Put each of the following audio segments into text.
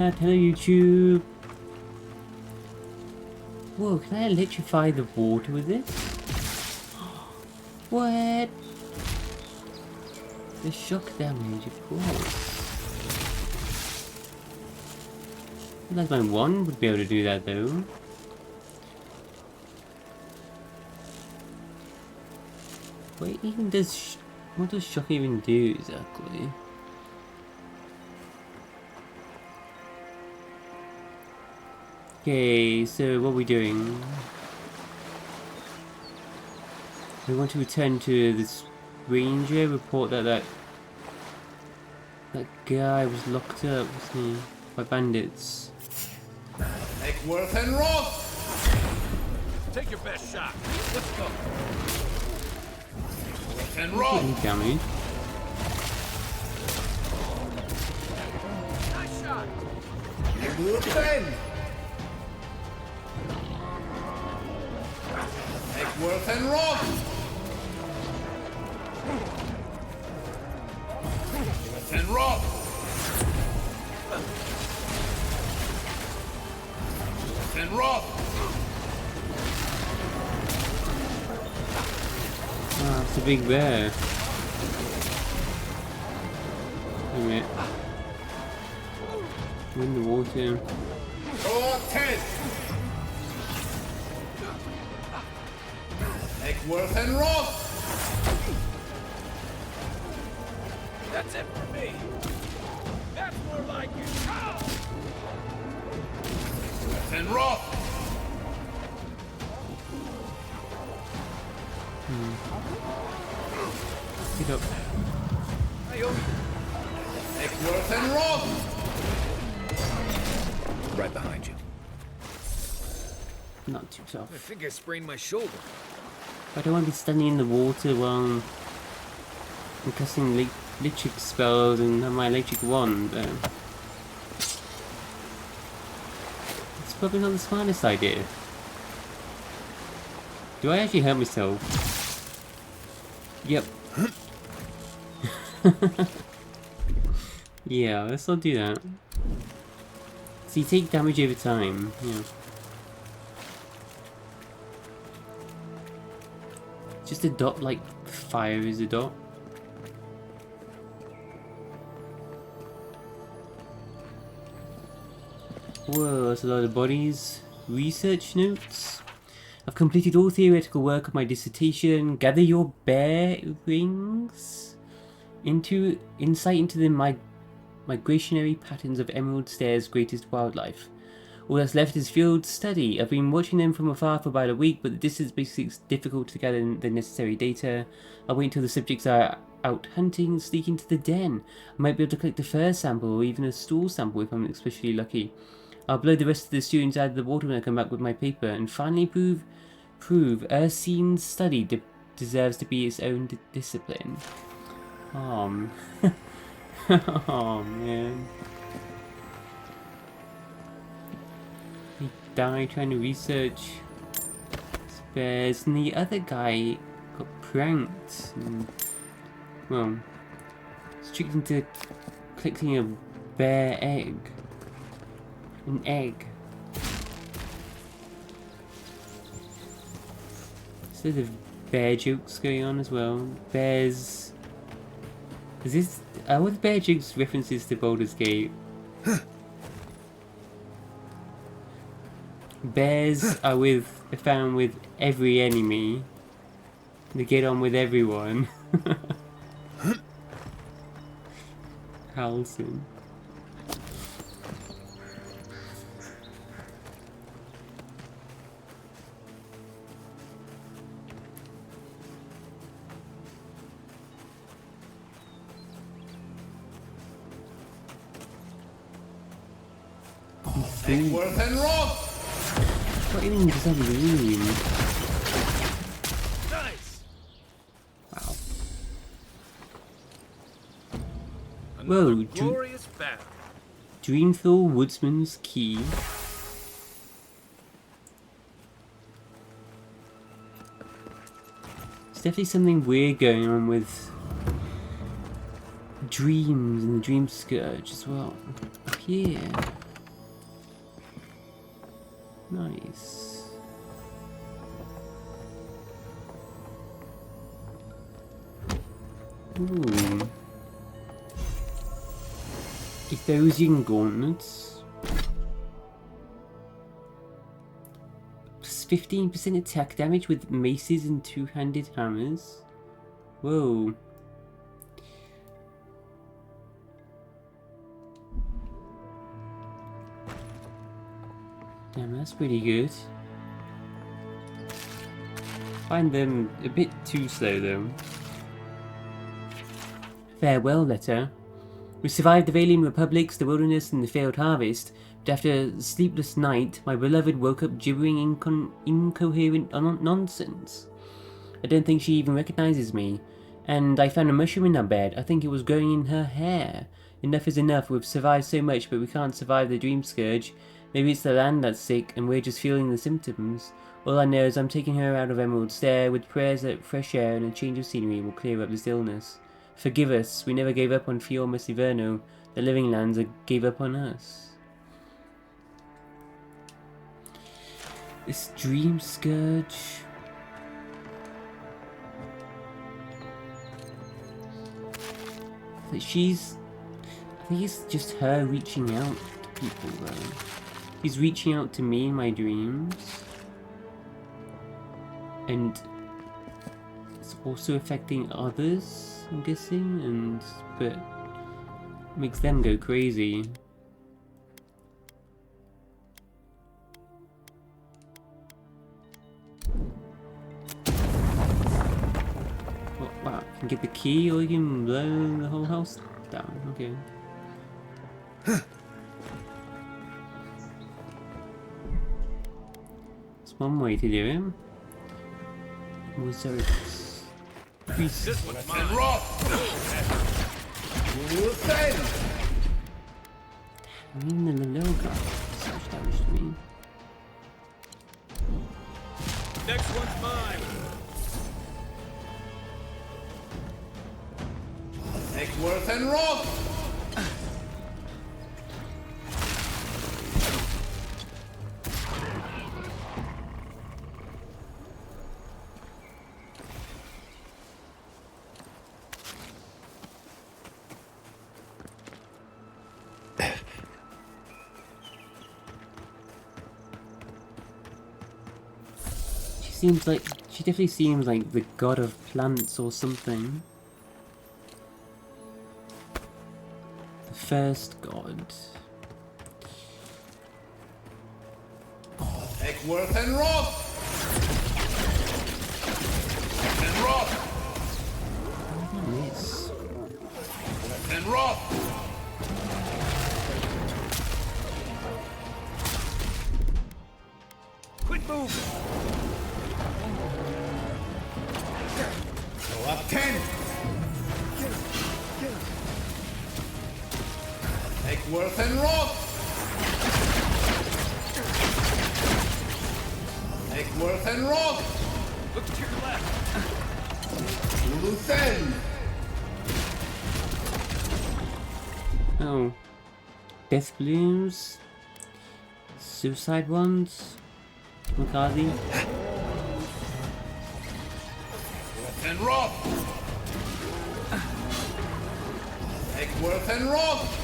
Hello YouTube. Whoa, can I electrify the water with this? What? The shock damage, of course. Like my wand would be able to do that though. What even does what does shock even do exactly? Okay, so what are we doing? We want to return to this ranger, report that that guy was locked up, wasn't he? By bandits. Eckworth and Roth! Take your best shot. Let's go. Eckworth and Any Roth! damage? Nice shot. Blue 10! Eckworth and Roth! Eckworth and Roth! Eckworth and Roth! Ah, it's a big bear. Wait a minute. We're in the water. Or 10! Eckworth and Roth! That's it for me. That's more like it. Eckworth and Roth! Pick up. I owe you. Eckworth and Roth! Right behind you. Not too I tough. think I sprained my shoulder. I don't want to be standing in the water while I'm casting electric spells and have my electric wand. It's probably not the smartest idea. Do I actually hurt myself? Yep. Yeah, let's not do that. So you take damage over time, yeah. Just a dot like fire is a dot. Whoa, that's a lot of bodies. Research notes. I've completed all theoretical work of my dissertation. Gather your bearings into insight into the migrationary patterns of Emerald Stare's greatest wildlife. All that's left is field study. I've been watching them from afar for about a week, but the distance makes it difficult to gather the necessary data. I'll wait until the subjects are out hunting, sneak into the den. I might be able to collect a fur sample or even a stool sample if I'm especially lucky. I'll blow the rest of the students out of the water when I come back with my paper and finally prove Ursine's study deserves to be its own discipline. Oh, oh man. He died trying to research bears, and the other guy got pranked. And, well, was tricked into collecting a bear egg. An egg. So there's bear jokes going on as well. Bears. Is this? Are the bear jokes references to Baldur's Gate? Bears are found with every enemy. They get on with everyone. Halson. Eckworth and Roth! What even does that mean? Nice. Wow. Another Whoa, glorious battle. Dreamful Woodsman's Key. There's definitely something weird going on with dreams and the dream scourge as well. Up here. Nice. Ooh. Ethosian gauntlets. Plus 15% attack damage with maces and two-handed hammers. Whoa. Damn, that's pretty good. Find them a bit too slow though. Farewell letter. We survived the Valiant Republics, the wilderness, and the failed harvest, but after a sleepless night, my beloved woke up gibbering incoherent nonsense. I don't think she even recognizes me. And I found a mushroom in her bed. I think it was growing in her hair. Enough is enough. We've survived so much, but we can't survive the dream scourge. Maybe it's the land that's sick, and we're just feeling the symptoms. All I know is I'm taking her out of Emerald Stair with prayers that fresh air and a change of scenery will clear up this illness. Forgive us. We never gave up on Fiorma Siverno. The living lands gave up on us. This dream scourge. I think it's just her reaching out to people though. He's reaching out to me in my dreams. And it's also affecting others, I'm guessing, but makes them go crazy. Oh, wow, you can get the key or you can blow the whole house down, okay. It's one way to do it. Wizards. This one's mine. And rough! Listen! I mean, the little guy so much damage to me. Next one's mine. Eckworth and rough! She definitely seems like the god of plants or something. The first god. Eckworth and rough! And rough! What is this? And rough! Quit moving. Go up 10! Eckworth and rough! Eckworth and rough! Look to your left. Loose end! Oh. Death blooms. Suicide ones. Makazi. And rough! Eckworth and rough!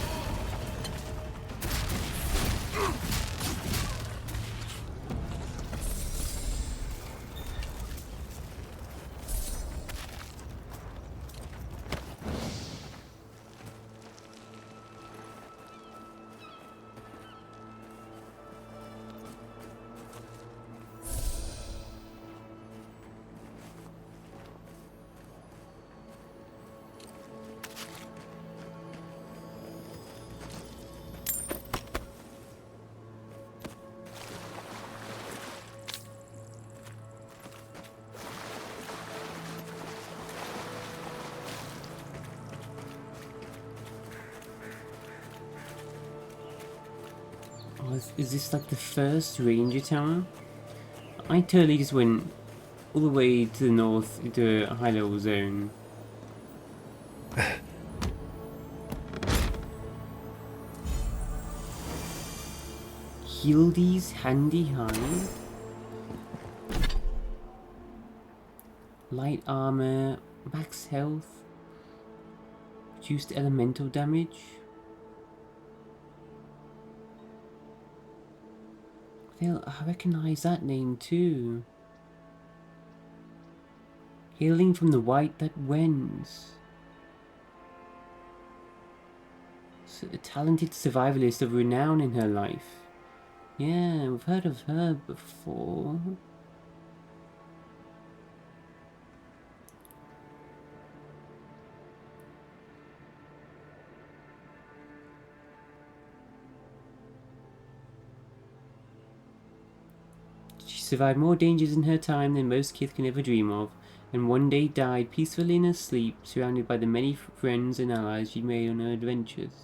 Oh, is this like the first ranger tower? I totally just went all the way to the north into a high level zone. Hildy's Handy Hide. Light armor, max health, reduced elemental damage. I recognise that name too. Hailing from the white that wends. A talented survivalist of renown in her life. Yeah, we've heard of her before. She survived more dangers in her time than most kids can ever dream of, and one day died peacefully in her sleep, surrounded by the many friends and allies she made on her adventures.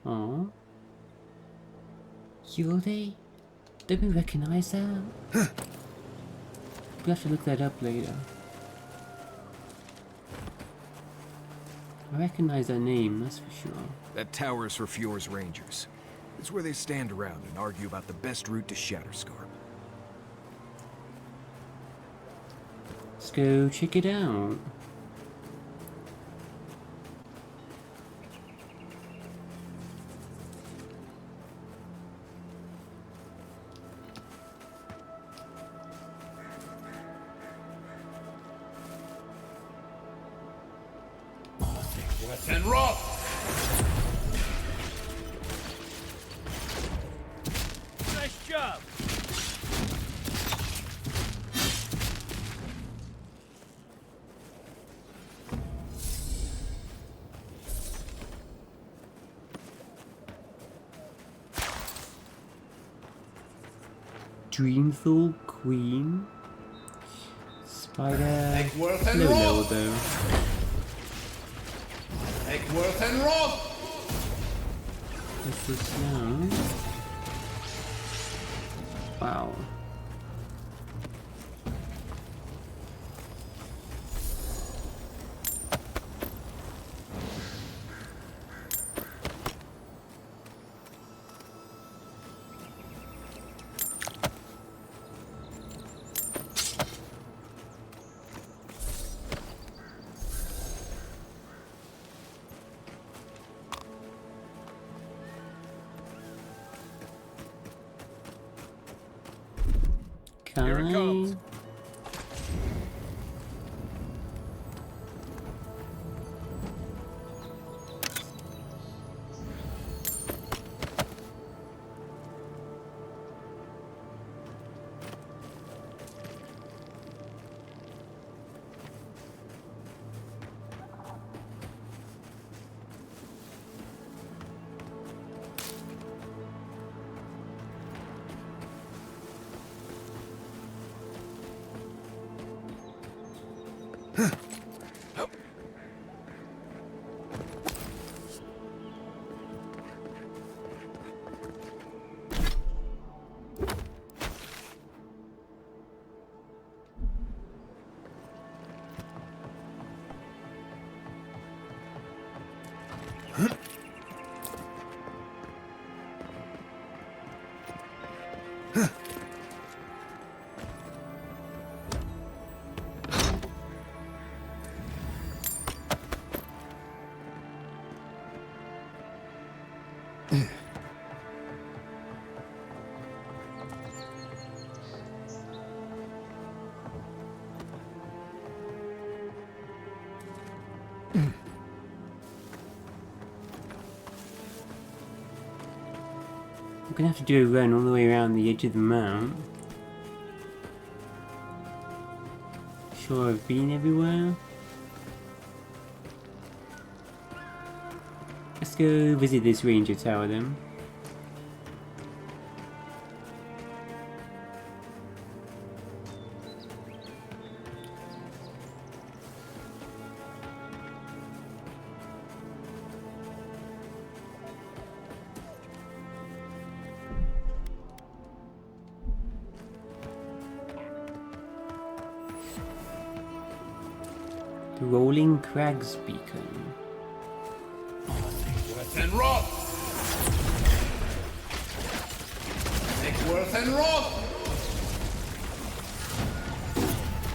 Aww. Hildy? Don't we recognize that? We'll have to look that up later. I recognize that name, that's for sure. That tower is for Fjord's Rangers. It's where they stand around and argue about the best route to Shatterscarp. Let's go check it out. Worth and rot! Nice job. Dreamful Queen. Spider. Make worth and Low level rot! though. Make worth and rot! What's this now? Wow. Here it comes. I'm gonna have to do a run all the way around the edge of the mount. Sure I've been everywhere. Let's go visit this ranger tower then. The Rolling Crags Beacon. Worth and rot! worth and wrath!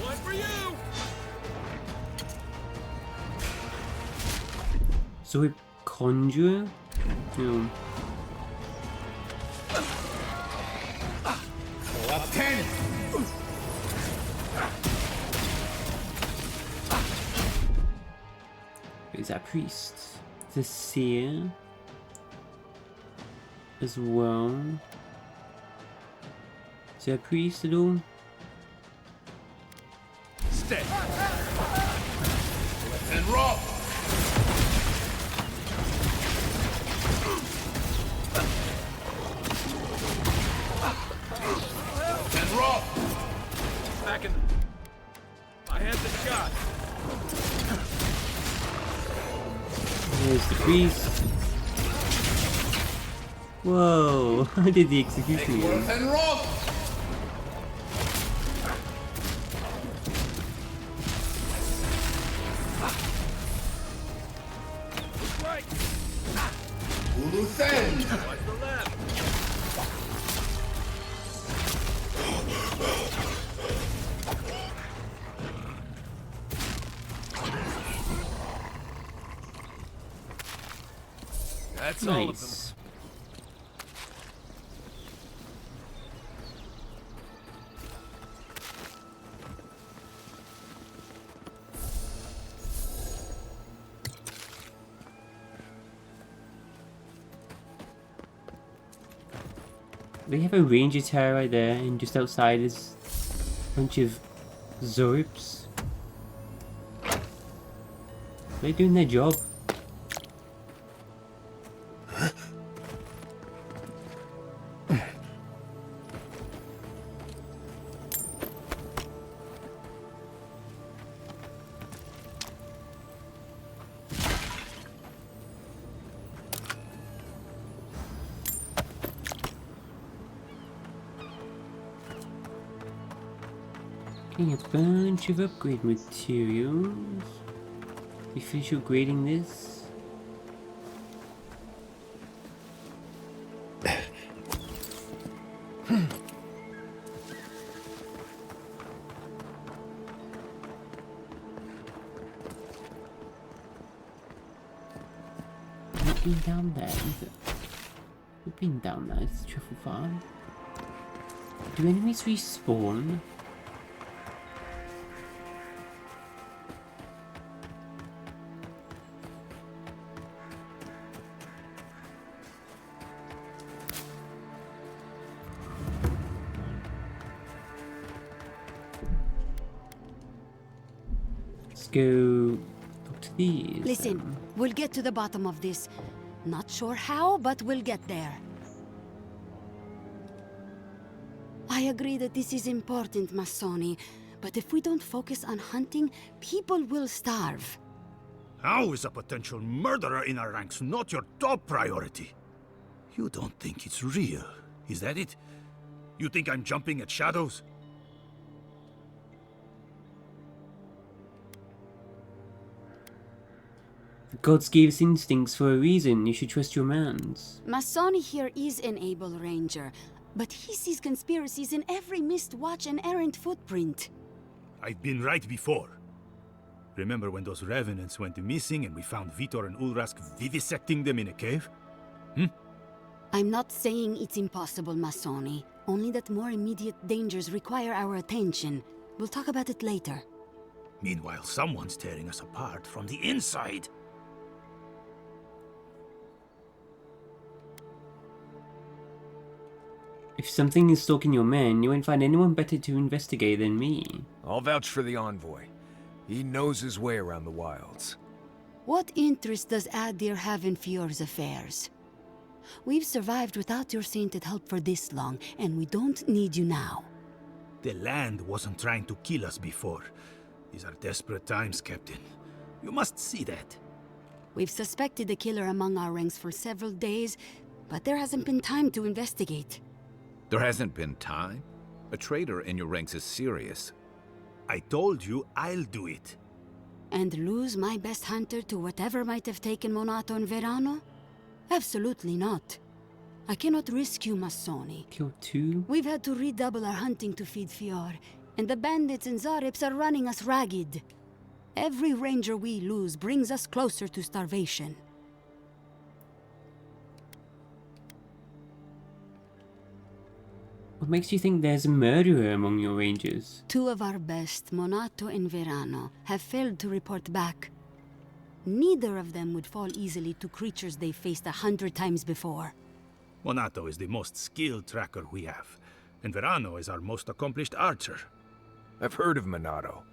One for you! So we conjure? No. Up 10! Is that priest? The seer as well. Is there a priest at all? Stay! Worth and wrath! Worth and wrath! Back in. My head's a shot. There's the priest. Whoa, I did the execution again. Worth and wrath! Right. Uluthen! Watch the left. That's all of them. Nice. We have a ranger tower right there, and just outside is a bunch of Zorps. They're doing their job. Getting a bunch of upgrade materials. We finish upgrading this. Not been down there either. We've been down there, it's Truffle Farm. Do enemies respawn? Let's go talk to these. Listen, we'll get to the bottom of this. Not sure how, but we'll get there. I agree that this is important, Massoni, but if we don't focus on hunting, people will starve. How is a potential murderer in our ranks not your top priority? You don't think it's real, is that it? You think I'm jumping at shadows? The gods gave us instincts for a reason. You should trust your mans. Massoni here is an able ranger, but he sees conspiracies in every missed watch and errant footprint. I've been right before. Remember when those revenants went missing and we found Vitor and Ulrask vivisecting them in a cave? I'm not saying it's impossible, Massoni. Only that more immediate dangers require our attention. We'll talk about it later. Meanwhile, someone's tearing us apart from the inside. If something is stalking your men, you won't find anyone better to investigate than me. I'll vouch for the envoy. He knows his way around the wilds. What interest does Adir have in Fior's affairs? We've survived without your sainted help for this long, and we don't need you now. The land wasn't trying to kill us before. These are desperate times, Captain. You must see that. We've suspected a killer among our ranks for several days, but there hasn't been time to investigate. There hasn't been time? A traitor in your ranks is serious. I told you I'll do it. And lose my best hunter to whatever might have taken Monato and Verano? Absolutely not. I cannot risk you, Massoni. Kill 2? We've had to redouble our hunting to feed Fior, and the bandits and Zarips are running us ragged. Every ranger we lose brings us closer to starvation. What makes you think there's a murderer among your rangers? 2 of our best, Monato and Verano, have failed to report back. Neither of them would fall easily to creatures they faced 100 times before. Monato is the most skilled tracker we have, and Verano is our most accomplished archer. I've heard of Minato.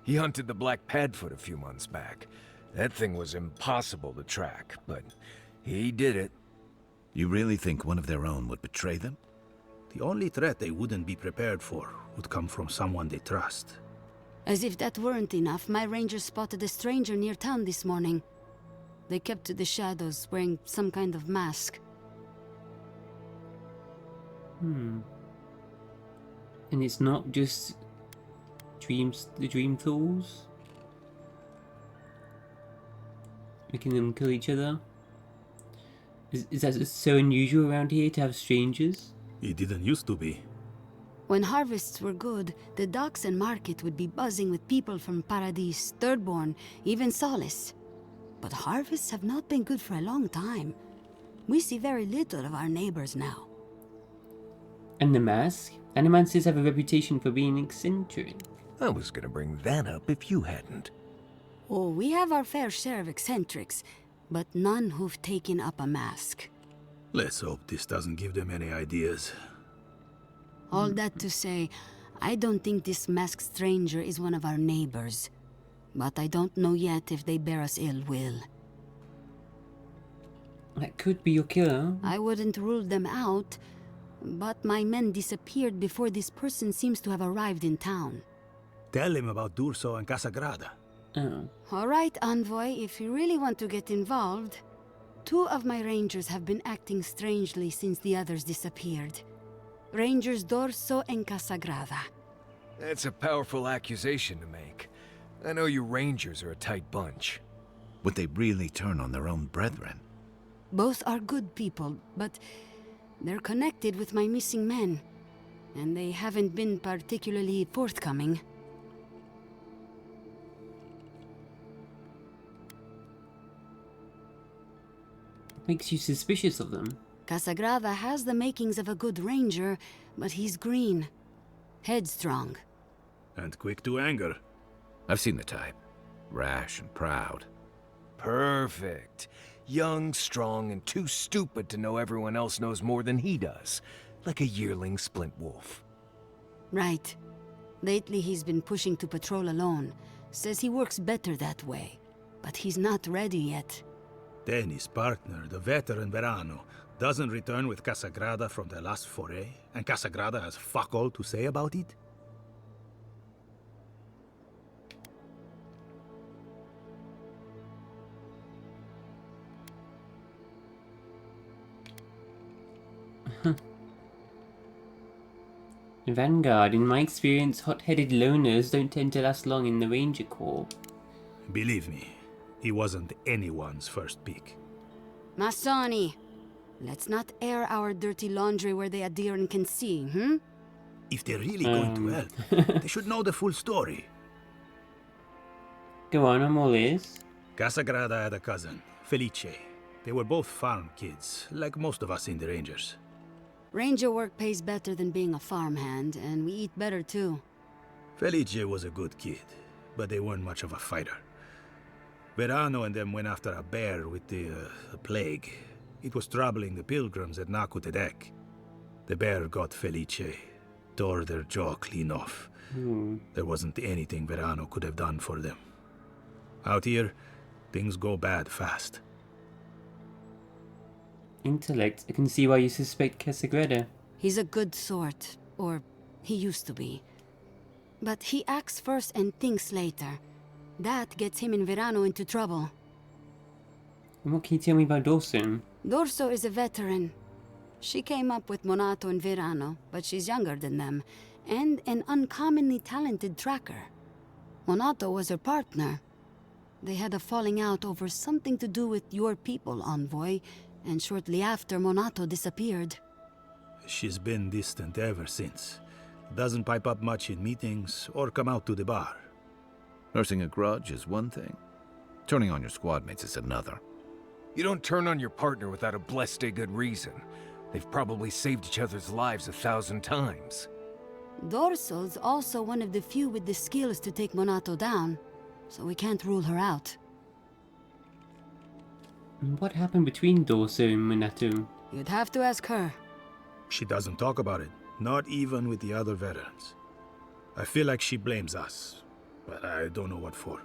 He hunted the Black Padfoot a few months back. That thing was impossible to track, but he did it. You really think one of their own would betray them? The only threat they wouldn't be prepared for would come from someone they trust. As if that weren't enough, my rangers spotted a stranger near town this morning. They kept to the shadows, wearing some kind of mask. And it's not just the dream tools? Making them kill each other? Is that so unusual around here to have strangers? It didn't used to be. When harvests were good, the docks and market would be buzzing with people from Paradis, Thirdborn, even Solace. But harvests have not been good for a long time. We see very little of our neighbors now. And the mask? Animancers have a reputation for being eccentric. I was gonna bring that up if you hadn't. Oh, we have our fair share of eccentrics, but none who've taken up a mask. Let's hope this doesn't give them any ideas. All that to say, I don't think this masked stranger is one of our neighbors. But I don't know yet if they bear us ill will. That could be your killer. I wouldn't rule them out, but my men disappeared before this person seems to have arrived in town. Tell him about D'Urso and Casagrada. Oh. All right, Envoy, if you really want to get involved. 2 of my rangers have been acting strangely since the others disappeared. Rangers D'Urso and Casagrada. That's a powerful accusation to make. I know you Rangers are a tight bunch. Would they really turn on their own brethren? Both are good people, but they're connected with my missing men. And they haven't been particularly forthcoming. Makes you suspicious of them. Casagrada has the makings of a good ranger, but he's green. Headstrong. And quick to anger. I've seen the type. Rash and proud. Perfect. Young, strong, and too stupid to know everyone else knows more than he does. Like a yearling splint wolf. Right. Lately he's been pushing to patrol alone. Says he works better that way. But he's not ready yet. Then his partner, the veteran Verano, doesn't return with Casagrada from their last foray, and Casagrada has fuck all to say about it? Vanguard, in my experience, hot-headed loners don't tend to last long in the Ranger Corps. Believe me, he wasn't anyone's first pick. Masoni, let's not air our dirty laundry where the Adiran can see, If they're really going to help, they should know the full story. Go on, I'm all ears. Casagrada had a cousin, Felice. They were both farm kids, like most of us in the Rangers. Ranger work pays better than being a farmhand, and we eat better too. Felice was a good kid, but they weren't much of a fighter. Verano and them went after a bear with the plague. It was troubling the pilgrims at Nakutedek. The bear got Felice, tore their jaw clean off. There wasn't anything Verano could have done for them. Out here, things go bad fast. Intellect, I can see why you suspect Casagrada. He's a good sort, or he used to be. But he acts first and thinks later. That gets him and Verano into trouble. And what can you tell me about Dawson? Dorso is a veteran. She came up with Monato and Verano, but she's younger than them, and an uncommonly talented tracker. Monato was her partner. They had a falling out over something to do with your people, Envoy, and shortly after Monato disappeared. She's been distant ever since. Doesn't pipe up much in meetings or come out to the bar. Nursing a grudge is one thing. Turning on your squad mates is another. You don't turn on your partner without a blessed good reason. They've probably saved each other's lives 1,000 times. Dorso's also one of the few with the skills to take Monato down, so we can't rule her out. What happened between Dorso and Minato? You'd have to ask her. She doesn't talk about it, not even with the other veterans. I feel like she blames us, but I don't know what for.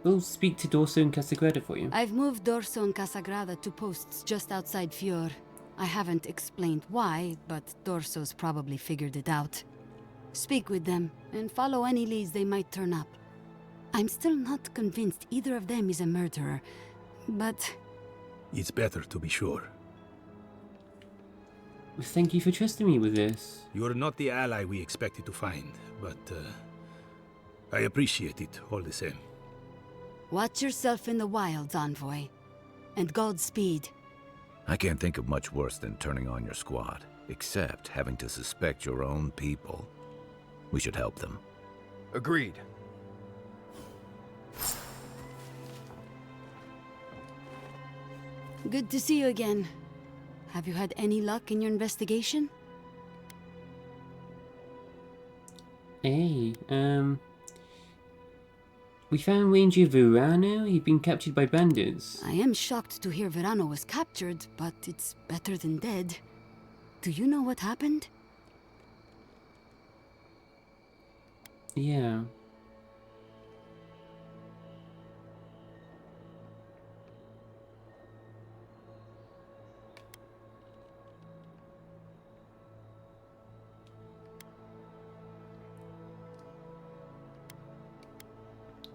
We'll speak to Dorso and Casagrada for you. I've moved Dorso and Casagrada to posts just outside Fior. I haven't explained why, but Dorso's probably figured it out. Speak with them, and follow any leads they might turn up. I'm still not convinced either of them is a murderer, but... It's better to be sure. Thank you for trusting me with this. You're not the ally we expected to find, but I appreciate it all the same. Watch yourself in the wilds, Envoy. And Godspeed. I can't think of much worse than turning on your squad, except having to suspect your own people. We should help them. Agreed. Good to see you again. Have you had any luck in your investigation? Hey, we found Ranger Verano. He'd been captured by bandits. I am shocked to hear Verano was captured, but it's better than dead. Do you know what happened? Yeah.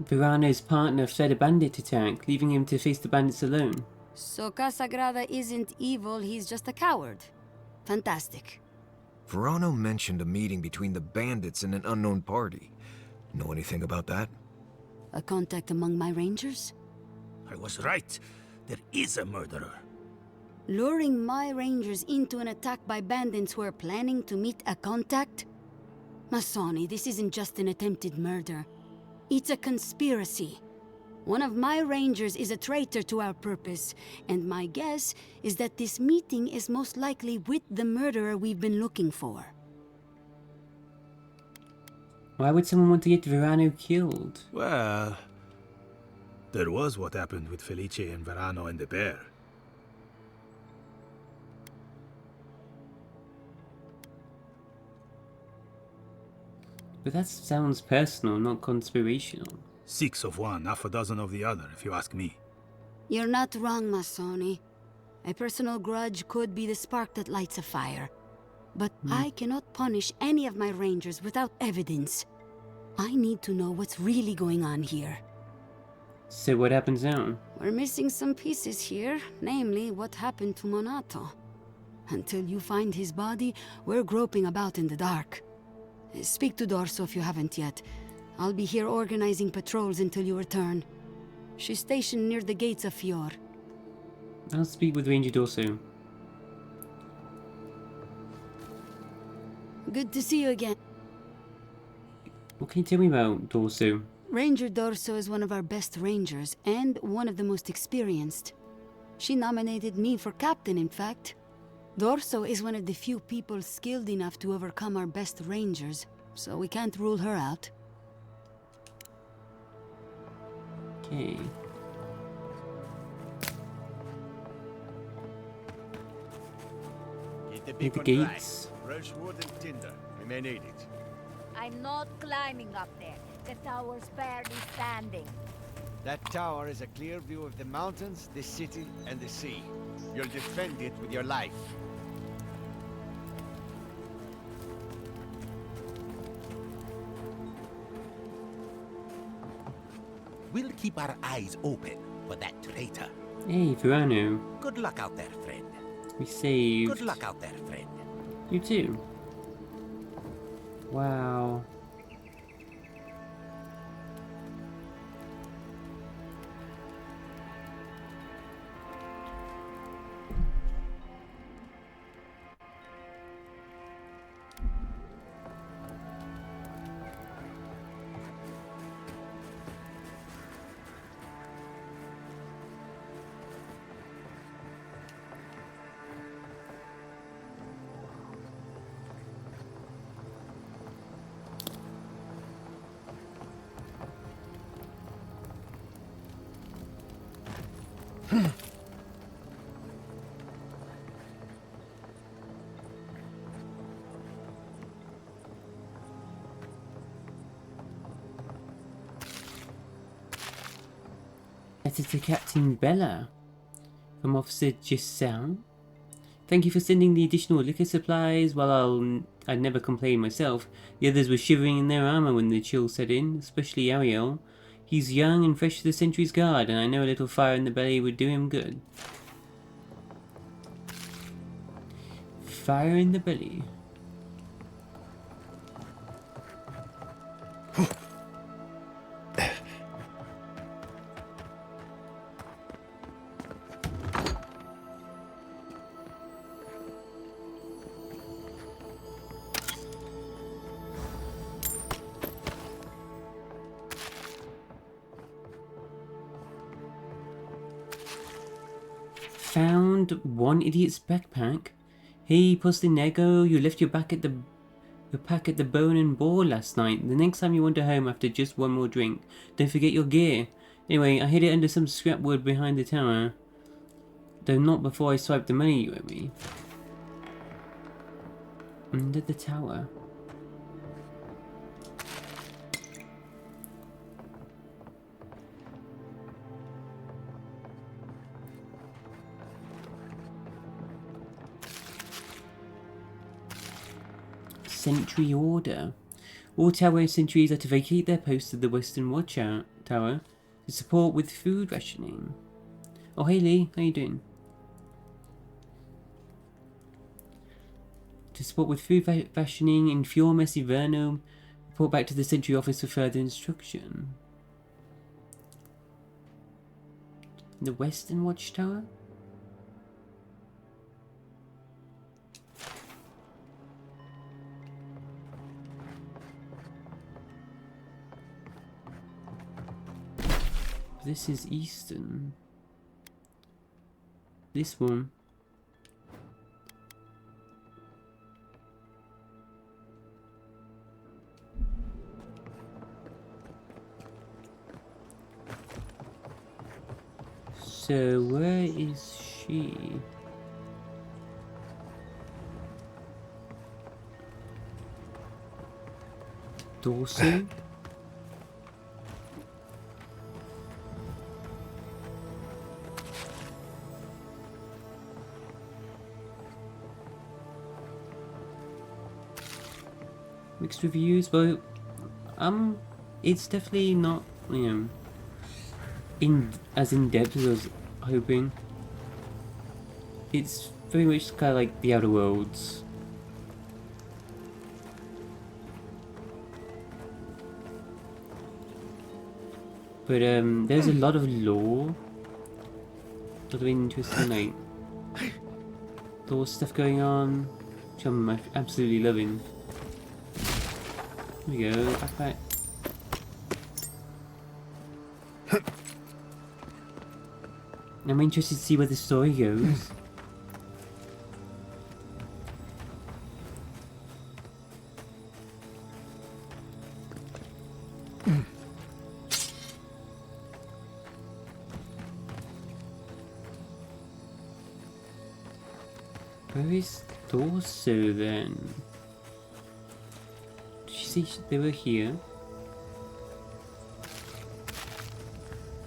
Verano's partner fled a bandit attack, leaving him to face the bandits alone. So Casagrada isn't evil, he's just a coward. Fantastic. Verano mentioned a meeting between the bandits and an unknown party. Know anything about that? A contact among my rangers? I was right. There is a murderer. Luring my rangers into an attack by bandits who are planning to meet a contact? Masoni, this isn't just an attempted murder. It's a conspiracy. One of my rangers is a traitor to our purpose, and my guess is that this meeting is most likely with the murderer we've been looking for. Why would someone want to get Verano killed? Well, there was what happened with Felice and Verano and the bear. But that sounds personal, not conspirational. 6 of one, half a dozen of the other, if you ask me. You're not wrong, Masoni. A personal grudge could be the spark that lights a fire. But I cannot punish any of my rangers without evidence. I need to know what's really going on here. So what happens now? We're missing some pieces here, namely what happened to Monato. Until you find his body, we're groping about in the dark. Speak to Dorso if you haven't yet. I'll be here organizing patrols until you return. She's stationed near the gates of Fior. I'll speak with Ranger Dorso. Good to see you again. What can you tell me about Dorso? Ranger Dorso is one of our best rangers, and one of the most experienced. She nominated me for captain, in fact. Dorso is one of the few people skilled enough to overcome our best rangers, so we can't rule her out. Okay. Get the gates. Fresh wood and tinder. We may need it. I'm not climbing up there. The tower's barely standing. That tower is a clear view of the mountains, the city, and the sea. You'll defend it with your life. We'll keep our eyes open for that traitor. Hey, Verano. Good luck out there, friend. We saved. Good luck out there, friend. You too. Wow. Letter to Captain Bella from Officer Giselle. Thank you for sending the additional liquor supplies. While I'd never complained myself, the others were shivering in their armor when the chill set in, especially Ariel. He's young and fresh to the Sentry's Guard, and I know a little fire in the belly would do him good. Fire in the belly. Found one idiot's backpack. Hey, Postinego, you left your pack at the Bone and Boar last night. The next time you wander home after just one more drink, don't forget your gear. Anyway, I hid it under some scrap wood behind the tower. Though not before I swiped the money you owe me. Under the tower. Sentry order. All tower sentries are to vacate their posts at the Western Watch Tower to support with food rationing. Oh, hey Lee, how you doing? To support with food rationing, inform Verno, report back to the sentry office for further instruction. The Western Watchtower? This is Eastern. This one. So where is she? Dorsey? Mixed reviews, but it's definitely not, you know, as in depth as I was hoping. It's very much kind of like the Outer Worlds. But there's a lot of lore, a lot of interesting like lore stuff going on, which I'm absolutely loving. Here we go, backpack. I'm interested to see where the story goes. Where is Dorso then? Did she say they were here?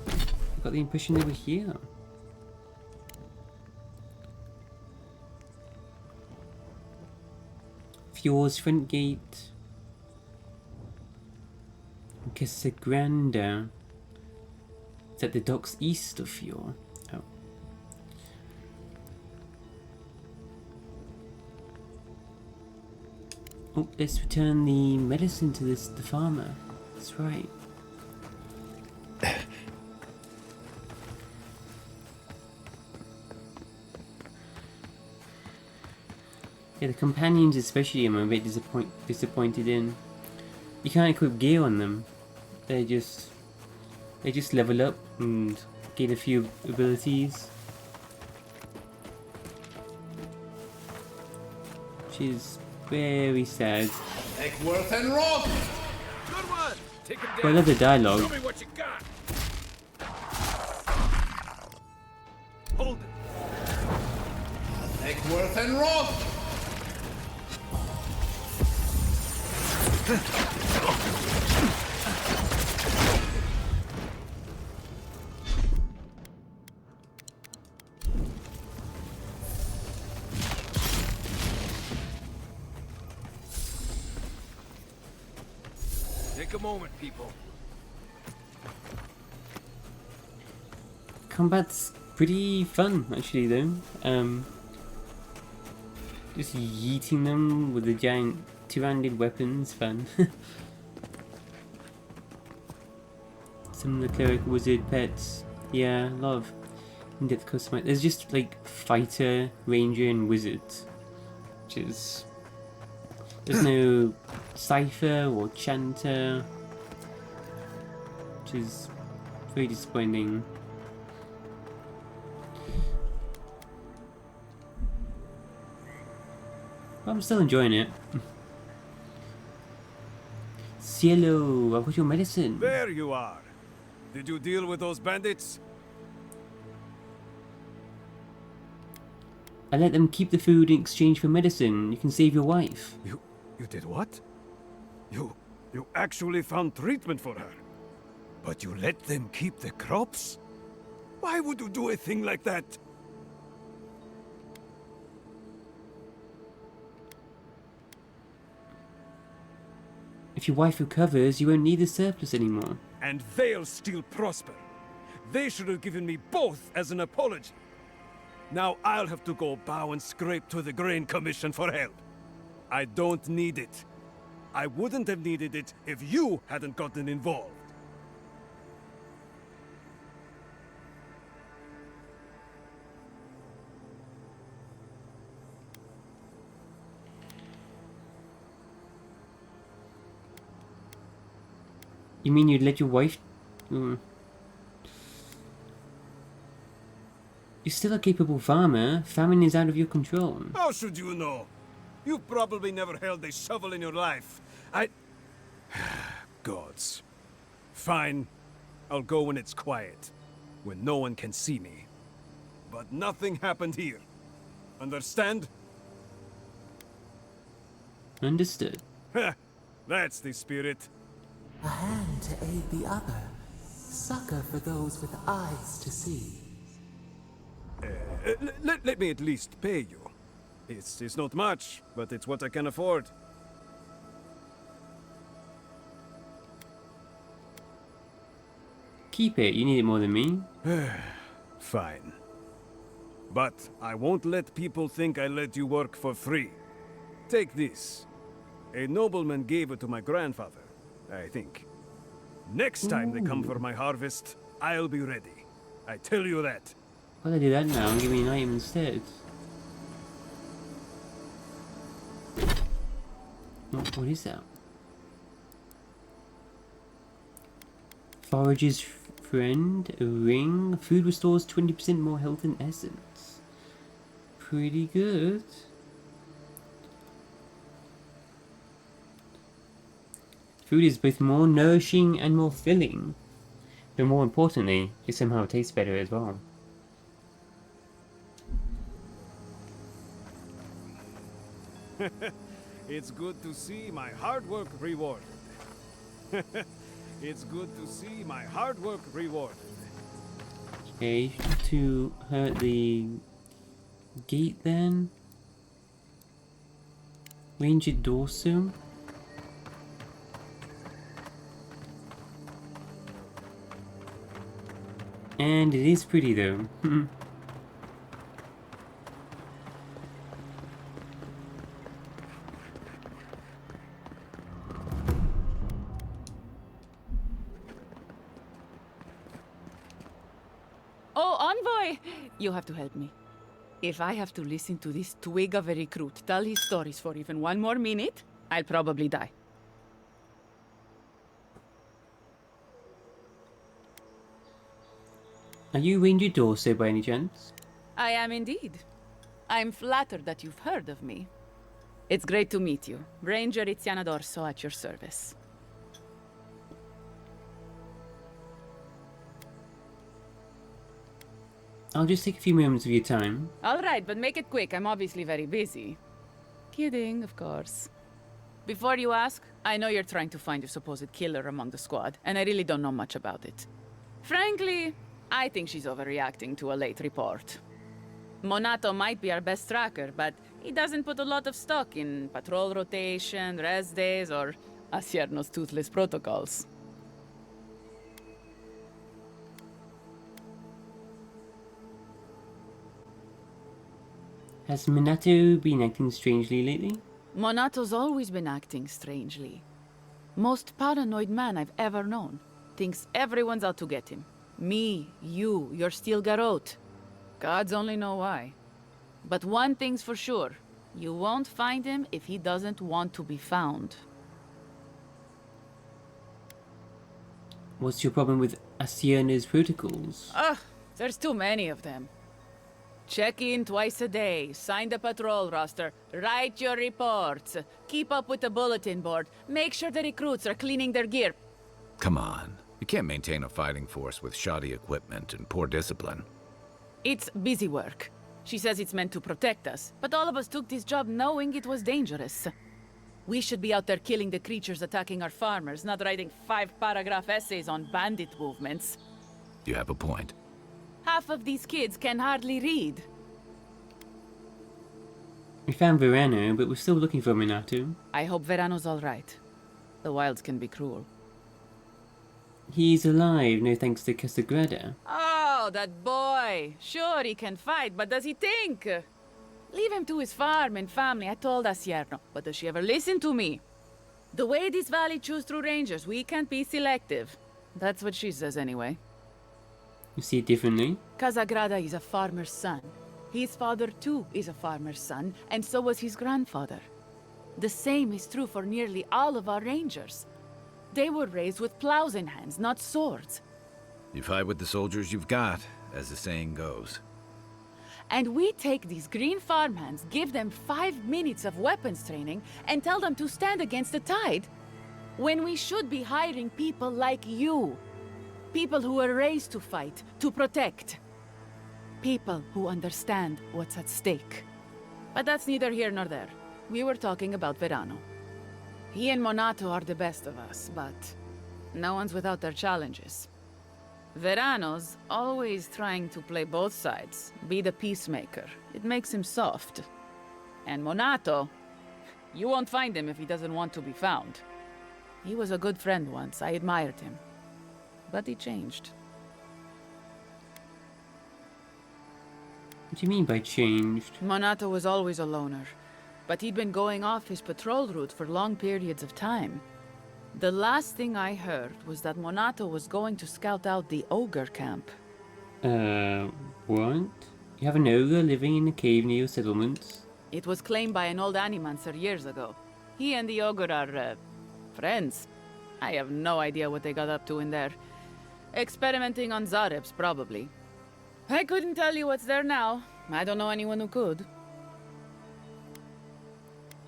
I got the impression they were here. Fjord's front gate. Casagrande. It's at the docks east of Fjord. Oh. Oh, let's return the medicine to the farmer. That's right. Yeah, the companions especially I'm a bit disappointed in. You can't equip gear on them. They just level up and gain a few abilities. Which is very sad. Eckworth and Roth! Good one! Take him But I love the dialogue. Show me what you got! worth and rot! Take a moment, people. Combat's pretty fun, actually, though. Just yeeting them with the giant two-handed weapons, fun. Some of the cleric wizard pets, yeah, a lot of in-depth customization. There's just like fighter, ranger, and wizard, which is there's no cipher or chanter, which is very disappointing. I'm still enjoying it. Cielo, I've got your medicine. There you are. Did you deal with those bandits? I let them keep the food in exchange for medicine. You can save your wife. You did what? You actually found treatment for her? But you let them keep the crops? Why would you do a thing like that? If your wife recovers, you won't need the surplus anymore. And they'll still prosper. They should have given me both as an apology. Now I'll have to go bow and scrape to the Grain Commission for help. I don't need it. I wouldn't have needed it if you hadn't gotten involved. You mean you'd let your wife... You're still a capable farmer. Famine is out of your control. How should you know? You've probably never held a shovel in your life. Gods. Fine. I'll go when it's quiet. When no one can see me. But nothing happened here. Understand? Understood. That's the spirit. A hand to aid the other. Succor for those with eyes to see. Let me at least pay you. It's not much, but it's what I can afford. Keep it. You need it more than me. Fine. But I won't let people think I let you work for free. Take this. A nobleman gave it to my grandfather, I think. Next time they come for my harvest, I'll be ready. I tell you that. Why don't I do that now and give me an item instead? What is that? Forager's friend, a ring. Food restores 20% more health and essence. Pretty good. Food is both more nourishing and more filling. But more importantly, it somehow tastes better as well. It's good to see my hard work rewarded. It's good to see my hard work rewarded. Okay, to hurt the gate then. Ranger dorsum. And it is pretty though. Oh, Envoy! You have to help me. If I have to listen to this twig of a recruit tell his stories for even one more minute, I'll probably die. Are you Ranger Dorso by any chance? I am indeed. I'm flattered that you've heard of me. It's great to meet you. Ranger Iziana Dorso at your service. I'll just take a few moments of your time. All right, but make it quick. I'm obviously very busy. Kidding, of course. Before you ask, I know you're trying to find your supposed killer among the squad, and I really don't know much about it. Frankly, I think she's overreacting to a late report. Monato might be our best tracker, but he doesn't put a lot of stock in patrol rotation, rest days, or Asierno's toothless protocols. Has Minato been acting strangely lately? Monato's always been acting strangely. Most paranoid man I've ever known. Thinks everyone's out to get him. Me, you, your steel garrote. Gods only know why. But one thing's for sure. You won't find him if he doesn't want to be found. What's your problem with Asierno's protocols? Ugh, there's too many of them. Check in twice a day, sign the patrol roster, write your reports, keep up with the bulletin board, make sure the recruits are cleaning their gear. Come on. You can't maintain a fighting force with shoddy equipment and poor discipline. It's busy work. She says it's meant to protect us, but all of us took this job knowing it was dangerous. We should be out there killing the creatures attacking our farmers, not writing 5-paragraph essays on bandit movements. You have a point. Half of these kids can hardly read. We found Verano, but we're still looking for Minato. I hope Verano's all right. The wilds can be cruel. He's alive, no thanks to Casagrada. Oh, that boy! Sure, he can fight, but does he think? Leave him to his farm and family, I told Asierno. But does she ever listen to me? The way this valley chews through rangers, we can't be selective. That's what she says anyway. You see it differently? Casagrada is a farmer's son. His father, too, is a farmer's son, and so was his grandfather. The same is true for nearly all of our rangers. They were raised with plows in hands, not swords. You fight with the soldiers you've got, as the saying goes. And we take these green farmhands, give them 5 minutes of weapons training, and tell them to stand against the tide, when we should be hiring people like you. People who were raised to fight, to protect. People who understand what's at stake. But that's neither here nor there. We were talking about Verano. He and Monato are the best of us, but no one's without their challenges. Verano's always trying to play both sides, be the peacemaker. It makes him soft. And Monato, you won't find him if he doesn't want to be found. He was a good friend once, I admired him. But he changed. What do you mean by changed? Monato was always a loner, but he'd been going off his patrol route for long periods of time. The last thing I heard was that Monato was going to scout out the ogre camp. What? You have an ogre living in a cave near your settlements? It was claimed by an old animancer years ago. He and the ogre are, friends. I have no idea what they got up to in there. Experimenting on Zarebs, probably. I couldn't tell you what's there now. I don't know anyone who could.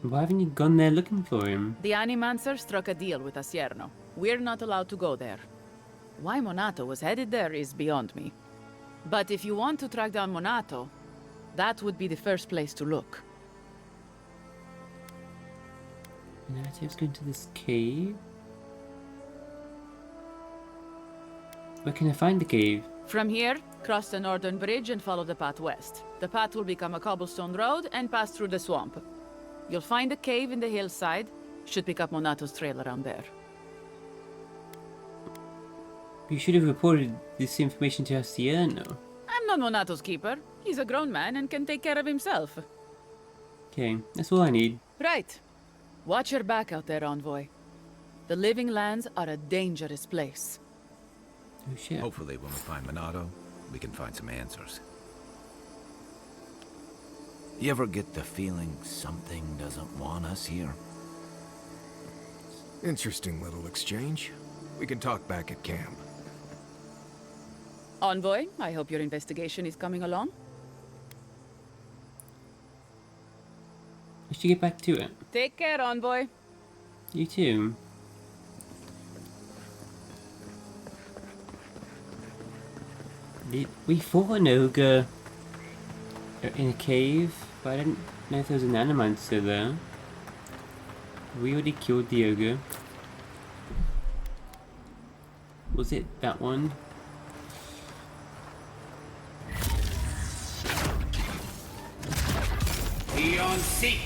Why haven't you gone there looking for him? The Animancer struck a deal with Asierno. We're not allowed to go there. Why Monato was headed there is beyond me. But if you want to track down Monato, that would be the first place to look. Minato's going to this cave? Where can I find the cave? From here, cross the northern bridge and follow the path west. The path will become a cobblestone road and pass through the swamp. You'll find a cave in the hillside. Should pick up Monato's trail around there. You should have reported this information to Asierno. I'm not Monato's keeper. He's a grown man and can take care of himself. Okay, that's all I need. Right. Watch your back out there, Envoy. The Living Lands are a dangerous place. Oh shit. Hopefully when we find Minato, we can find some answers. You ever get the feeling something doesn't want us here? Interesting little exchange. We can talk back at camp. Envoy, I hope your investigation is coming along. I should get back to it. Take care, Envoy. You too. We fought an ogre in a cave, but I didn't know if there was an animancer there. We already killed the ogre. Was it that one? Be on seek.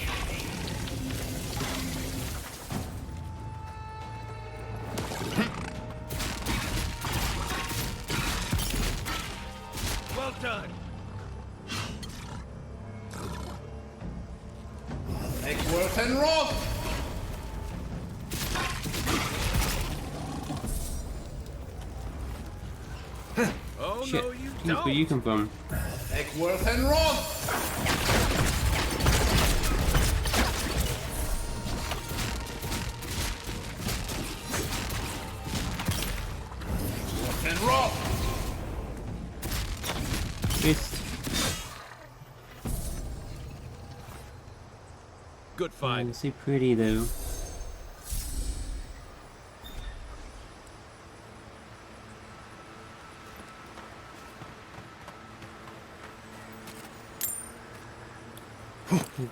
Well done. Eckworth and Roth. Oh Shit. no, you Jeez, where you come from? Eckworth and Roth. Eckworth and Roth. Fist. Good find. So pretty though.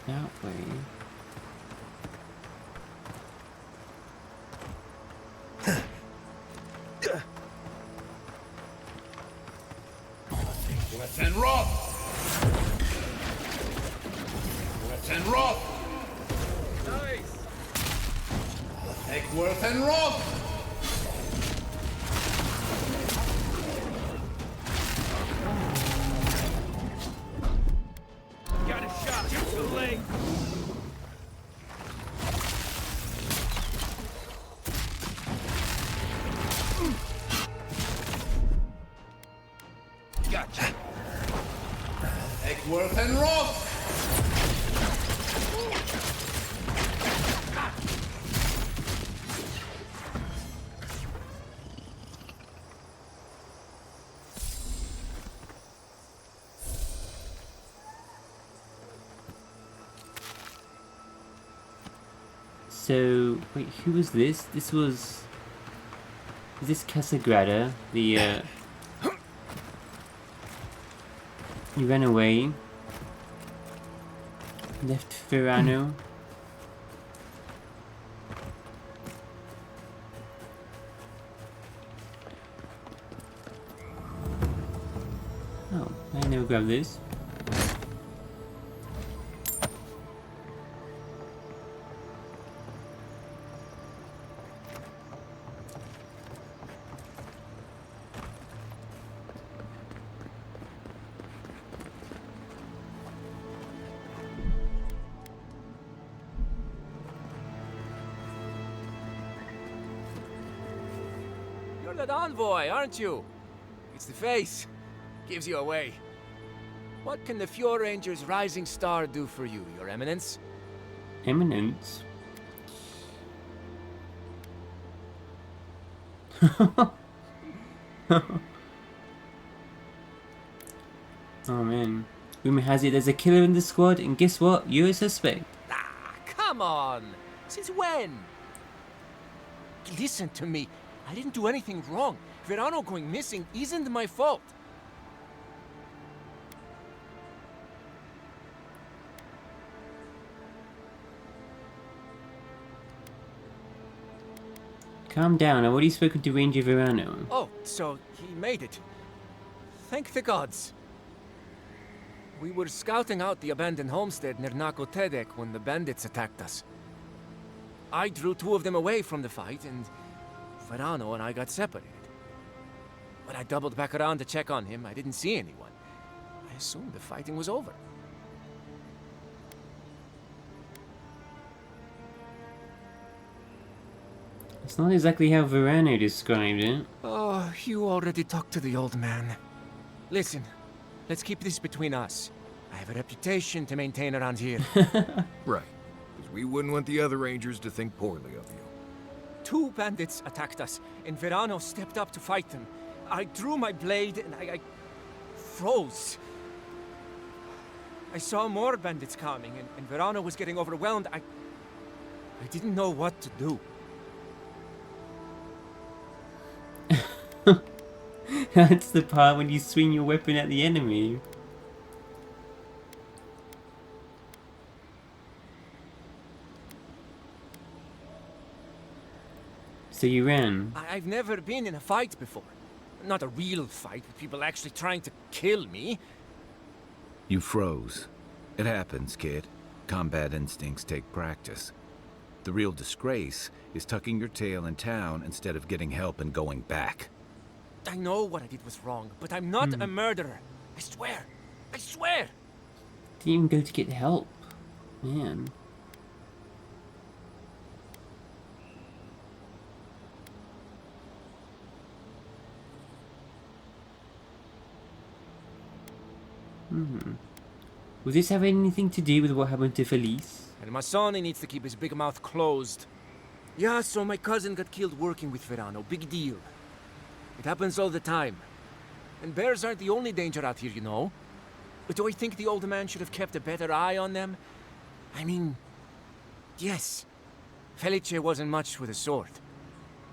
That way. Eckworth and Roth. Eckworth and Roth. Nice. Eckworth and Roth. Got a shot. You're too late. Gotcha. Eckworth and Roth. So, wait, who was this? This was... Is this Casagrada? The, He ran away. Left Verano. Oh, I never grabbed this. You're that envoy, aren't you? It's the face. Gives you away. What can the Fjord Ranger's Rising Star do for you, Your Eminence? Eminence? Oh man. Rumor has it there's a killer in the squad, and guess what? You're a suspect. Ah, come on! Since when? Listen to me. I didn't do anything wrong. Verano going missing isn't my fault. Calm down, I've already spoken to Ranger Verano. Oh, so he made it. Thank the gods. We were scouting out the abandoned homestead near Nakotedek when the bandits attacked us. I drew two of them away from the fight, and Verano and I got separated. When I doubled back around to check on him, I didn't see anyone. I assumed the fighting was over. It's not exactly how Verano described it. Oh, you already talked to the old man. Listen, let's keep this between us. I have a reputation to maintain around here. Right. Because we wouldn't want the other rangers to think poorly of you. Two bandits attacked us, and Verano stepped up to fight them. I drew my blade, and I froze. I saw more bandits coming, and Verano was getting overwhelmed. I didn't know what to do. That's the part when you swing your weapon at the enemy. So you ran. I've never been in a fight before. Not a real fight with people actually trying to kill me. You froze. It happens, kid. Combat instincts take practice. The real disgrace is tucking your tail in town instead of getting help and going back. I know what I did was wrong, but I'm not a murderer. I swear. I swear. Didn't even go to get help. Man. Will this have anything to do with what happened to Felice? And Masoni needs to keep his big mouth closed. Yeah, so my cousin got killed working with Verano. Big deal. It happens all the time. And bears aren't the only danger out here, you know. But do I think the old man should have kept a better eye on them? I mean, yes. Felice wasn't much with a sword.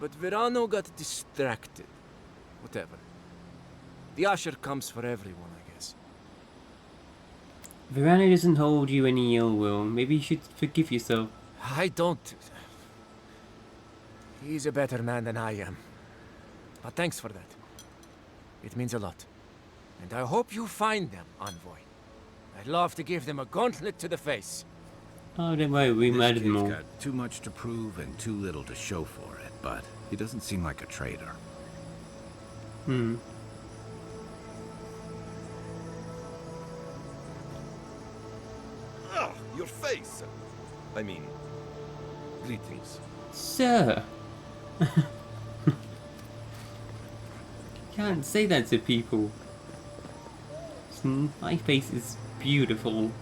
But Verano got distracted. Whatever. The usher comes for everyone, I guess. Verano doesn't hold you any ill will. Maybe you should forgive yourself. I don't. He's a better man than I am. But thanks for that. It means a lot. And I hope you find them, Envoy. I'd love to give them a gauntlet to the face. Oh, don't worry, we murdered them He's all. got too much to prove and too little to show for it, but he doesn't seem like a traitor. Ah, your face! I mean, greetings. Sir! Can't say that to people. My face is beautiful.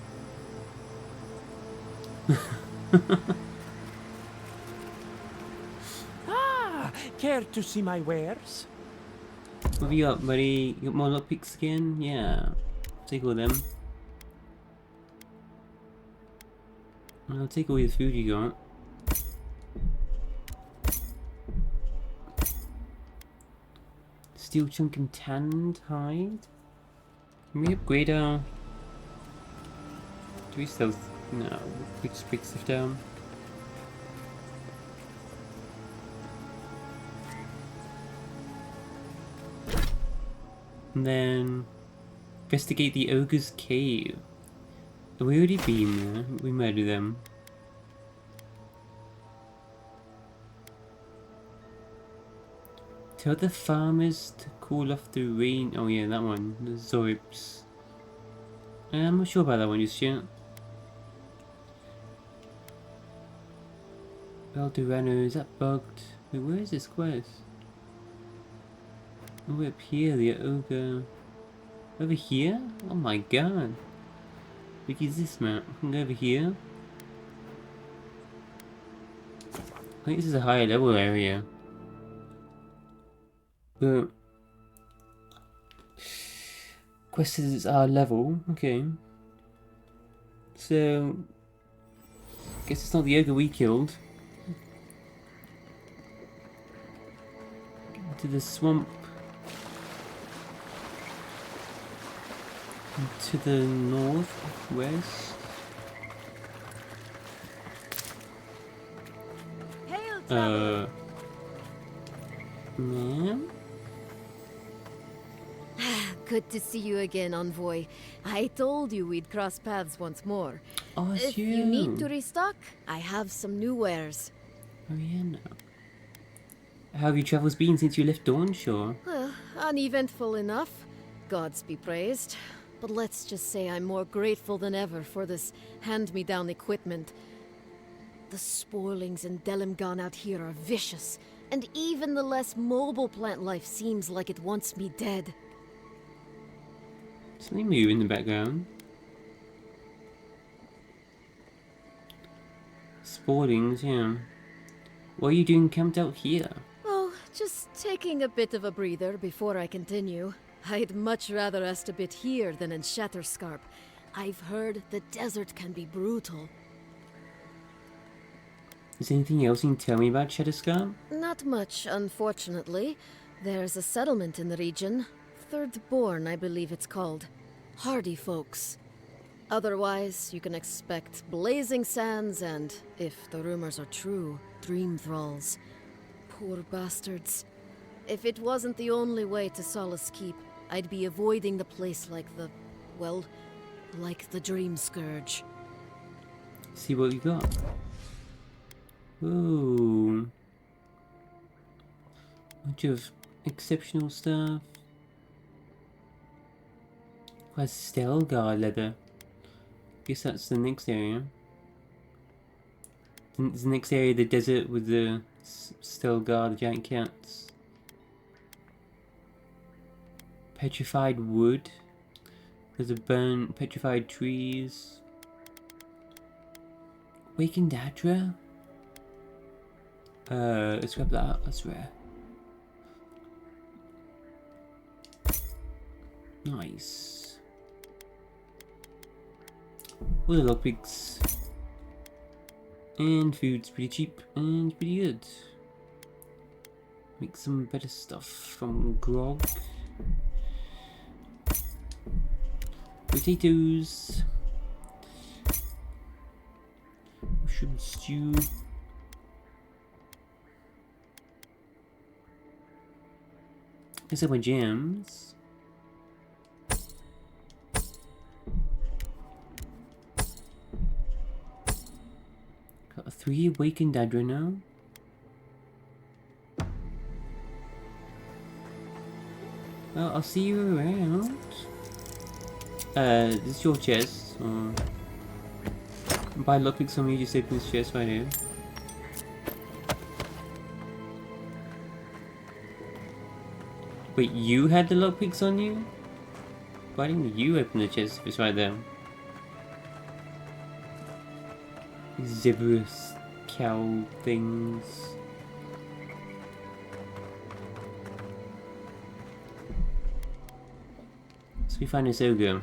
Care to see my wares? What have you got, buddy? You got more lockpicks again? Yeah. Take all them. I'll take all the food you got. Steel chunk and tanned hide? Can we upgrade our... Do we still... No, we just break stuff down. And then... Investigate the Ogre's Cave. Have we already been there? We murdered them. Tell the farmers to cool off the rain. Oh yeah, that one. The Zorbs. I'm not sure about that one just yet. Eldorado, is that bugged? Wait, where is this quest? Oh, we're up here, the ogre. Over here? Oh my god. Look at this map. I can go over here. I think this is a higher level area. But quest is our level, okay. So guess it's not the ogre we killed. To the swamp. To the northwest. Ma'am? Good to see you again, Envoy. I told you we'd cross paths once more. Oh, it's if you need to restock, I have some new wares. Oh yeah, no. How have your travels been since you left Dawnshore? Uneventful enough. Gods be praised. But let's just say I'm more grateful than ever for this hand-me-down equipment. The spoilings in Delimgan out here are vicious, and even the less mobile plant life seems like it wants me dead. Something moving in the background. Spoilings, yeah. What are you doing camped out here? Oh, just taking a bit of a breather before I continue. I'd much rather rest a bit here than in Shatterscarp. I've heard the desert can be brutal. Is there anything else you can tell me about Shatterscarp? Not much, unfortunately. There's a settlement in the region. Third Born, I believe it's called. Hardy folks. Otherwise, you can expect blazing sands and, if the rumors are true, dream thralls. Poor bastards. If it wasn't the only way to Solace Keep, I'd be avoiding the place like the Dream Scourge. See what you got. Ooh. Bunch of exceptional stuff. Where's Stelgar leather? Guess that's the next area. Is the next area the desert with the Stelgar, the giant cats? Petrified wood. There's a burnt petrified trees. Wakened Adra? Let's grab that, that's rare. Nice. All the lockpicks. And food's pretty cheap and pretty good. Make some better stuff from grog. Potatoes. Mushroom stew. These are my jams. Got a 3 awakened Adra now. Well, I'll see you around. This is your chest. Buy lockpicks on me, just open this chest right here. Wait, you had the lockpicks on you? Why didn't you open the chest if it's right there? Zebrous cow things. So we find this ogre.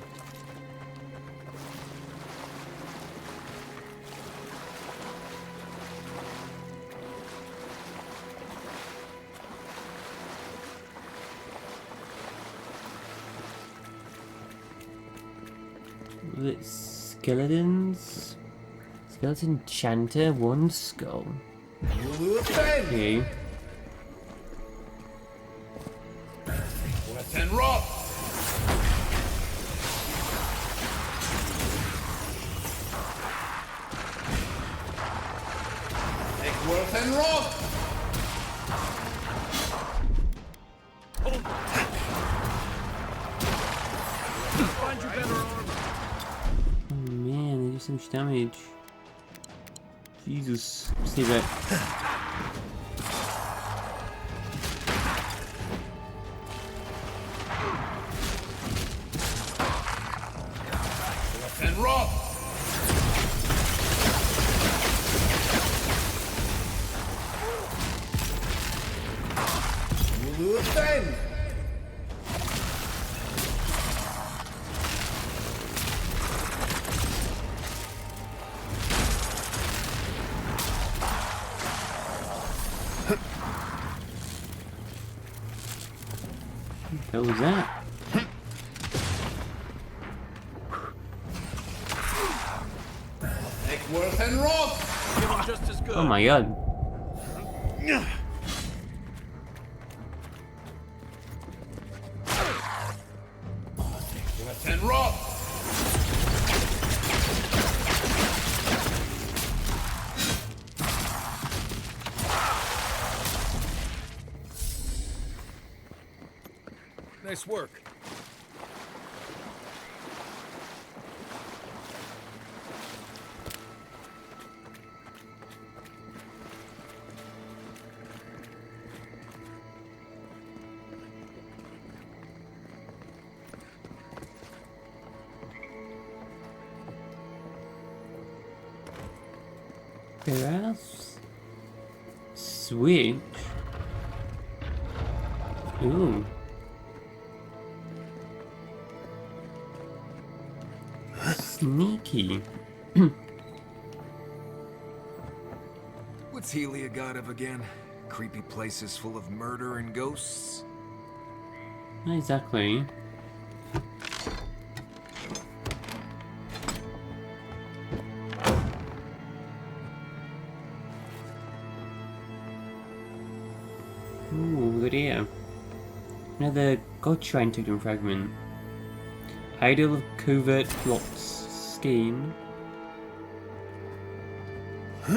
Skeletons? Skeleton chanter, 1 skull. Okay. Worth and rot! Take worth and rot! Find your better armor. Oh man, they do so much damage. Jesus. Stay back. Worth and rot! Then! What was that? Take worth and rot! Give him just as good. Oh my god. Worth and rot! Nice work. Grass. Switch. Ooh. Sneaky. What's Helia god of again? creepy places full of murder and ghosts? Not exactly. Ooh, good ear. Another God Shrine totem fragment. Idol of covert plots scheme.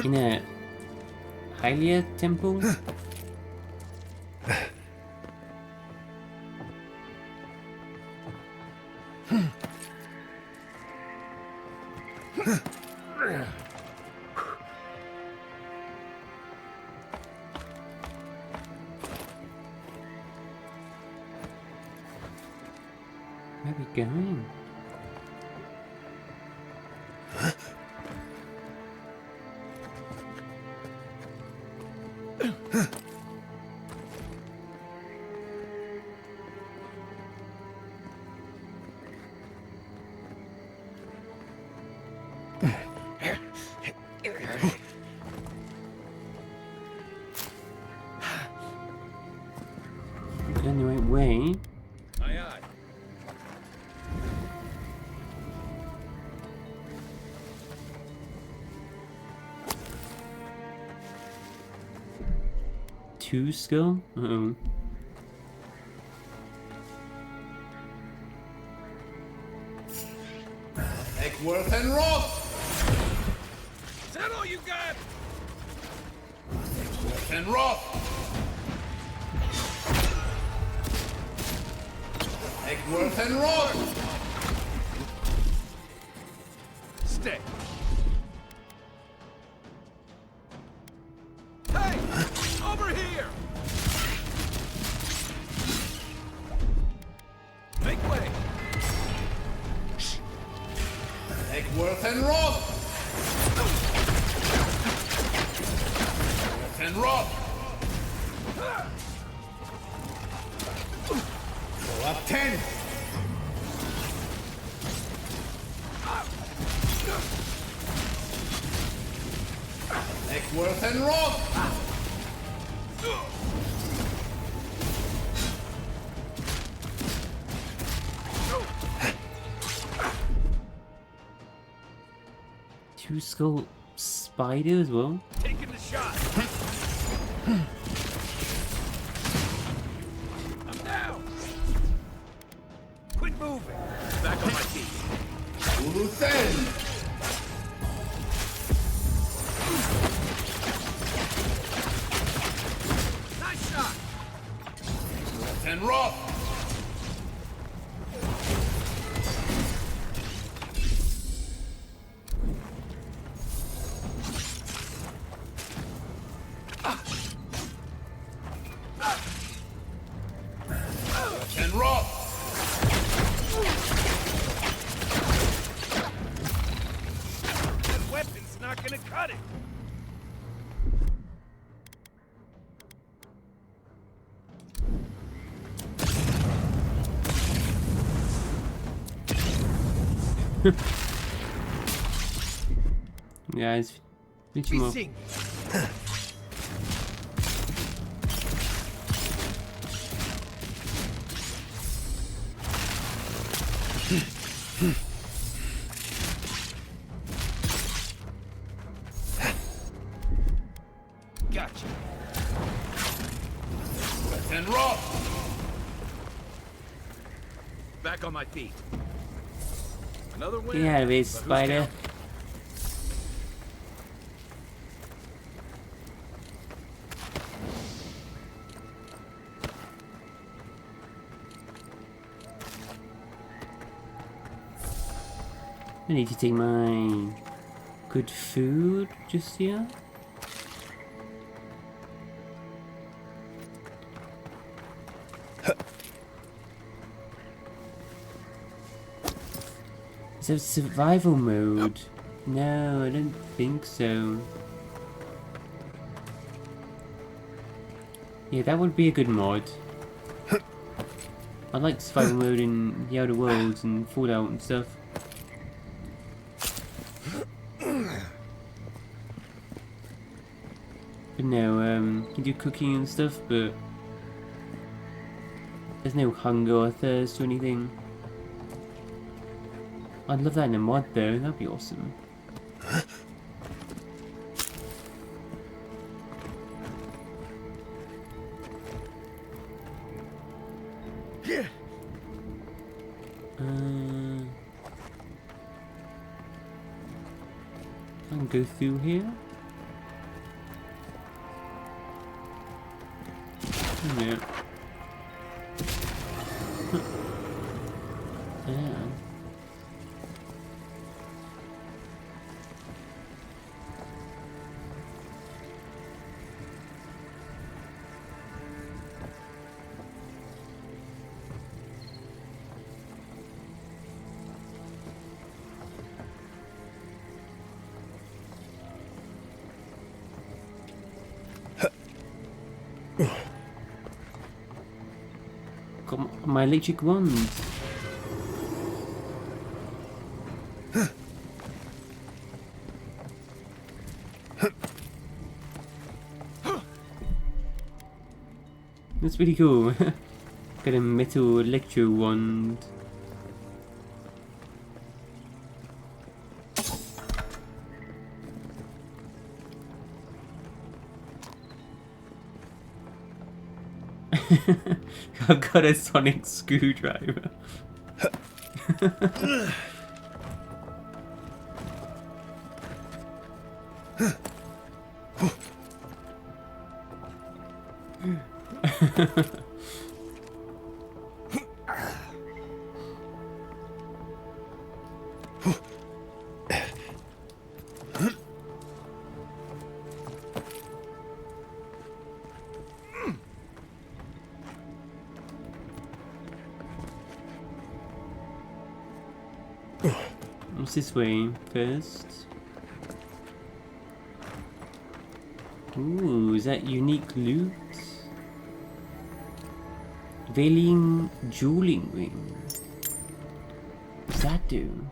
In a Hylia temple? Where are we going? Going the right way. Aye, aye. Two skill? Uh-oh. Eckworth and Roth! Is that all you got? Eckworth and Roth! Eckworth and Roth! Stay. Hey! Over here! Make way! Eckworth and Roth! Eckworth and Roth! Go up 10! Eckworth and Roth! Two skull spider as well. Taking the shot! I'm down! Quit moving! Back on my feet! Ulu Sen! Nice shot! Eckworth and Roth! And Roth! That weapon's not gonna cut it! Guys, reach him up. Gotcha. And Roth! Back on my feet. Another win. Get out of here, But who's spider. counting? I need to take my good food just here. Is there survival mode? No, I don't think so. Yeah, that would be a good mod. I like survival mode in the Outer Worlds and Fallout and stuff. But no, you can do cooking and stuff, but there's no hunger or thirst or anything. I'd love that in a mod though, that'd be awesome. I can go through here. Yeah. Yeah. Got my electric wand. That's pretty cool. Got a metal electro wand. I've got a sonic screwdriver. What's this way first? Ooh, is that unique loot? Veiling Dueling Ring. What's that do?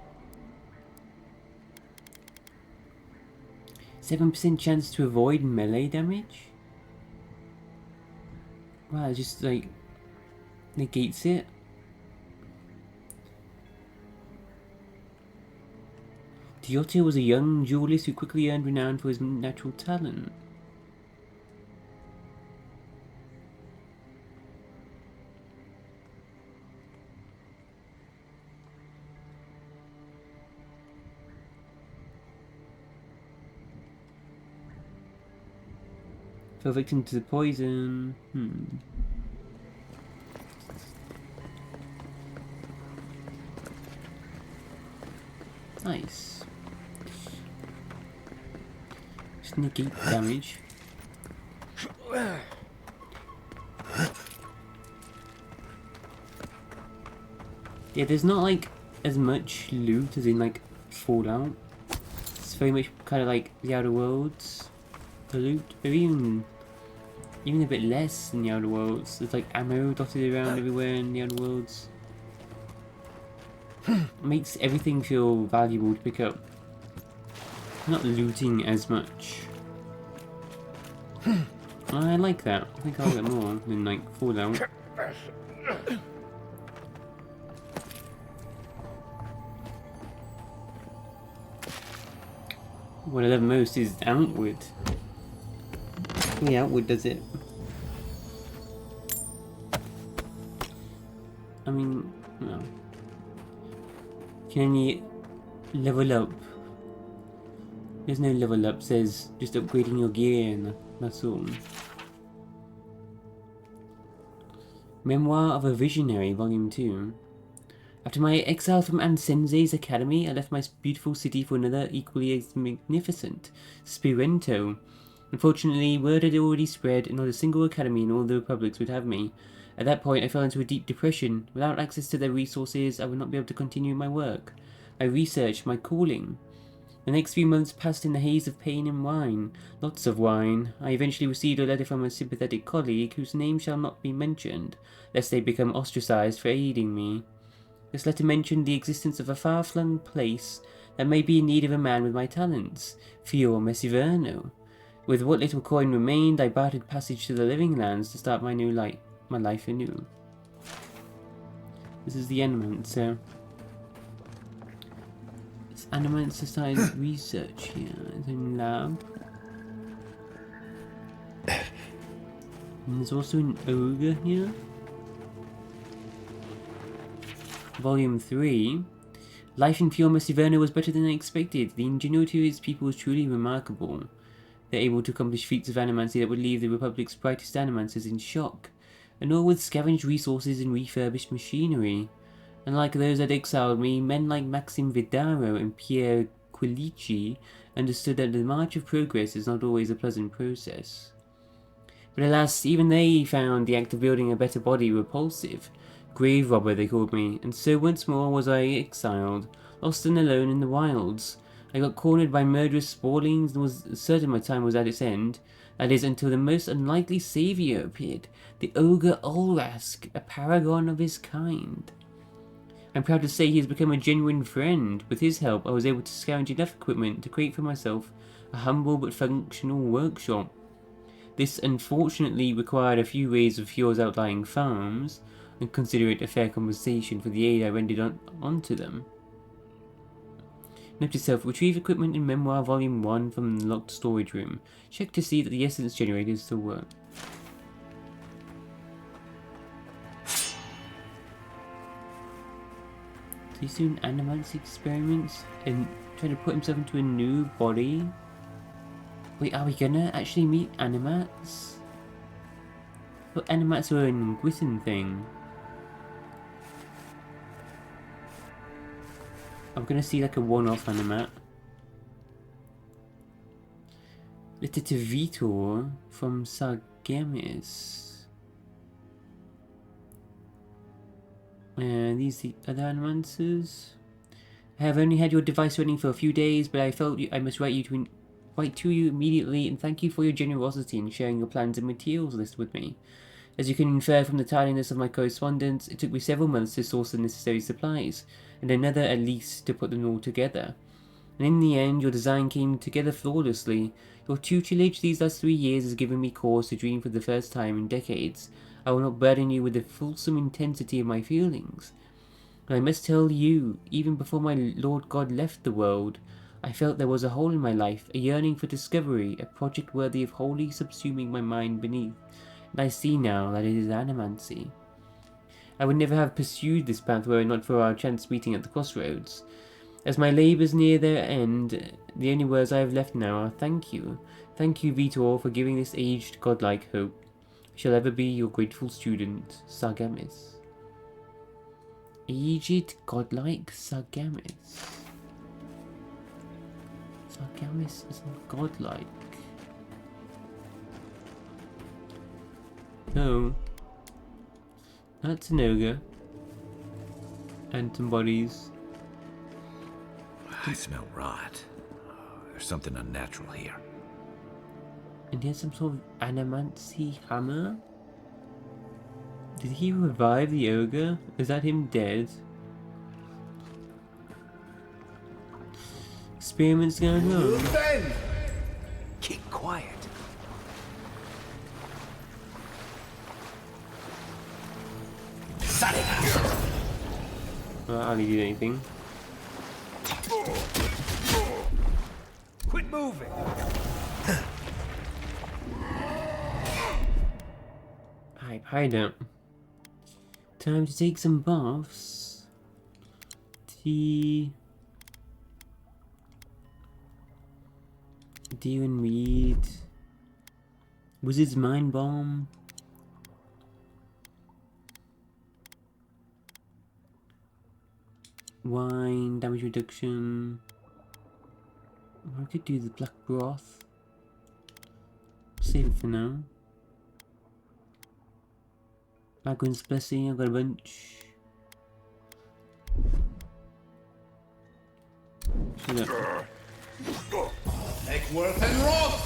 7% chance to avoid melee damage? Wow, it just like negates it. Giotto was a young duelist who quickly earned renown for his natural talent. Fell victim to the poison. Nice. Just negate damage. Yeah, there's not like as much loot as in like Fallout. It's very much kind of like the Outer Worlds. The loot, but even a bit less than the Outer Worlds. There's like ammo dotted around everywhere in the Outer Worlds. Makes everything feel valuable to pick up. Not looting as much. I like that. I think I like that more than like Fallout. What I love most is Outward. Yeah, Outward does it. I mean, no. You can only level up. There's no level up, says just upgrading your gear and that's all. Memoir of a Visionary, Volume 2. After my exile from Ansensei's academy, I left my beautiful city for another equally as magnificent, Spirento. Unfortunately, word had already spread, and not a single academy in all the republics would have me. At that point, I fell into a deep depression. Without access to their resources, I would not be able to continue my work, my research, my calling. The next few months passed in the haze of pain and wine. Lots of wine. I eventually received a letter from a sympathetic colleague, whose name shall not be mentioned, lest they become ostracized for aiding me. This letter mentioned the existence of a far-flung place that may be in need of a man with my talents, Fior Messiverno. With what little coin remained, I bartered passage to the living lands to start my life anew. This is the Animancer. It's Animancer science research here. It's in lab. And there's also an ogre here. Volume 3. Life in Fiorma Severna was better than I expected. The ingenuity of its people was truly remarkable. They're able to accomplish feats of animancy that would leave the Republic's brightest animancers in shock, and all with scavenged resources and refurbished machinery. Unlike those that exiled me, men like Maxim Vidaro and Pierre Quilici understood that the march of progress is not always a pleasant process. But alas, even they found the act of building a better body repulsive. Grave robber, they called me, and so once more was I exiled, lost and alone in the wilds. I got cornered by murderous sprawlings and was certain my time was at its end. That is, until the most unlikely saviour appeared, the ogre Ulrask, a paragon of his kind. I'm proud to say he has become a genuine friend. With his help, I was able to scavenge enough equipment to create for myself a humble but functional workshop. This unfortunately required a few raids of Fjord's outlying farms, and consider it a fair compensation for the aid I rendered onto them. Note to self, retrieve equipment in Memoir Volume 1 from the locked storage room. Check to see that the essence generators still work. So he's doing animancy experiments and trying to put himself into a new body. Wait, are we gonna actually meet Animats? But Animats were in Gwithin thing. I'm gonna see like a one-off Animat. Letter to Vitor from Sargemis. These the other Animancers. I have only had your device running for a few days, but I felt I must write to you immediately and thank you for your generosity in sharing your plans and materials list with me. As you can infer from the tidiness of my correspondence, it took me several months to source the necessary supplies, and another at least to put them all together. And in the end, your design came together flawlessly. Your tutelage these last 3 years has given me cause to dream for the first time in decades. I will not burden you with the fulsome intensity of my feelings. But I must tell you, even before my Lord God left the world, I felt there was a hole in my life, a yearning for discovery, a project worthy of wholly subsuming my mind beneath. And I see now that it is animancy. I would never have pursued this path were it not for our chance meeting at the crossroads. As my labours near their end, the only words I have left now are thank you. Thank you, Vitor, for giving this aged godlike hope. I shall ever be your grateful student, Sargemis. Aged godlike Sargemis. Sargemis is not godlike. No. That's an ogre. And some bodies. I smell rot. There's something unnatural here. And he has some sort of animancy hammer? Did he revive the ogre? Is that him dead? Experiments going on. Keep quiet. Well, I didn't do anything. Quit moving. Hide out. Time to take some baths. Tea. Deer and mead. Wizard's Mind Bomb. Wine, damage reduction. I could do the black broth. Save it for now. Magwin's Blessing, I've got a bunch. Take worth and rock!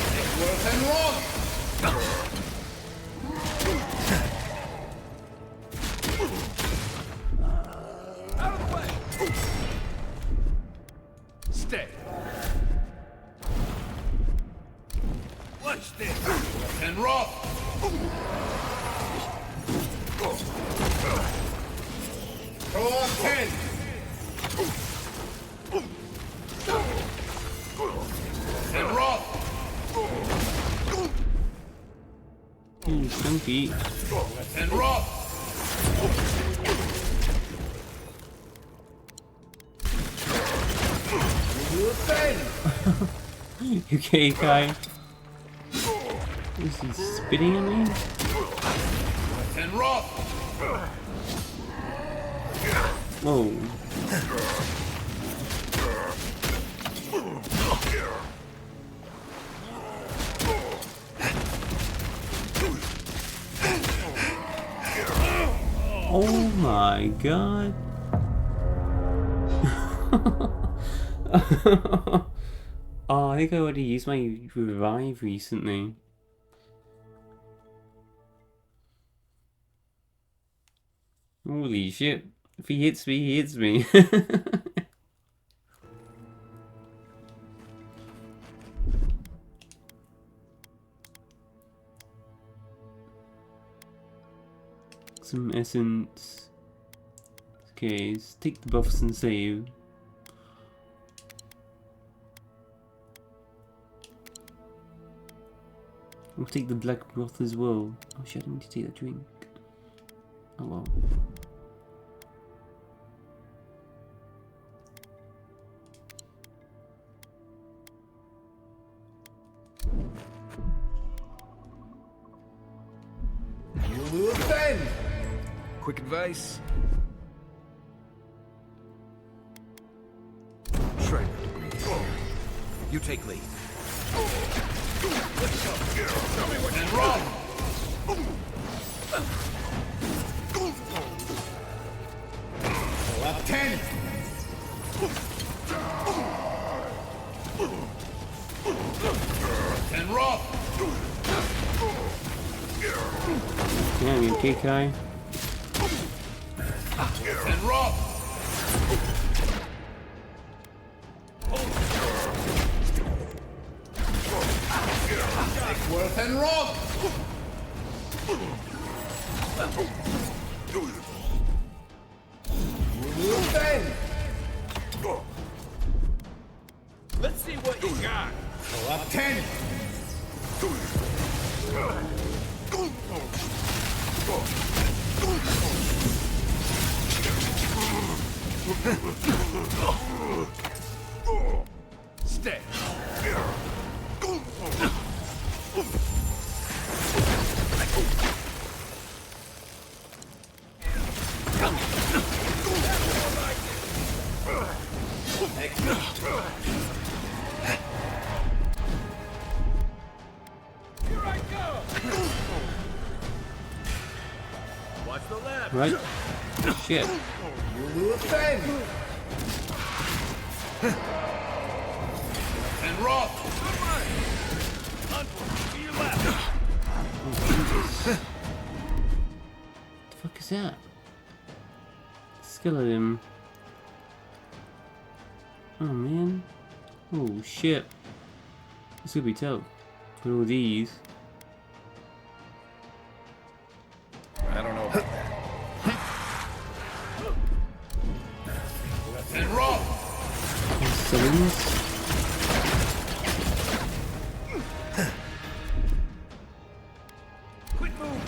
Take worth and rock! Out of the way! Stay! And rock! Throw a 10! And rock! Stunky. And rock! You okay, Kai? Is he spitting at me? And rock! Oh. Oh my god. Oh, I think I already used my revive recently. Holy shit. If he hits me, he hits me. Some essence. Okay, let's take the buffs and save. I'll take the black broth as well. Oh shit, I need to take that drink. Oh well. You will bend! Quick advice? Try not to breathe. You take lead. Let's go! Show me what and run! Left 10! And rock! Yeah, you okay, Kai? And rock! Worth and rock! Let's see what you got. Up 10! Stay. Here I go! Watch the left. Right? Shit. You will bend! And rock! To your left. What the fuck is that? Skeleton. Oh man. Oh shit. This could be tough. With all these. I don't know about that. And rock! Summons. Quick move.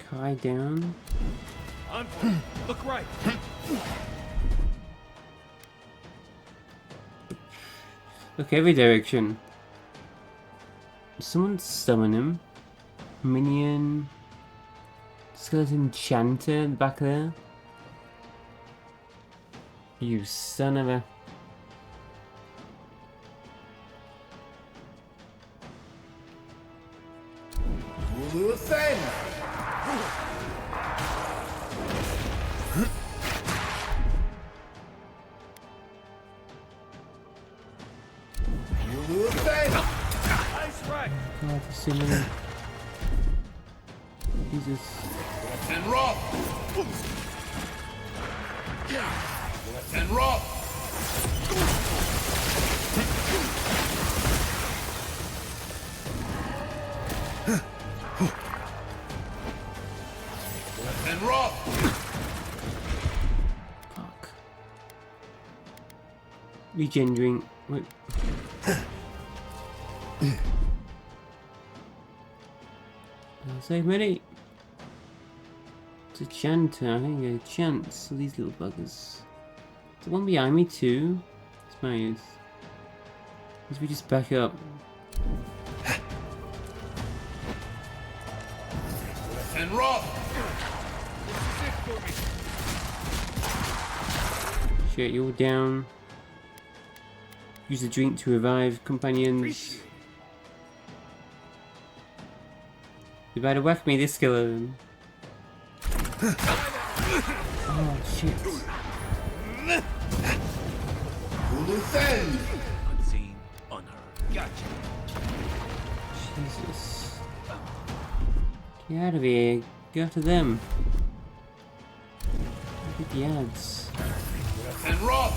Kai down. On. Look right. Look every direction. Someone summon him. Minion. Skeleton Chanter in the back there. You son of a... You will bend! You will bend! Nice right. God, there's so many. Jesus. Left and rock. Left and rock. Left and rock. Fuck. Regen drink. Wait. Save many. It's a chanter, I think a chance of these little buggers. The one behind me too. It's my use. As we just back up. Left and rock. Shit, you're down. Use the drink to revive companions. You better whack me this skeleton. Oh shit. Unseen, unheard. Gotcha. Jesus. Get out of here. Go after them. Look at the ads. Left and rock.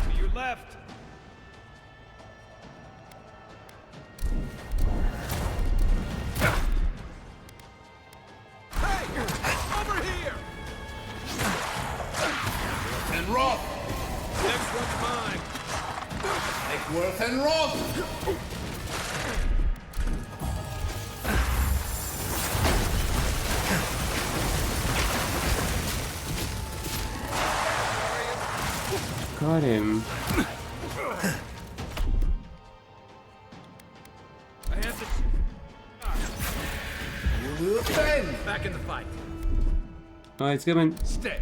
To your left. Hey! Over here! Left and rock. Next one's mine. Take worth and rock. Got him. I have to. You will defend. Back in the fight. Oh, it's coming. Stay.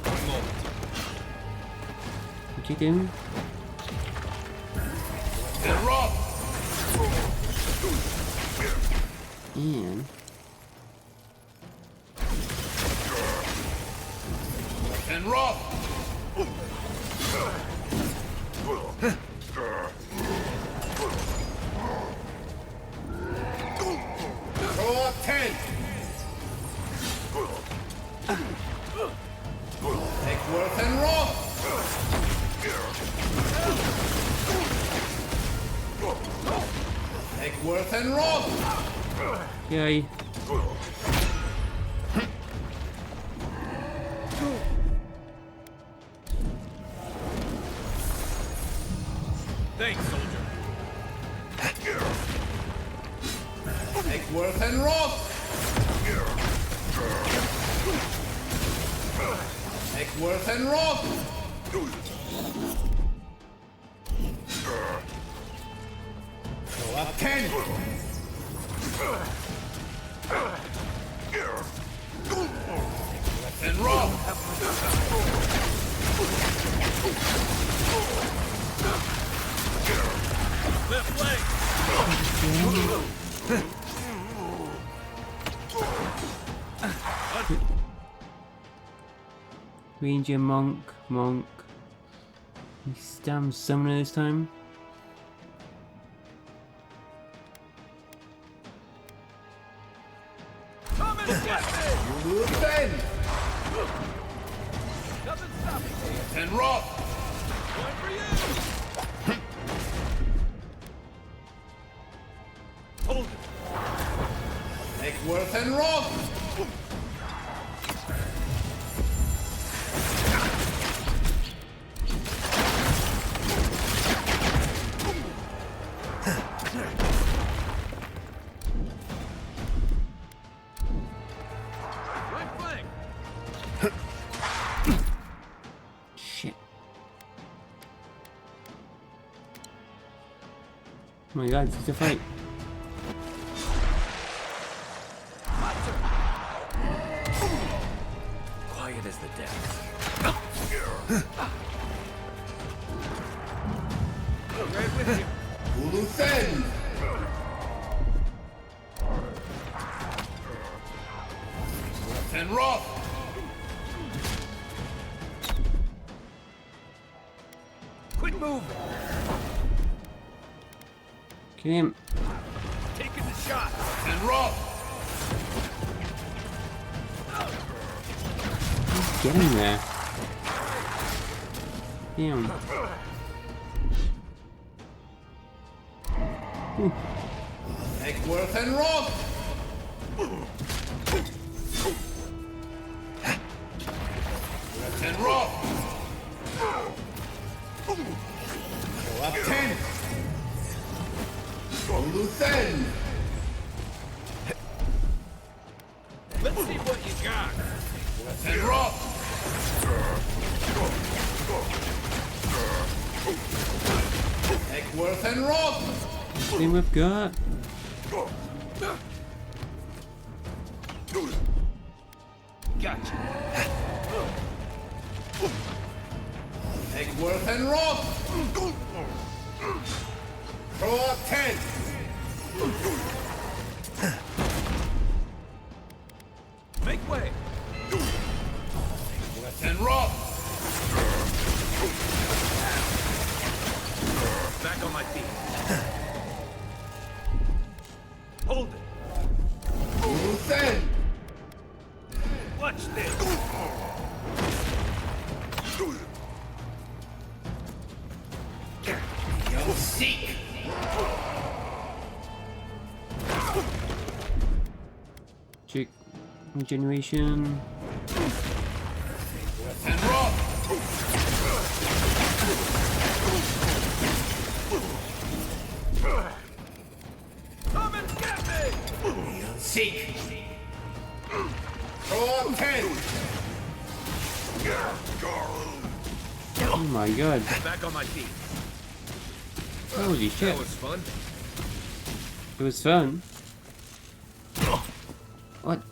One moment. Kick him. And rock. And And rock. Throw up 10. Take worth and rock. Take worth and rock. yay. Thanks, soldier. Take worth and rock. Take worth and rock. Throw up 10. Left and rock. Left leg. Ranger, monk. He's damn summoner this time. You will defend. Nothing stopping me. And rock. One for you. Hold it. Take worth and rock. Right flank. Shit. Oh my god, it's a fight. Quiet as the depths. Right with you. Hulu Fen. and Wrath! Quit moving! Kill him. Taking the shot! And Wrath! Get him there. Damn. Ooh. Eckworth and Wrath! Eckworth and Wrath! Go up 10! Luthen! Let's see what you got! Eckworth and Wrath! Eckworth and Wrath! Same we've got. Gotcha! Eckworth and Wrath! Throw up 10! Make way! Eckworth and Wrath! Back on my feet. Hold it. Luthen! Watch this. You'll seek! Check regeneration. And Wrath! Come and get me! You'll seek! Throw up 10! Oh my god. Back on my feet. Holy shit. That was fun. It was fun. What?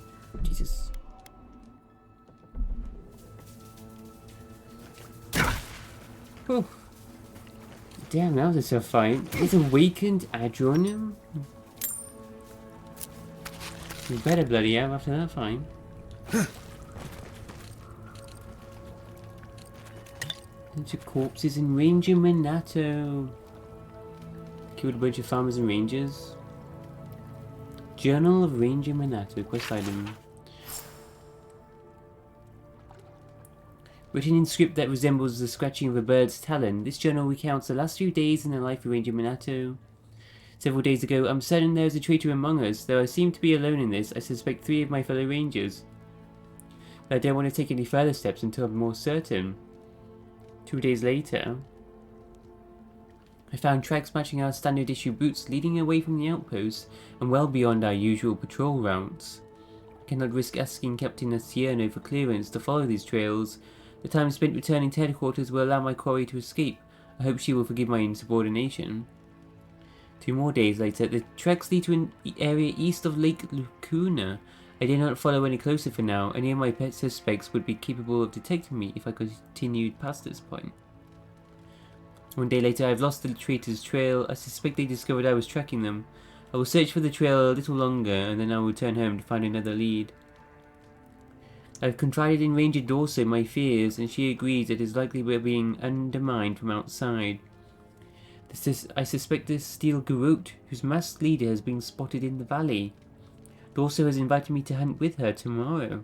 Jesus. Whew. Damn, that was a tough fight. It's awakened Adrenaline? You better bloody have after that fight. Bunch of corpses in Ranger Minato. Killed a bunch of farmers and rangers. Journal of Ranger Minato, quest item. Written in script that resembles the scratching of a bird's talon, this journal recounts the last few days in the life of Ranger Minato. Several days ago, I'm certain there is a traitor among us, though I seem to be alone in this. I suspect 3 of my fellow rangers. I don't want to take any further steps until I'm more certain. 2 days later, I found tracks matching our standard issue routes leading away from the outpost and well beyond our usual patrol routes. I cannot risk asking Captain Asierno for clearance to follow these trails. The time spent returning to headquarters will allow my quarry to escape. I hope she will forgive my insubordination. 2 more days later, the tracks lead to an area east of Lake Lacuna. I dare not follow any closer for now. Any of my pet suspects would be capable of detecting me if I continued past this point. 1 day later, I've lost the traitors' trail. I suspect they discovered I was tracking them. I will search for the trail a little longer, and then I will return home to find another lead. I've confided in Ranger Dorso my fears, and she agrees it is likely we're being undermined from outside. I suspect this Steel Garrote, whose masked leader has been spotted in the valley. Dorso has invited me to hunt with her tomorrow,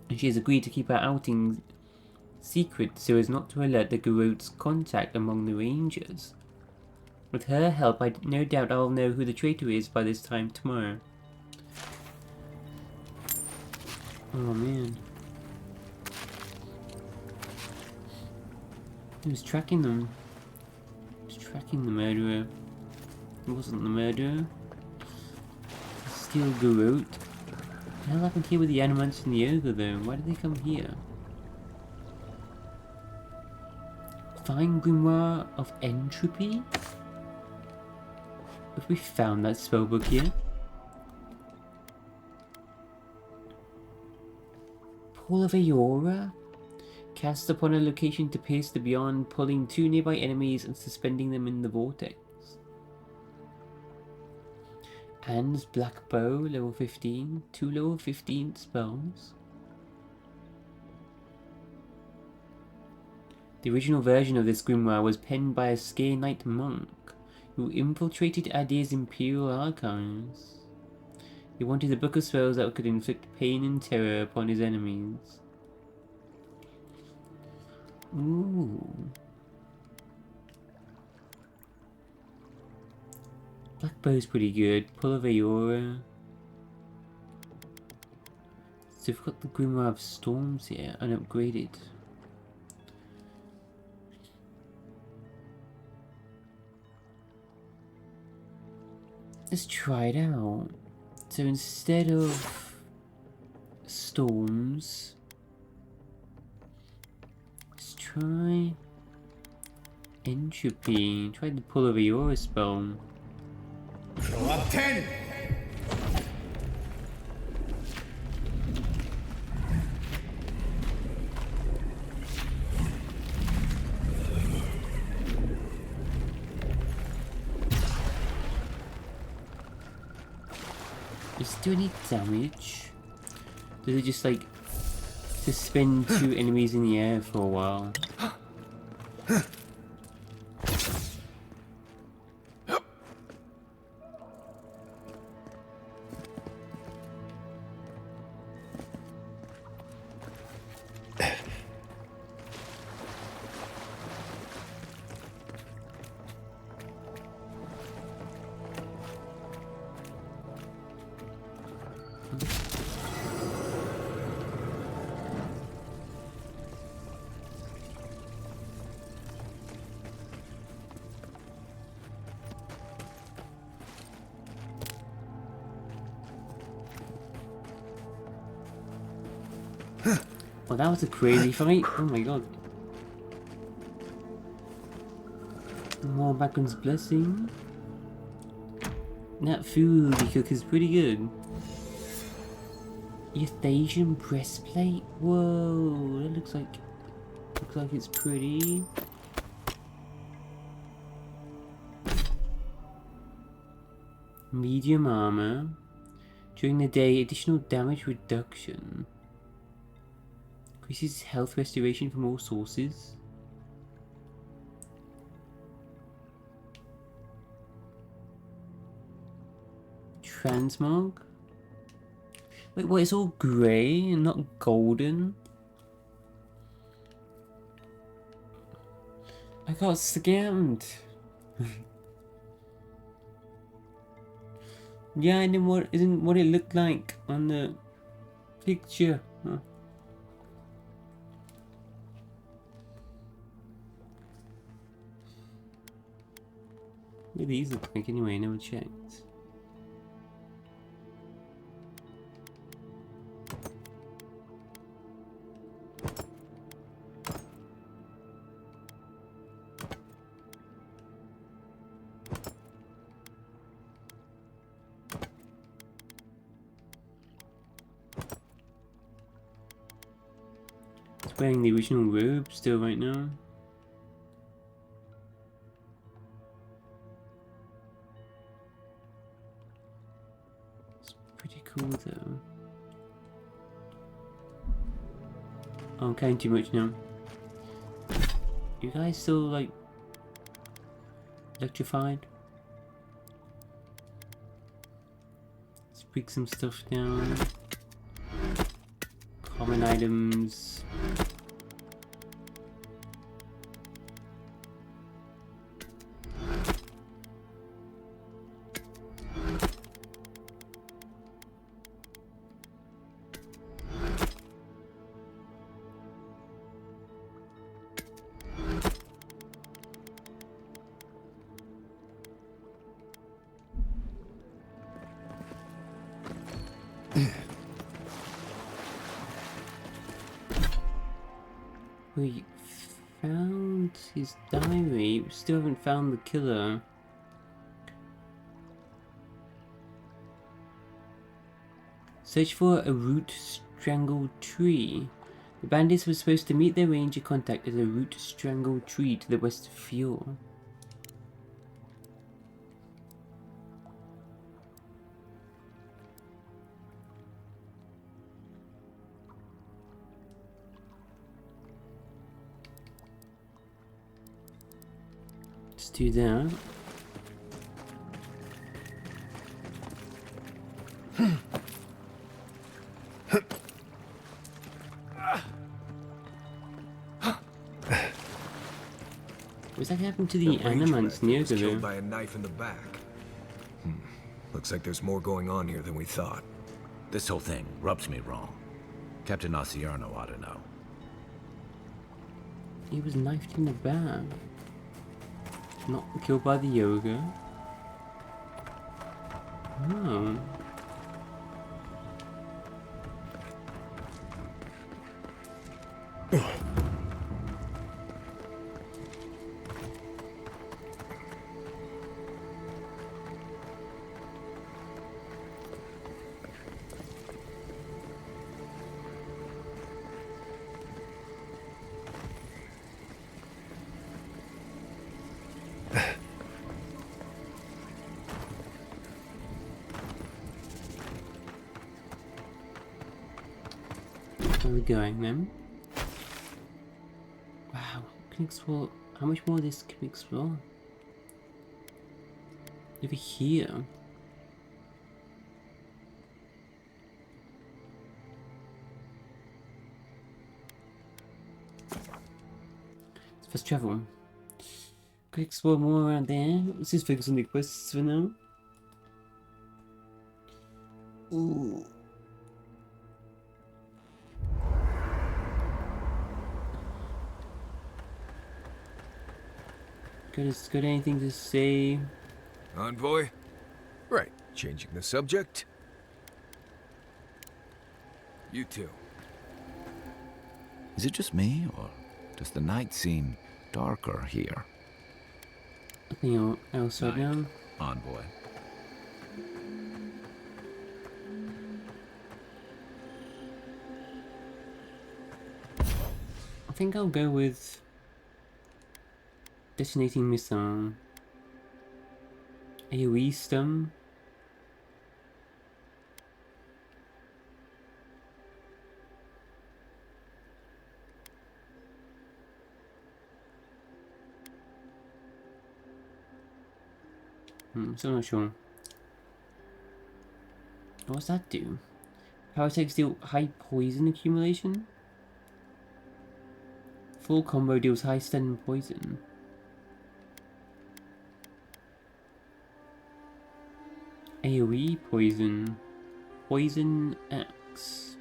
and she has agreed to keep our outing secret so as not to alert the Garrote's contact among the Rangers. With her help, I no doubt I'll know who the traitor is by this time tomorrow. Oh man. He was tracking them. He was tracking the murderer. It wasn't the murderer. Steel Garrote. What the hell happened here with the Animants and the Ogre though? Why did they come here? Fine Grimoire of Entropy? Have we found that spellbook here? Pool of Aurora? Cast upon a location to pierce the beyond, pulling 2 nearby enemies and suspending them in the vortex. Anne's Black Bow, level 15. 2 level 15 spells. The original version of this grimoire was penned by a Scare Knight monk who infiltrated Adir's imperial archives. He wanted a book of spells that could inflict pain and terror upon his enemies. Ooh. Blackbow's pretty good. Pull of Aurora. So we've got the Grimoire of Storms here, unupgraded. Let's try it out. So instead of storms, let's try entropy. Try the Pull of Aurora spell. Go up 10! Does it do any damage? Does it just like suspend two enemies in the air for a while? Well, that was a crazy fight. Oh my god. More Bacon's Blessing. That food you cook is pretty good. Euthasian breastplate. Whoa, that looks like it's pretty. Medium armor. During the day, additional damage reduction. Increases health restoration from all sources. Transmog? Wait, what? It's all grey and not golden? I got scammed. Yeah, and then isn't what it looked like on the picture. Huh? What do these look like anyway? I never checked. It's wearing the original robe still right now. Cool though. I'm counting too much now. You guys still like electrified? Let's break some stuff down. Common items. We found his diary, we still haven't found the killer. Search for a root strangled tree. The bandits were supposed to meet their ranger contact at a root strangled tree to the west of Fjord. Let's do that. What's that happened to the animals near was killed the by a knife in the back. Looks like there's more going on here than we thought. This whole thing rubs me wrong. Captain Osierno ought to know. He was knifed in the back. Not killed by the yoga. Oh. Where are we going then? Wow, can explore. How much more of this can we explore? Over here. Let's fast travel. Can explore more around there. Let's just focus on the quests for now. Ooh. Got anything to say? Envoy? Right, changing the subject. You too. Is it just me, or does the night seem darker here? Nothing else right now. Envoy. I think I'll go with detonating missile. AoE stun. So I'm not sure. What does that do? Power takes deal high poison accumulation? Full combo deals high stun and poison. AoE poison. Poison X.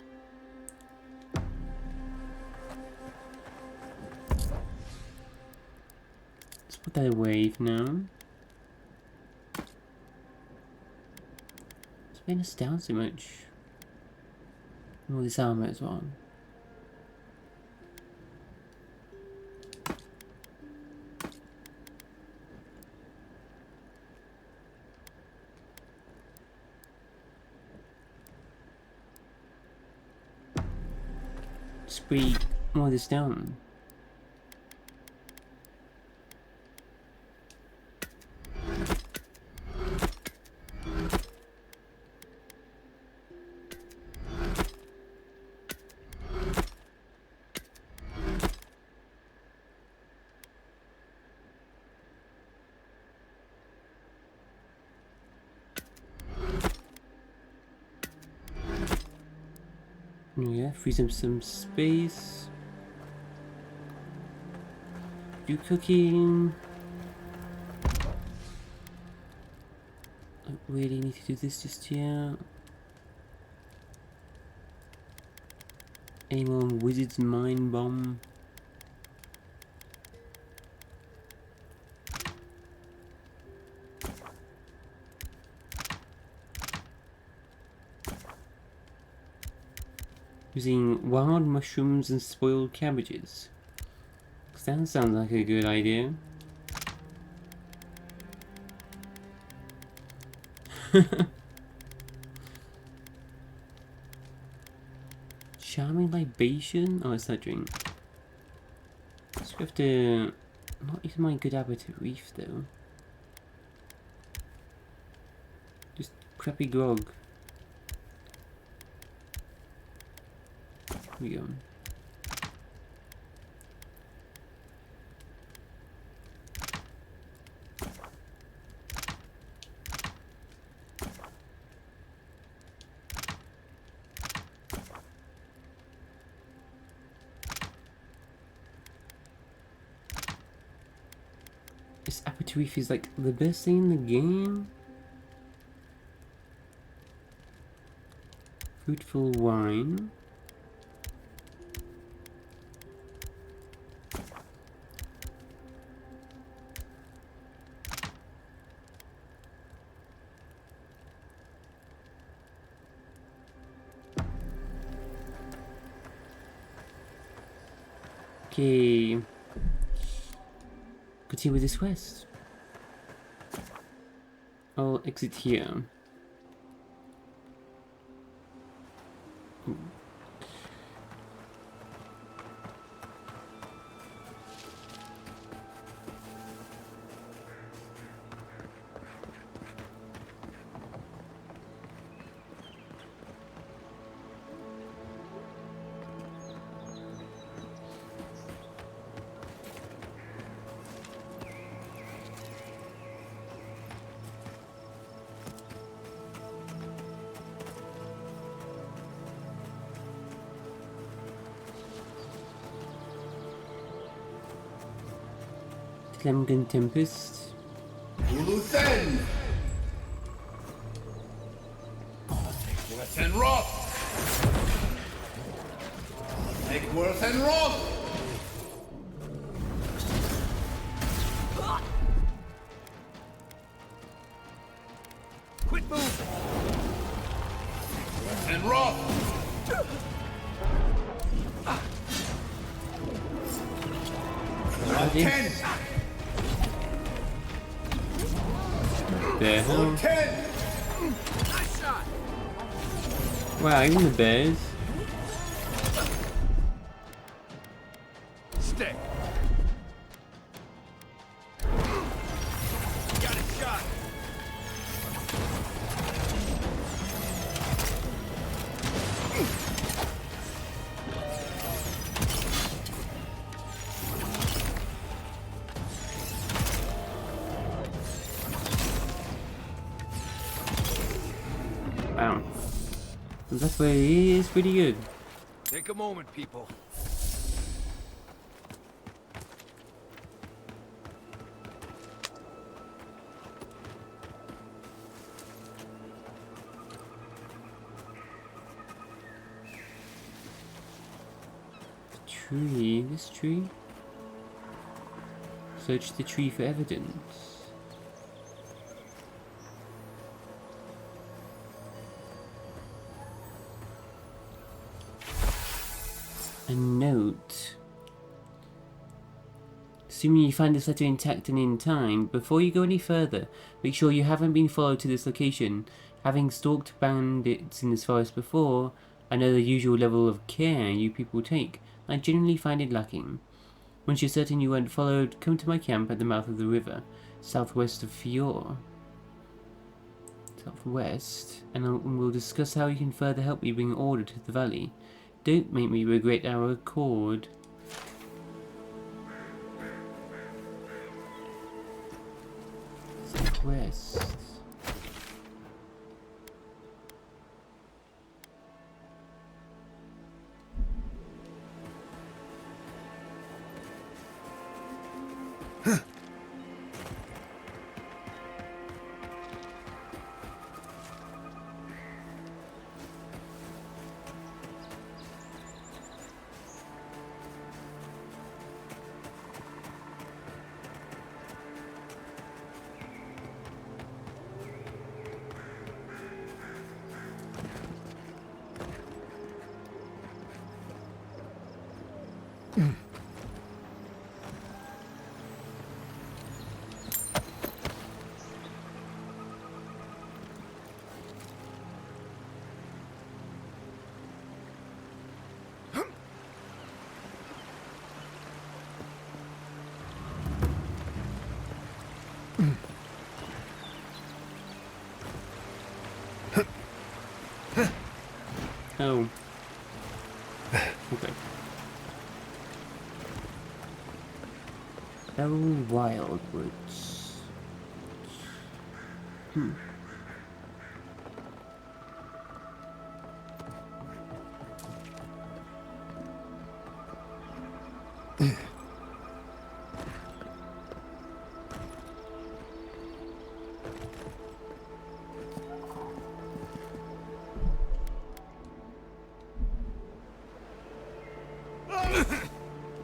Let's put that away for now. It's been us down so much. And all this armor as well. Spree more of this down. Yeah, frees up some space. Do cooking. Don't really need to do this just yet. Aim on Wizard's Mind Bomb. Using wild mushrooms and spoiled cabbages. That sounds like a good idea. Charming libation? Oh, it's that drink. Just have to not use my good appetite reef though. Just crappy grog. Here we go. reef is like the best thing in the game. Fruitful wine. Okay. Continue with this quest. I'll exit here. Clemgen Tempest. Uluthen! Worth and Roth! Take Worth and Roth! Quit moving! Worth and Roth! Ten! The hell? 10! Nice shot! Wow, even the bears. Stay. Got a shot. Wow. That way is pretty good. Take a moment, people. Tree, this tree? Search the tree for evidence. A note. Assuming you find this letter intact and in time, before you go any further, make sure you haven't been followed to this location. Having stalked bandits in this forest before, I know the usual level of care you people take. I genuinely find it lacking. Once you're certain you weren't followed, come to my camp at the mouth of the river, southwest of Fior. Southwest, and we'll discuss how you can further help me bring order to the valley. Don't make me regret our accord. Southwest. Oh. Okay. Wildwoods.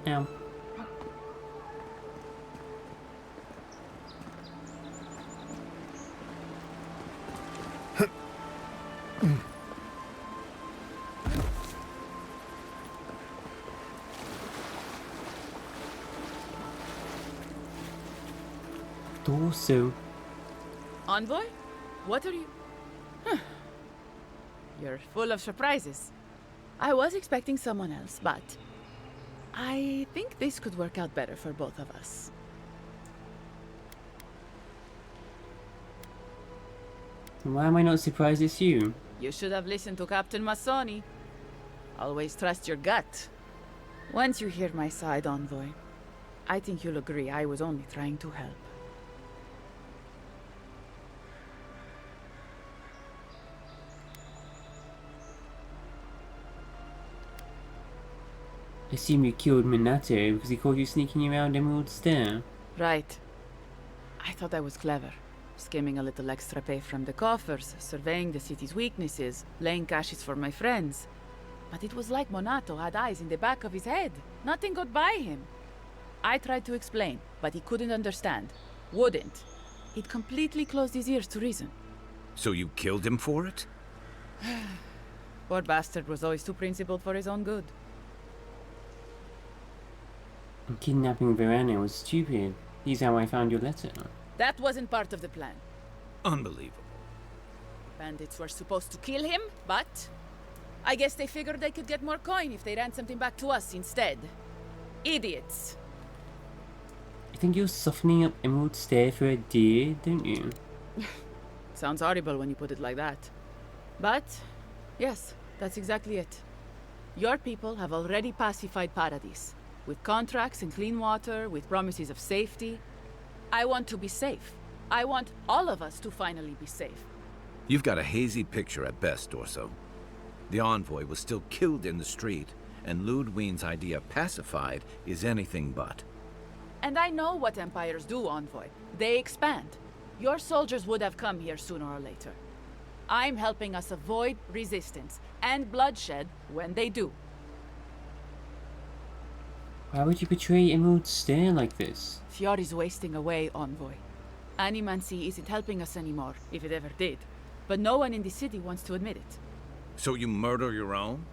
Ow. Torso. Envoy? What are you... You're full of surprises. I was expecting someone else, but... I think this could work out better for both of us. Why am I not surprised it's you? You should have listened to Captain Massoni. Always trust your gut. Once you hear my side, Envoy, I think you'll agree I was only trying to help. I assume you killed Minato because he caught you sneaking around Emerald Stair. Right. I thought I was clever. Skimming a little extra pay from the coffers, surveying the city's weaknesses, laying caches for my friends. But it was like Monato had eyes in the back of his head. Nothing got by him. I tried to explain, but he couldn't understand. Wouldn't. He'd completely closed his ears to reason. So you killed him for it? Poor bastard was always too principled for his own good. Kidnapping Verano was stupid. Here's how I found your letter. That wasn't part of the plan. Unbelievable. Bandits were supposed to kill him, but... I guess they figured they could get more coin if they ran something back to us instead. Idiots. I think you're softening up Emerald Stair for a deer, don't you? Sounds horrible when you put it like that. But, yes, that's exactly it. Your people have already pacified Paradise. With contracts and clean water, with promises of safety. I want to be safe. I want all of us to finally be safe. You've got a hazy picture at best, Dorso. The Envoy was still killed in the street, and Ludwine's idea of pacified is anything but. And I know what empires do, Envoy. They expand. Your soldiers would have come here sooner or later. I'm helping us avoid resistance and bloodshed when they do. Why would you betray Emerald Stair like this? Fiori's wasting away, Envoy. Animancy isn't helping us anymore, if it ever did. But no one in the city wants to admit it. So you murder your own?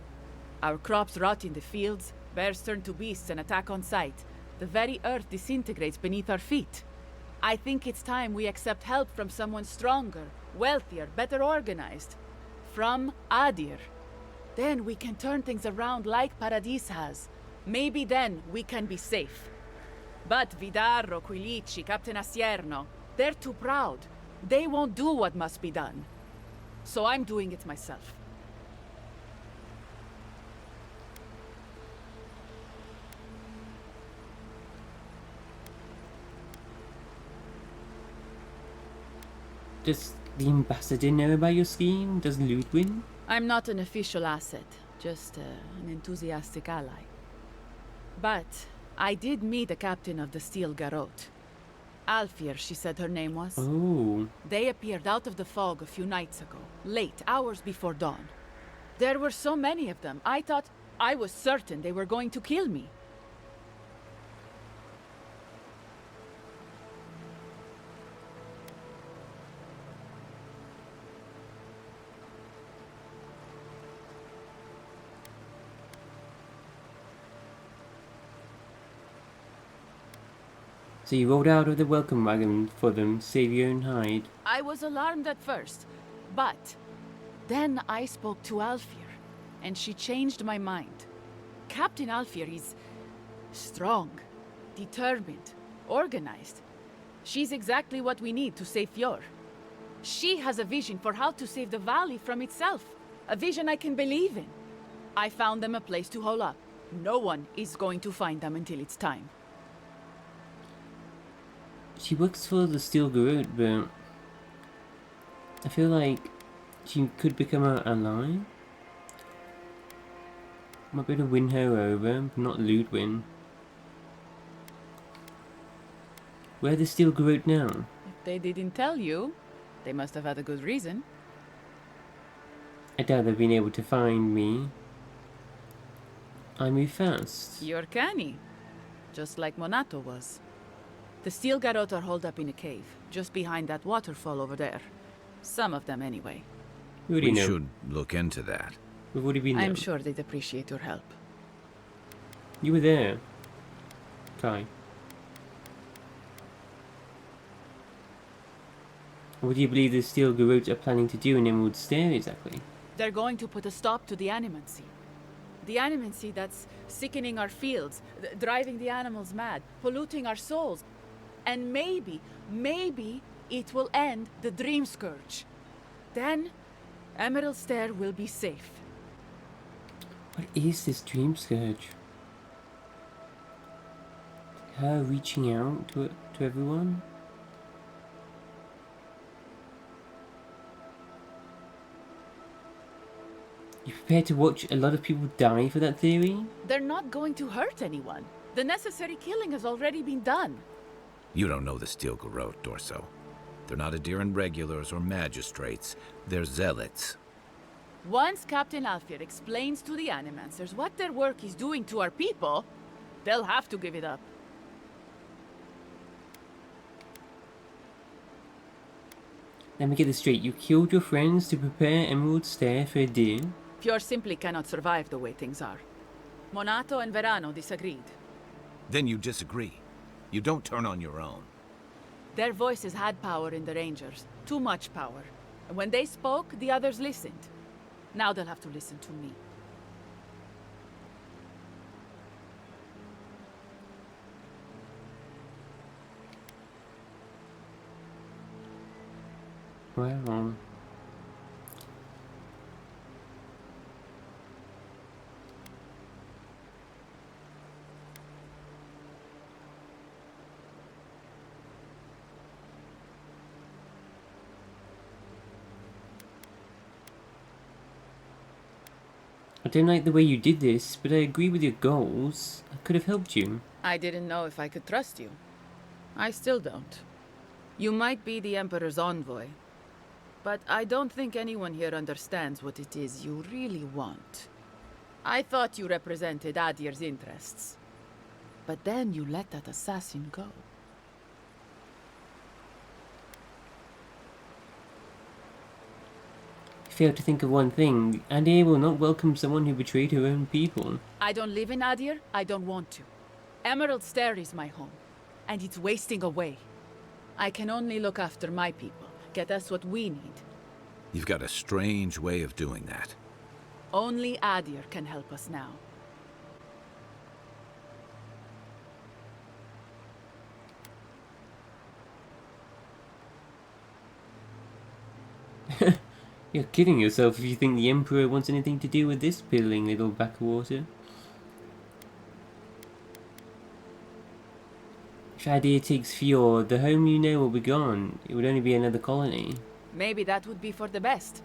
Our crops rot in the fields, bears turn to beasts and attack on sight. The very earth disintegrates beneath our feet. I think it's time we accept help from someone stronger, wealthier, better organized. From Adir. Then we can turn things around like Paradis has. Maybe then we can be safe. But Vidarro, Quilici, Captain Asierno, they're too proud. They won't do what must be done. So I'm doing it myself. Does the ambassador know about your scheme? Does Ludwin? I'm not an official asset, just an enthusiastic ally. But I did meet the captain of the Steel Garrote. Alfir, she said her name was. Oh. They appeared out of the fog a few nights ago, late, hours before dawn. There were so many of them, I was certain they were going to kill me. So you rolled out of the welcome wagon for them to save your own hide? I was alarmed at first, but then I spoke to Alfir, and she changed my mind. Captain Alfir is strong, determined, organized. She's exactly what we need to save Fjord. She has a vision for how to save the valley from itself, a vision I can believe in. I found them a place to hole up. No one is going to find them until it's time. She works for the Steel Garrote, but I feel like she could become an ally. Might be able to win her over, but not Ludwin. Where's the Steel Garrote now? If they didn't tell you, they must have had a good reason. I doubt they've been able to find me. I move fast. You're canny. just like Monato was. The steel garrote are holed up in a cave, just behind that waterfall over there. Some of them, anyway. We should look into that. We've already been there. I'm sure they'd appreciate your help. You were there. Kai. What do you believe the Steel Garrote are planning to do in Emerald Stair exactly? They're going to put a stop to the animancy. The animancy that's sickening our fields, driving the animals mad, polluting our souls. And maybe it will end the Dream Scourge. Then, Emerald Stair will be safe. What is this Dream Scourge? Her reaching out to everyone? You prepared to watch a lot of people die for that theory? They're not going to hurt anyone. The necessary killing has already been done. You don't know the Steel Garrote, Dorso. They're not Adiran regulars or magistrates. They're zealots. Once Captain Alfir explains to the Animancers what their work is doing to our people, they'll have to give it up. Let me get this straight. You killed your friends to prepare Emerald Stair for a deal? Pure simply cannot survive the way things are. Monato and Verano disagreed. Then you disagree. You don't turn on your own. Their voices had power in the Rangers. Too much power. And when they spoke, the others listened. Now they'll have to listen to me. Well... I don't like the way you did this, but I agree with your goals. I could have helped you. I didn't know if I could trust you. I still don't. You might be the Emperor's envoy, but I don't think anyone here understands what it is you really want. I thought you represented Adir's interests, but then you let that assassin go. Failed to think of one thing. Adir will not welcome someone who betrayed her own people. I don't live in Adir. I don't want to. Emerald Stair is my home, and it's wasting away. I can only look after my people, get us what we need. You've got a strange way of doing that. Only Adir can help us now. You're kidding yourself if you think the Emperor wants anything to do with this piddling little backwater. If Adir takes Fjord, the home you know will be gone. It would only be another colony. Maybe that would be for the best.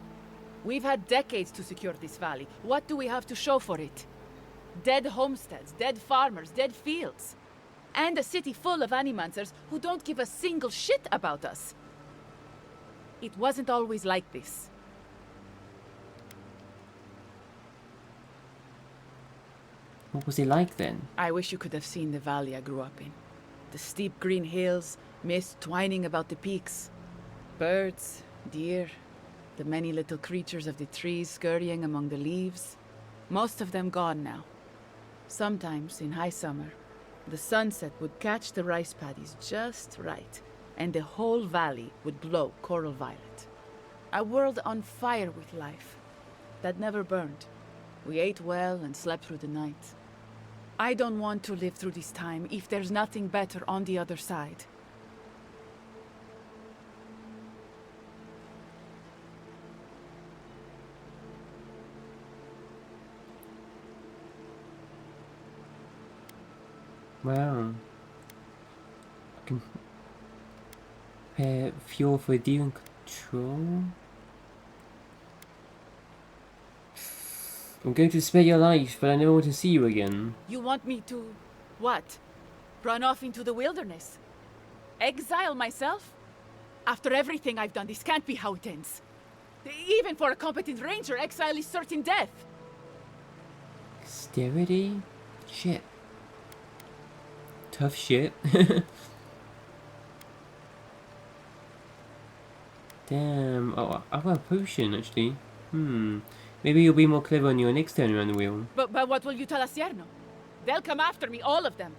We've had decades to secure this valley. What do we have to show for it? Dead homesteads, dead farmers, dead fields. And a city full of animancers who don't give a single shit about us. It wasn't always like this. What was it like then? I wish you could have seen the valley I grew up in. The steep green hills, mist twining about the peaks. Birds, deer, the many little creatures of the trees scurrying among the leaves. Most of them gone now. Sometimes, in high summer, the sunset would catch the rice paddies just right, and the whole valley would glow coral violet. A world on fire with life, that never burned. We ate well and slept through the night. I don't want to live through this time if there's nothing better on the other side. Wow. I can prepare fuel for Adir and control. I'm going to spare your life, but I never want to see you again. You want me to... what? Run off into the wilderness? Exile myself? After everything I've done, this can't be how it ends. Even for a competent ranger, exile is certain death. Austerity? Shit. tough shit. Damn. Oh, I've got a potion actually. Maybe you'll be more clever on your next turn around the wheel. But what will you tell Asierno? They'll come after me, all of them.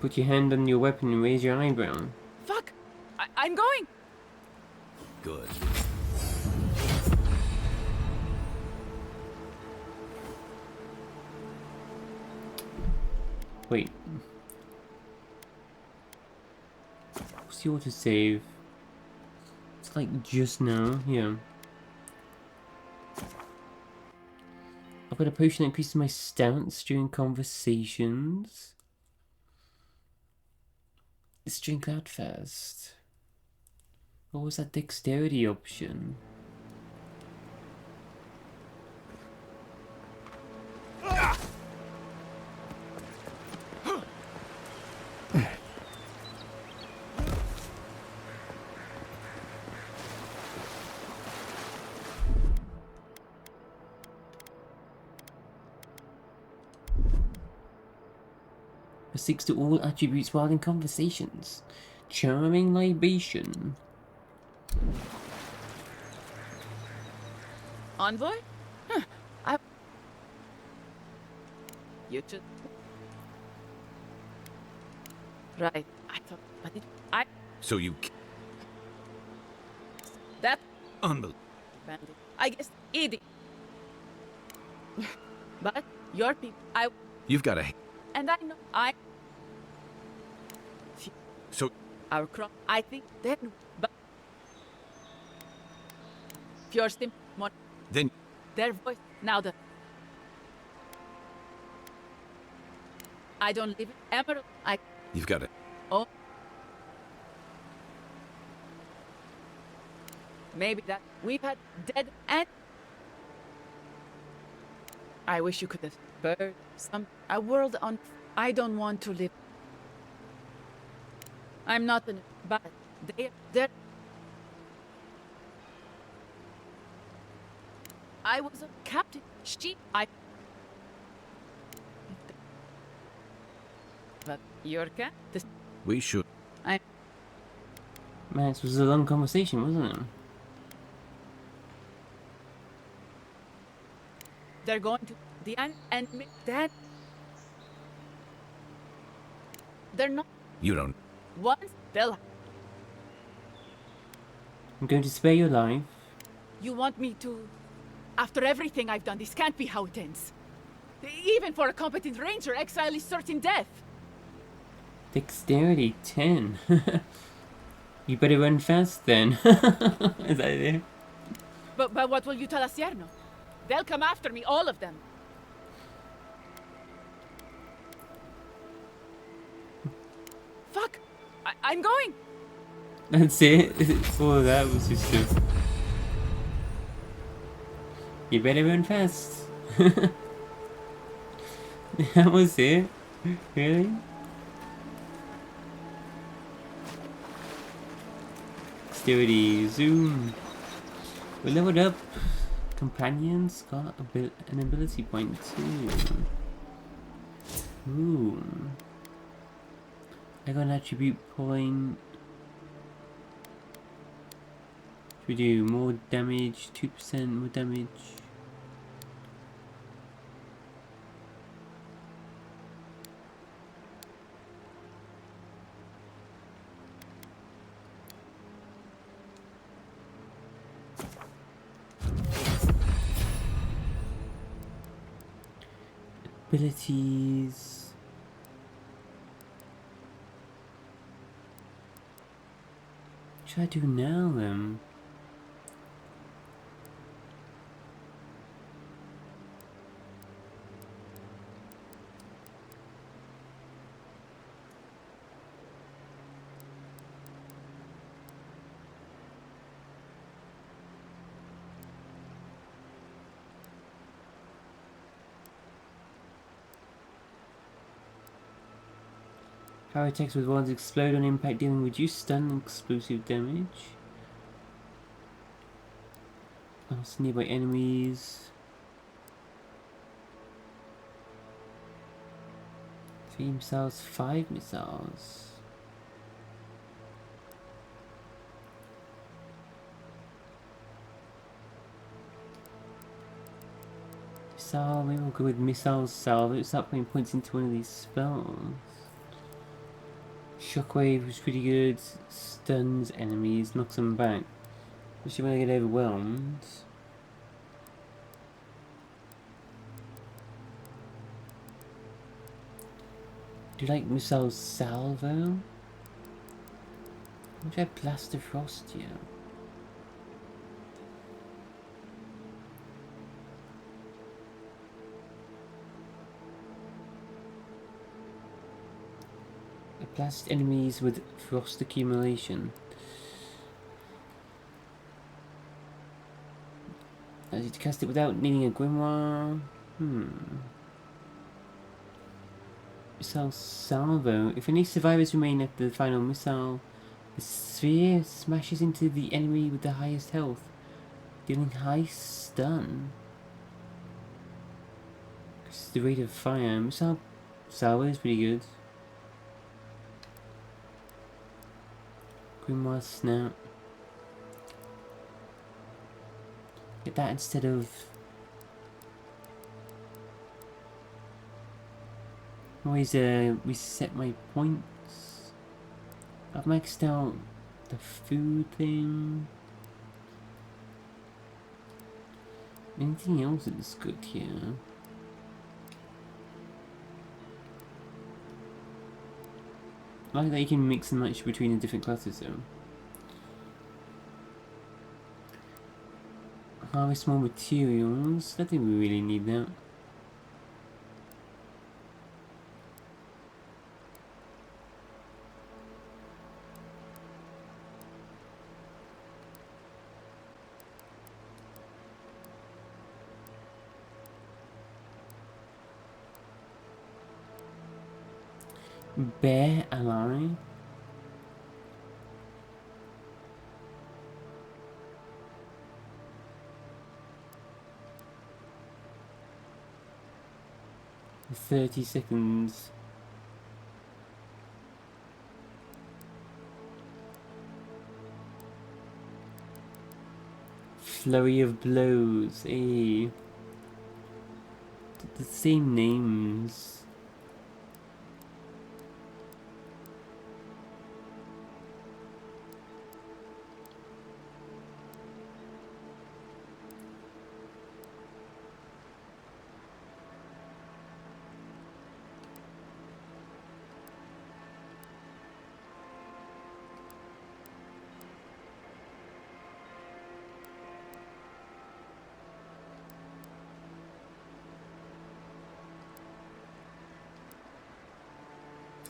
Put your hand on your weapon and raise your eyebrow. Fuck! I'm going! Good. Wait. What's the autosave? It's like just now, yeah. I've got a potion that increases my stance during conversations. Let's drink that first. What was that dexterity option? Sticks to all attributes while in conversations. Charming libation. Envoy? Huh. You too. Right. I thought, but I. So you. That. Unbelievable. Bandit. I guess Edie. But your people. You've got a. And I know. So. Our crop. I think then. But. Pure stim. More. Then. Their voice. Now the. I don't live in Emerald. You've got it. Oh. Maybe that we've had dead and. I wish you could have bird a world on. I don't want to live. I'm not an but they're. I was a captain. But your cat. We should. I. Man, this was a long conversation, wasn't it? They're going to the end and that. They're not. You don't. Once they'll. I'm going to spare your life. You want me to? After everything I've done, this can't be how it ends. Even for a competent ranger, exile is certain death. Dexterity 10. You better run fast then. Is that it? But what will you tell Asierno? They'll come after me, all of them. Fuck! I'm going! That's it? Oh, that was just a... You better run fast. That was it? Really? Dexterity, zoom. We leveled up. Companions got an ability point too. Ooh. I got an attribute point. Should we do more damage? 2% more damage. Abilities. What should I do now then? Power attacks with wands explode on impact, dealing reduced stun and explosive damage. Also nearby enemies. 3 missiles, 5 missiles. Missile, maybe we'll go with missile salvo. Start putting points into one of these spells. Shockwave was pretty good. Stuns enemies, knocks them back. Especially when I get overwhelmed. Do you like missile salvo? Or should I blast the frost here? Blast enemies with frost accumulation. I need to cast it without needing a grimoire. Missile salvo. If any survivors remain at the final missile, the sphere smashes into the enemy with the highest health, dealing high stun. This is the rate of fire. Missile salvo is pretty good. Grimoire snap. Get that instead of... Always reset my points. I've maxed out the food thing. Anything else that's good here? I like that you can mix and match between the different classes though. Harvest more materials. I think we really need that. Bear ally. For 30 seconds. Flurry of blows. The same names.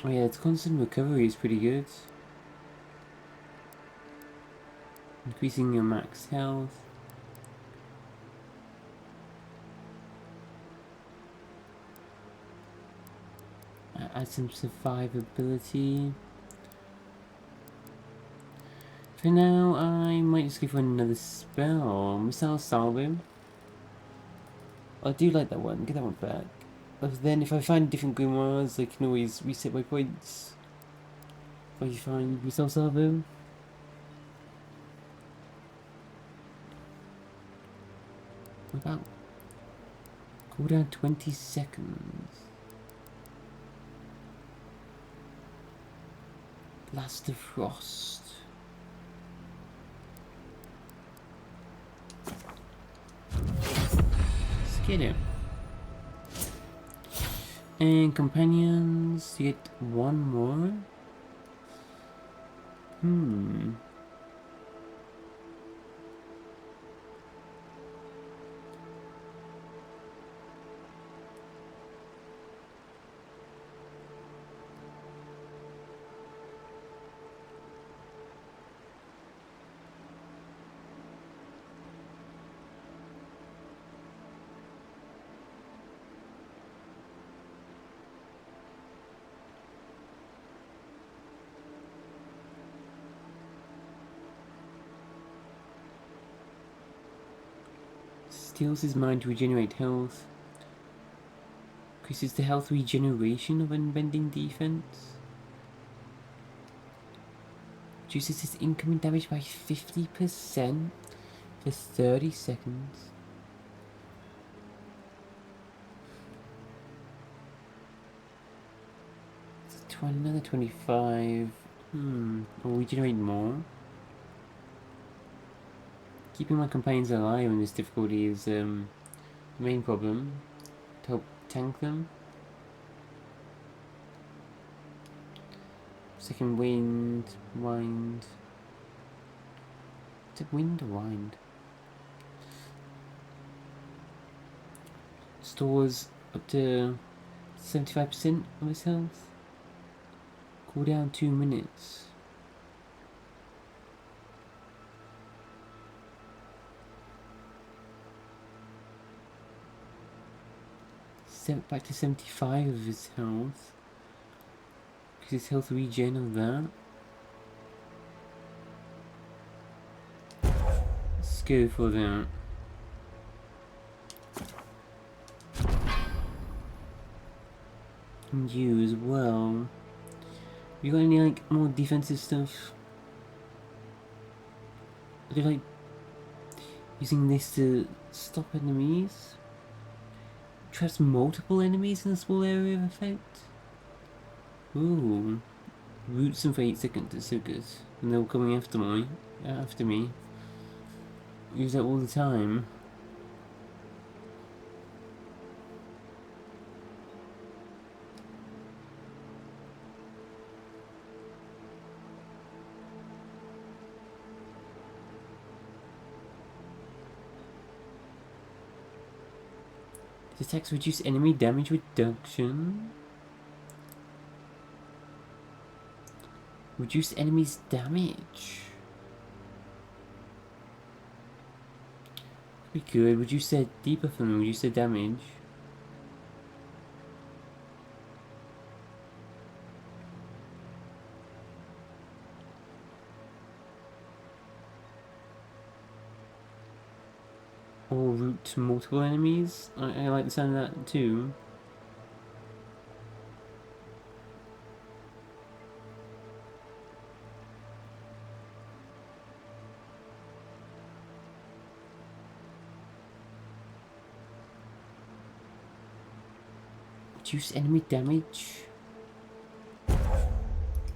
Oh yeah, its constant recovery is pretty good. Increasing your max health. Add some survivability. For now, I might just go for another spell. Missile Salvo. I do like that one. Get that one back. But then if I find different grimoires, I can always reset my points. If I find Missile Salvo. What about cooldown 20 seconds? Blast of Frost. Let's get it. And companions, you get one more. Steals his mind to regenerate health. Increases the health regeneration of unbending defense. Reduces his incoming damage by 50% for 30 seconds. Another 25. Will regenerate more. Keeping my companions alive in this difficulty is the main problem. To help tank them. Second wind, wind. Is it wind or wind? Stores up to 75% of his health. Cool down 2 minutes. Back to 75 of his health. Because his health regen of that. Let's go for that. And you as well. You got any like more defensive stuff? Are they like using this to stop enemies? Traps multiple enemies in a small area of effect? Ooh. Roots them for 8 seconds, that's so good. And they're coming after me. Use that all the time. Attacks reduce enemy damage reduction. Reduce enemies' damage. Could be good. Reduce their debuff and reduce their damage. Or route to multiple enemies. I like the sound of that too. Reduce enemy damage. I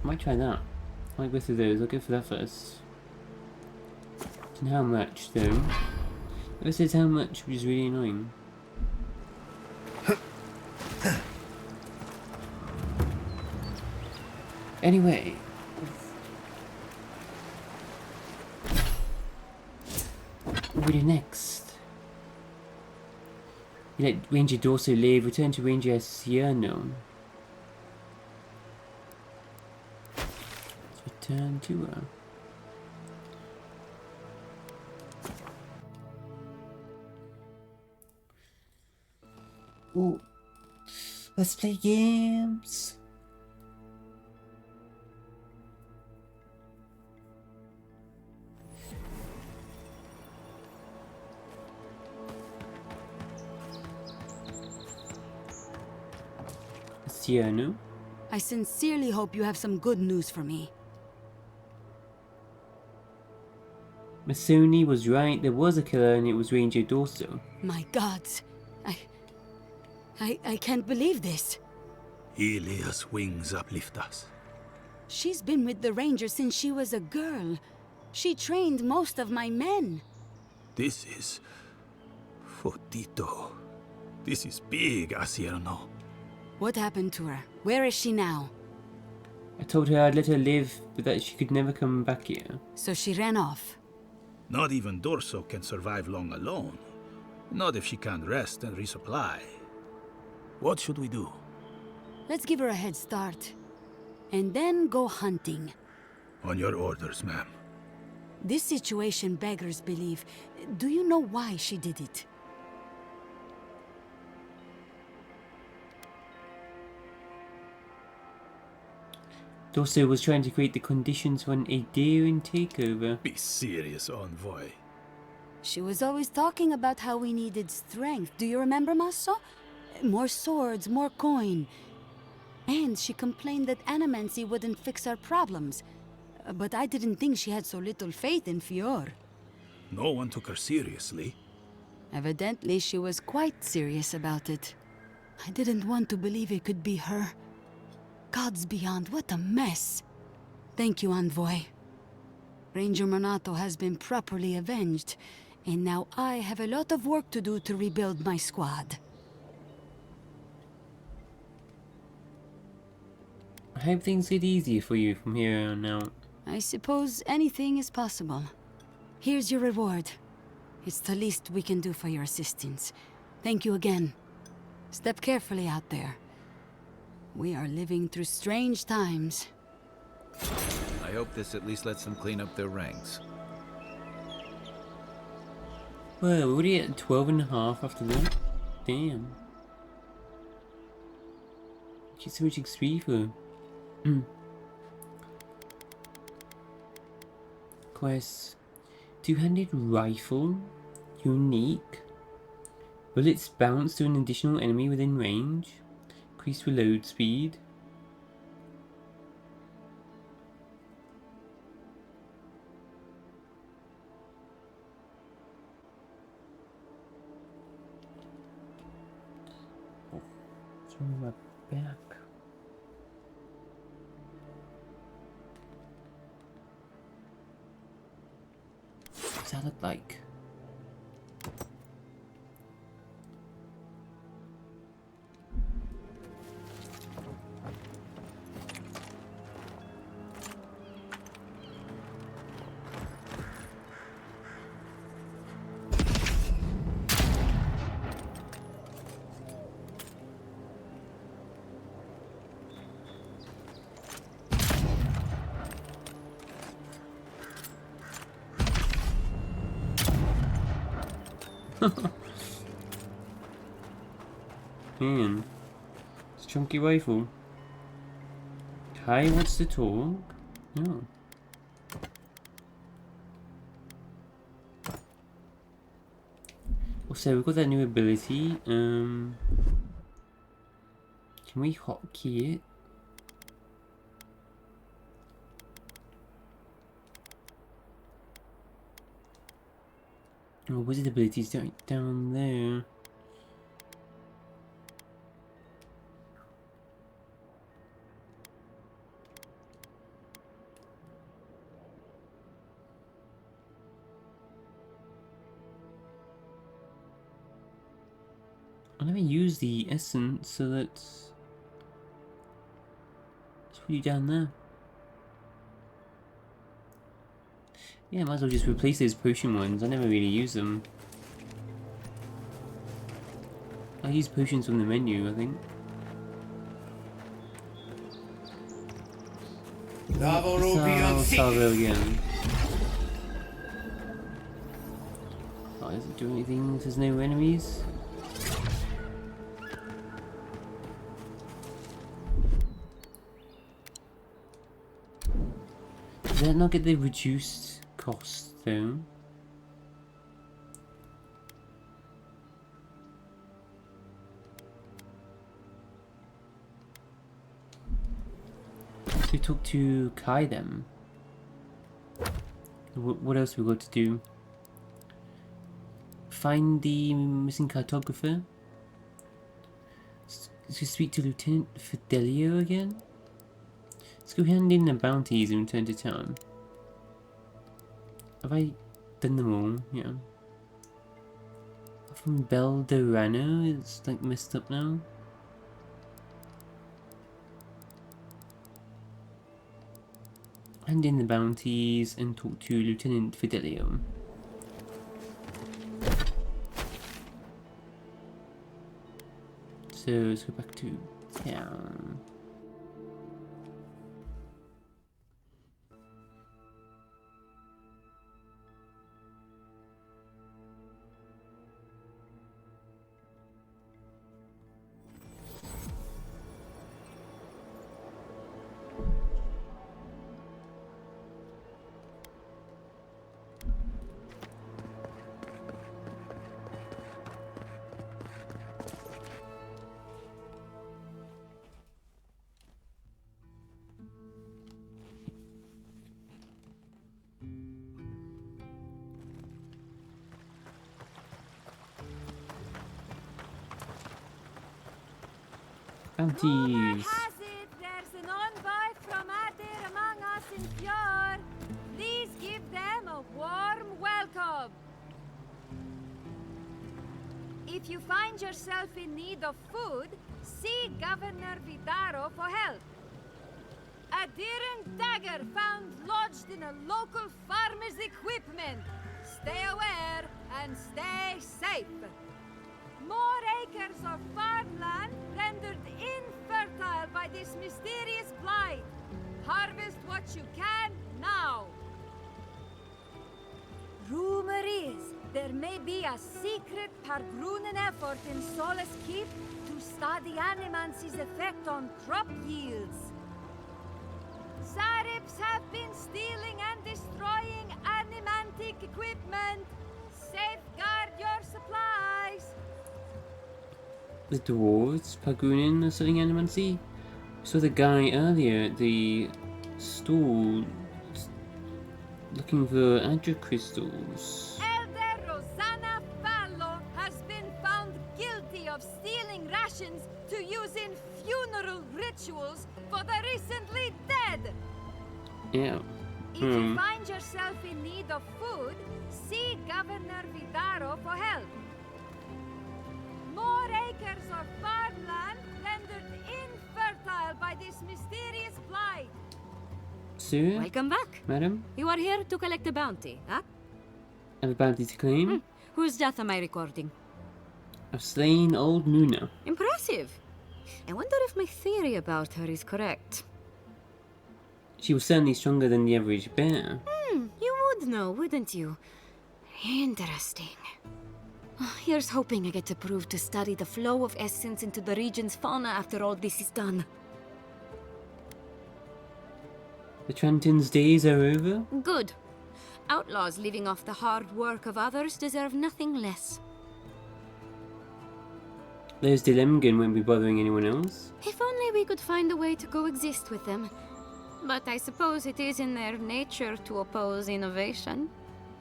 might try that. I like both of those. I'll go for that first. And how much though? It says how much, which is really annoying. Anyway. What will we do next? You let Ranger Dorso live, return to Ranger Ciano. Let's return to her. Ooh. Let's play games. Ciano? I sincerely hope you have some good news for me. Masoni was right, there was a killer and it was Ranger Dorso. My gods. I can't believe this. Ilia's wings uplift us. She's been with the Rangers since she was a girl. She trained most of my men. This is... Fotito. This is big, Asierno. What happened to her? Where is she now? I told her I'd let her live, but that she could never come back here. So she ran off. Not even Dorso can survive long alone. Not if she can't rest and resupply. What should we do? Let's give her a head start. And then go hunting. On your orders, ma'am. This situation beggars belief. Do you know why she did it? Dorso was trying to create the conditions for an Adarian takeover. Be serious, envoy. She was always talking about how we needed strength. Do you remember, Maso? More swords, more coin. And she complained that animancy wouldn't fix our problems. But I didn't think she had so little faith in Fior. No one took her seriously. Evidently, she was quite serious about it. I didn't want to believe it could be her. Gods beyond, what a mess. Thank you, Envoy. Ranger Monato has been properly avenged, and now I have a lot of work to do to rebuild my squad. I hope things get easier for you from here on out. I suppose anything is possible. Here's your reward. It's the least we can do for your assistance. Thank you again. Step carefully out there. We are living through strange times. I hope this at least lets them clean up their ranks. Well, we're already at 12.5 after that. Damn. Get so much XP for. Quest. Two-handed rifle. Unique. Bullets bounce to an additional enemy within range. Increased reload speed. Oh, what's wrong with my back? What's that look like? Man, it's a chunky rifle. Kai wants to talk? No. Also, we've got that new ability. Can we hotkey it? Oh, wizard abilities down there. I never use the essence, so let's put you down there. Yeah, I might as well just replace those potion ones. I never really use them. I use potions from the menu, I think. Salvo again. Oh, does it do anything if there's no enemies? Does that not get the reduced cost though? So talk to Kai then. What else we got to do? Find the missing cartographer. Let's speak to Lieutenant Fidelio again. Let's go hand in the bounties and return to town. Have I done them all? Yeah. From Beldorano, it's like messed up now. Hand in the bounties and talk to Lieutenant Fidelio. So let's go back to town. Bounties. Has it there's an envoy from Adir among us in Fjord. Please give them a warm welcome. If you find yourself in need of food, see Governor Vidaro for help. A Diran dagger found lodged in a local farmer's equipment. Stay aware and stay safe. More acres of farmland rendered infertile by this mysterious blight. Harvest what you can now. Rumor is there may be a secret Pargrunen effort in Solace Keep to study Animancy's effect on crop yields. Sarips have been stealing and destroying animantic equipment. Safeguard your supplies. The dwarves, Pagunin, are selling animancy. We saw the guy earlier at the stall looking for Adra crystals. Elder Rosanna Fallo has been found guilty of stealing rations to use in funeral rituals for the recently dead. Yeah. If you find yourself in need of food, see Governor Vidaro for help. More acres of farmland rendered infertile by this mysterious blight. Sir? Welcome back. Madam? You are here to collect a bounty, huh? I have a bounty to claim. Whose death am I recording? I've slain old Nuna. Impressive. I wonder if my theory about her is correct. She was certainly stronger than the average bear. You would know, wouldn't you? Interesting. Here's hoping I get approved to study the flow of essence into the region's fauna after all this is done. The Tranton's days are over? Good. Outlaws living off the hard work of others deserve nothing less. Those Dilemgan won't be bothering anyone else. If only we could find a way to coexist with them. But I suppose it is in their nature to oppose innovation.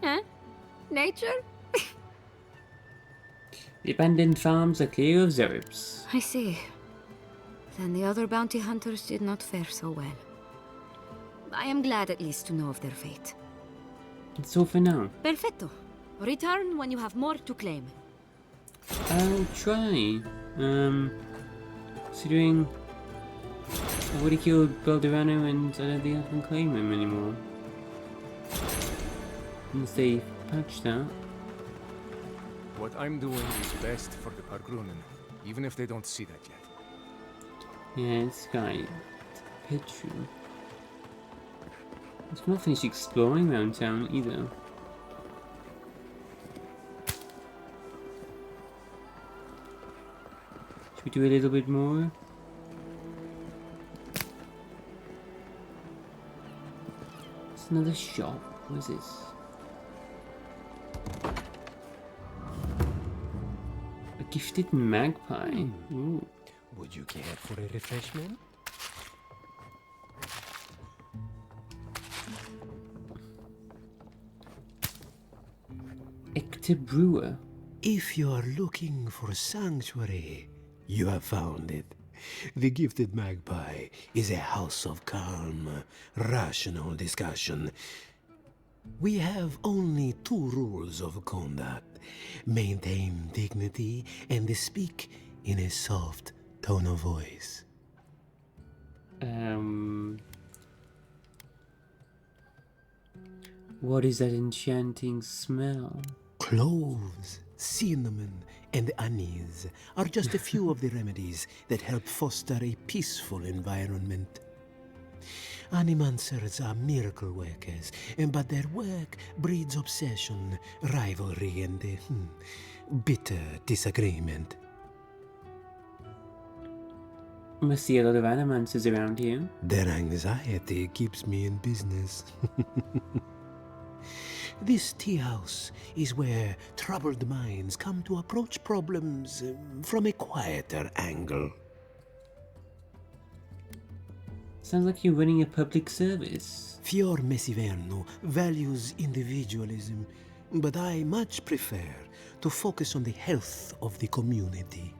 Huh? Nature? The abandoned farms are clear of Zeribs. I see. Then the other bounty hunters did not fare so well. I am glad at least to know of their fate. That's all for now. Perfetto. Return when you have more to claim. I'll try. Considering I've already killed Belderano and I don't think I can claim him anymore. Unless they patch that. What I'm doing is best for the Pargrunen, even if they don't see that yet. Yeah, this guy, Petru. He's not finished exploring around town either. Should we do a little bit more? It's another shop. What is this? A gifted magpie. Ooh. Would you care for a refreshment? Ector Brewer. If you are looking for sanctuary, you have found it. The Gifted Magpie is a house of calm, rational discussion. We have only 2 rules of conduct. Maintain dignity and speak in a soft tone of voice. What is that enchanting smell? Cloves, cinnamon, and anise are just a few of the remedies that help foster a peaceful environment. Animancers are miracle workers, but their work breeds obsession, rivalry, and bitter disagreement. Must see a lot of animancers around here. Their anxiety keeps me in business. This tea house is where troubled minds come to approach problems from a quieter angle. Sounds like you're running a public service. Fior Messiverno values individualism, but I much prefer to focus on the health of the community.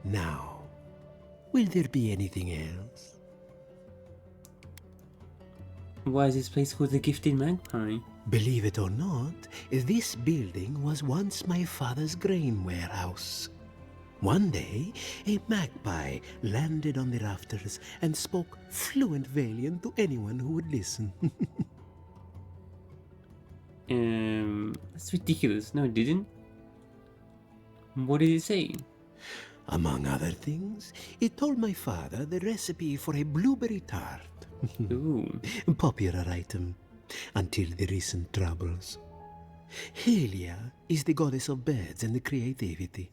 Now, Will there be anything else? Why is this place called the Gifted Magpie? Believe it or not, this building was once my father's grain warehouse. One day, a magpie landed on the rafters and spoke fluent Valian to anyone who would listen. That's ridiculous. No, it didn't. What did it say? Among other things, it told my father the recipe for a blueberry tart. Ooh. Popular item until the recent troubles. Helia is the goddess of birds and creativity.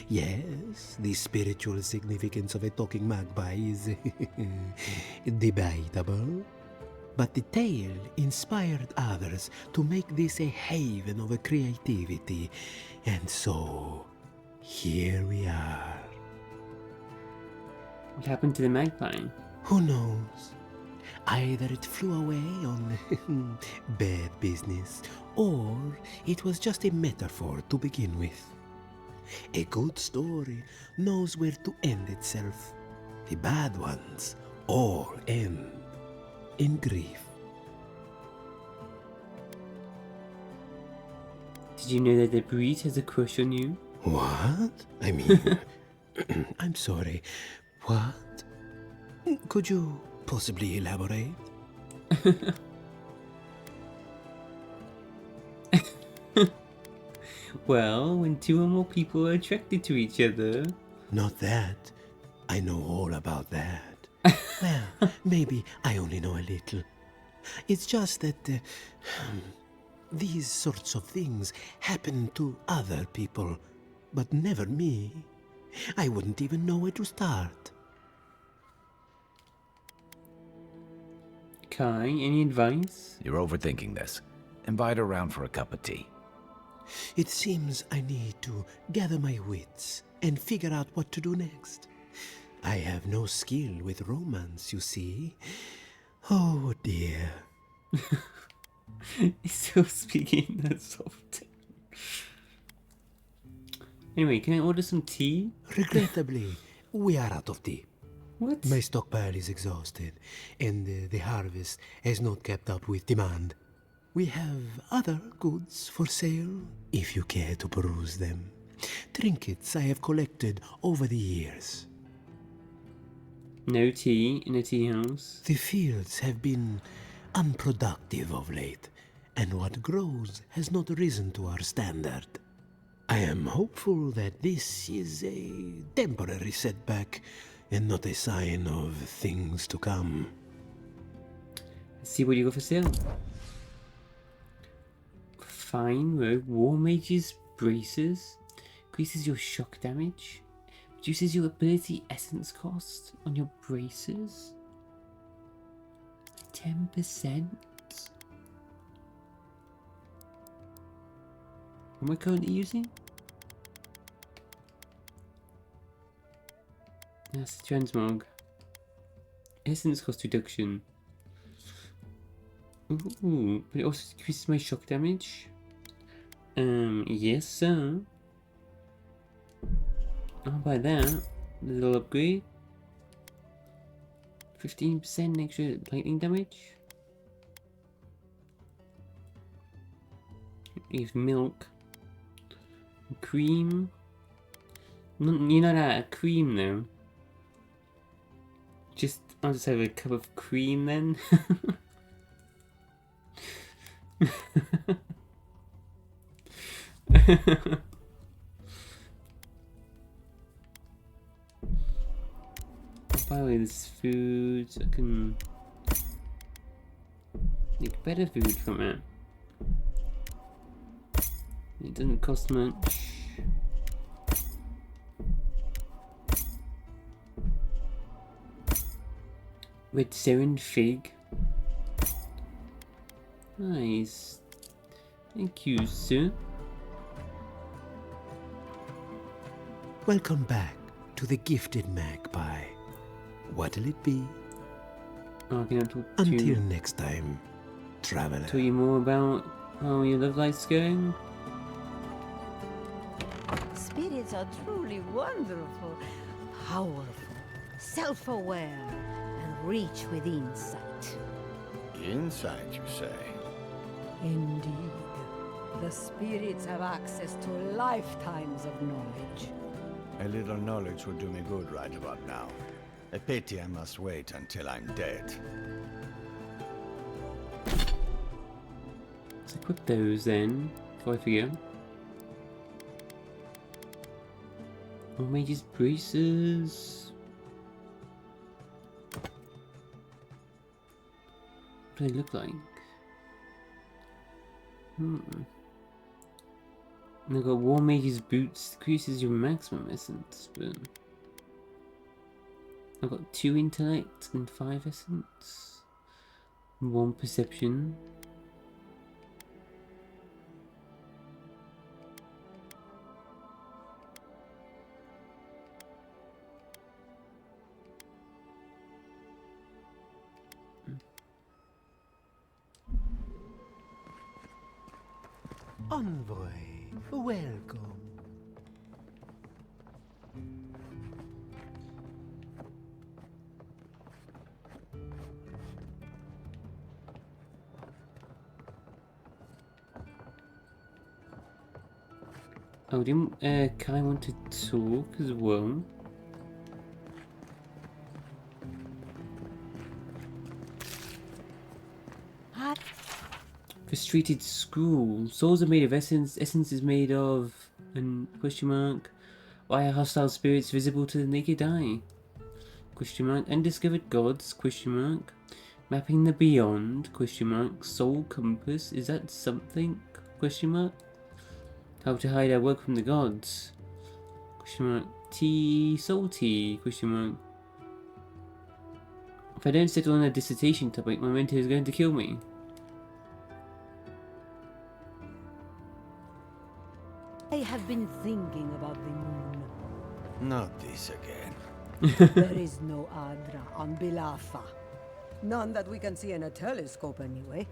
Yes, the spiritual significance of a talking magpie is debatable. But the tale inspired others to make this a haven of creativity. And so, here we are. What happened to the magpie? Who knows? Either it flew away on bad business, or it was just a metaphor to begin with. A good story knows where to end itself. The bad ones all end in grief. Did you know that the breeze has a crush on you? What? I mean, I'm sorry. What? Could you possibly elaborate? Well, when two or more people are attracted to each other. Not that. I know all about that. Well, maybe I only know a little. It's just that these sorts of things happen to other people, but never me. I wouldn't even know where to start. Kai, any advice? You're overthinking this. Invite her around for a cup of tea. It seems I need to gather my wits and figure out what to do next. I have no skill with romance, you see. Oh dear. He's still speaking that soft. Anyway, can I order some tea? Regrettably, we are out of tea. What? My stockpile is exhausted, and the harvest has not kept up with demand. We have other goods for sale, if you care to peruse them. Trinkets I have collected over the years. No tea in a tea house. The fields have been unproductive of late, and what grows has not risen to our standard. I am hopeful that this is a temporary setback and not a sign of things to come. Let's see what you got for sale. Fine rogue War Mage's braces. Increases your shock damage. Reduces your ability essence cost on your braces. 10%. What am I currently using? That's the transmog. Essence cost reduction. Ooh, but it also increases my shock damage. Yes, sir. I'll buy that. Little upgrade. 15% extra lightning damage. Leaves milk. Cream. You're not out of cream though. I'll just have a cup of cream then. Buy away this food so I can make better food from it. It doesn't cost much. Red Seren Fig. Nice. Thank you, sir. Welcome back to the Gifted Magpie. What'll it be? Until next time, traveler. Tell you more about how your love life's going. Spirits are truly wonderful, powerful. self-aware, and reach with insight. Insight, you say? Indeed. The spirits have access to lifetimes of knowledge. A little knowledge would do me good right about now. A pity I must wait until I'm dead. Let's equip those then, before I forget. Oh, Mage's braces. What do they look like? And I've got War Mage's boots, decreases your maximum essence, but I've got 2 intellect and 5 essence, and 1 perception. Envoy, welcome. Oh, didn't Kai want to talk as well? Frustrated scroll. Souls are made of essence. Essence is made of... and question mark. Why are hostile spirits visible to the naked eye? Question mark. Undiscovered gods? Question mark. Mapping the beyond? Question mark. Soul compass? Is that something? Question mark. How to hide our work from the gods? Question mark. Tea. Soul tea? Question mark. If I don't settle on a dissertation topic, my mentor is going to kill me. I have been thinking about the moon. Not this again. There is no Adra on Bilafa. None that we can see in a telescope anyway.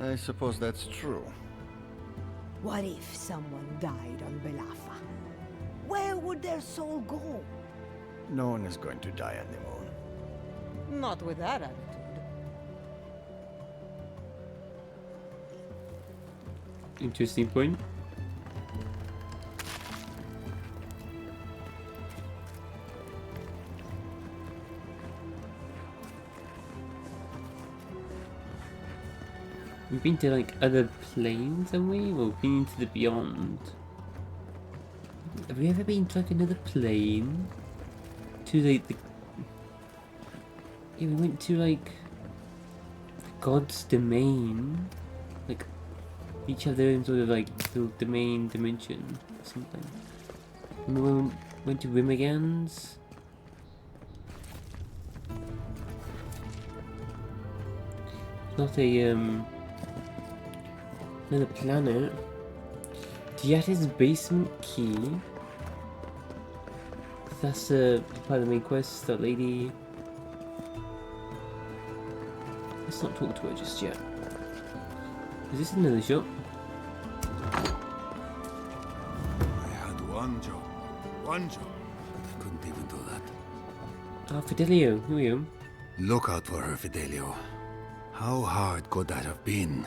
I suppose that's true. What if someone died on Bilafa? Where would their soul go? No one is going to die on the moon. Not with that attitude. Interesting point. We've been to like other planes, haven't we? Well, we've been into the beyond. Have we ever been to like another plane? To the yeah, we went to like God's domain. Like each have their own sort of like little domain dimension or something. Remember when we went to Rimagans? Not a another planet. Diata's basement key. That's part of the main quest, that lady. Let's not talk to her just yet. Is this another shop? I had one job. One job. I couldn't even do that. Ah, Fidelio, who are you? Look out for her, Fidelio. How hard could that have been?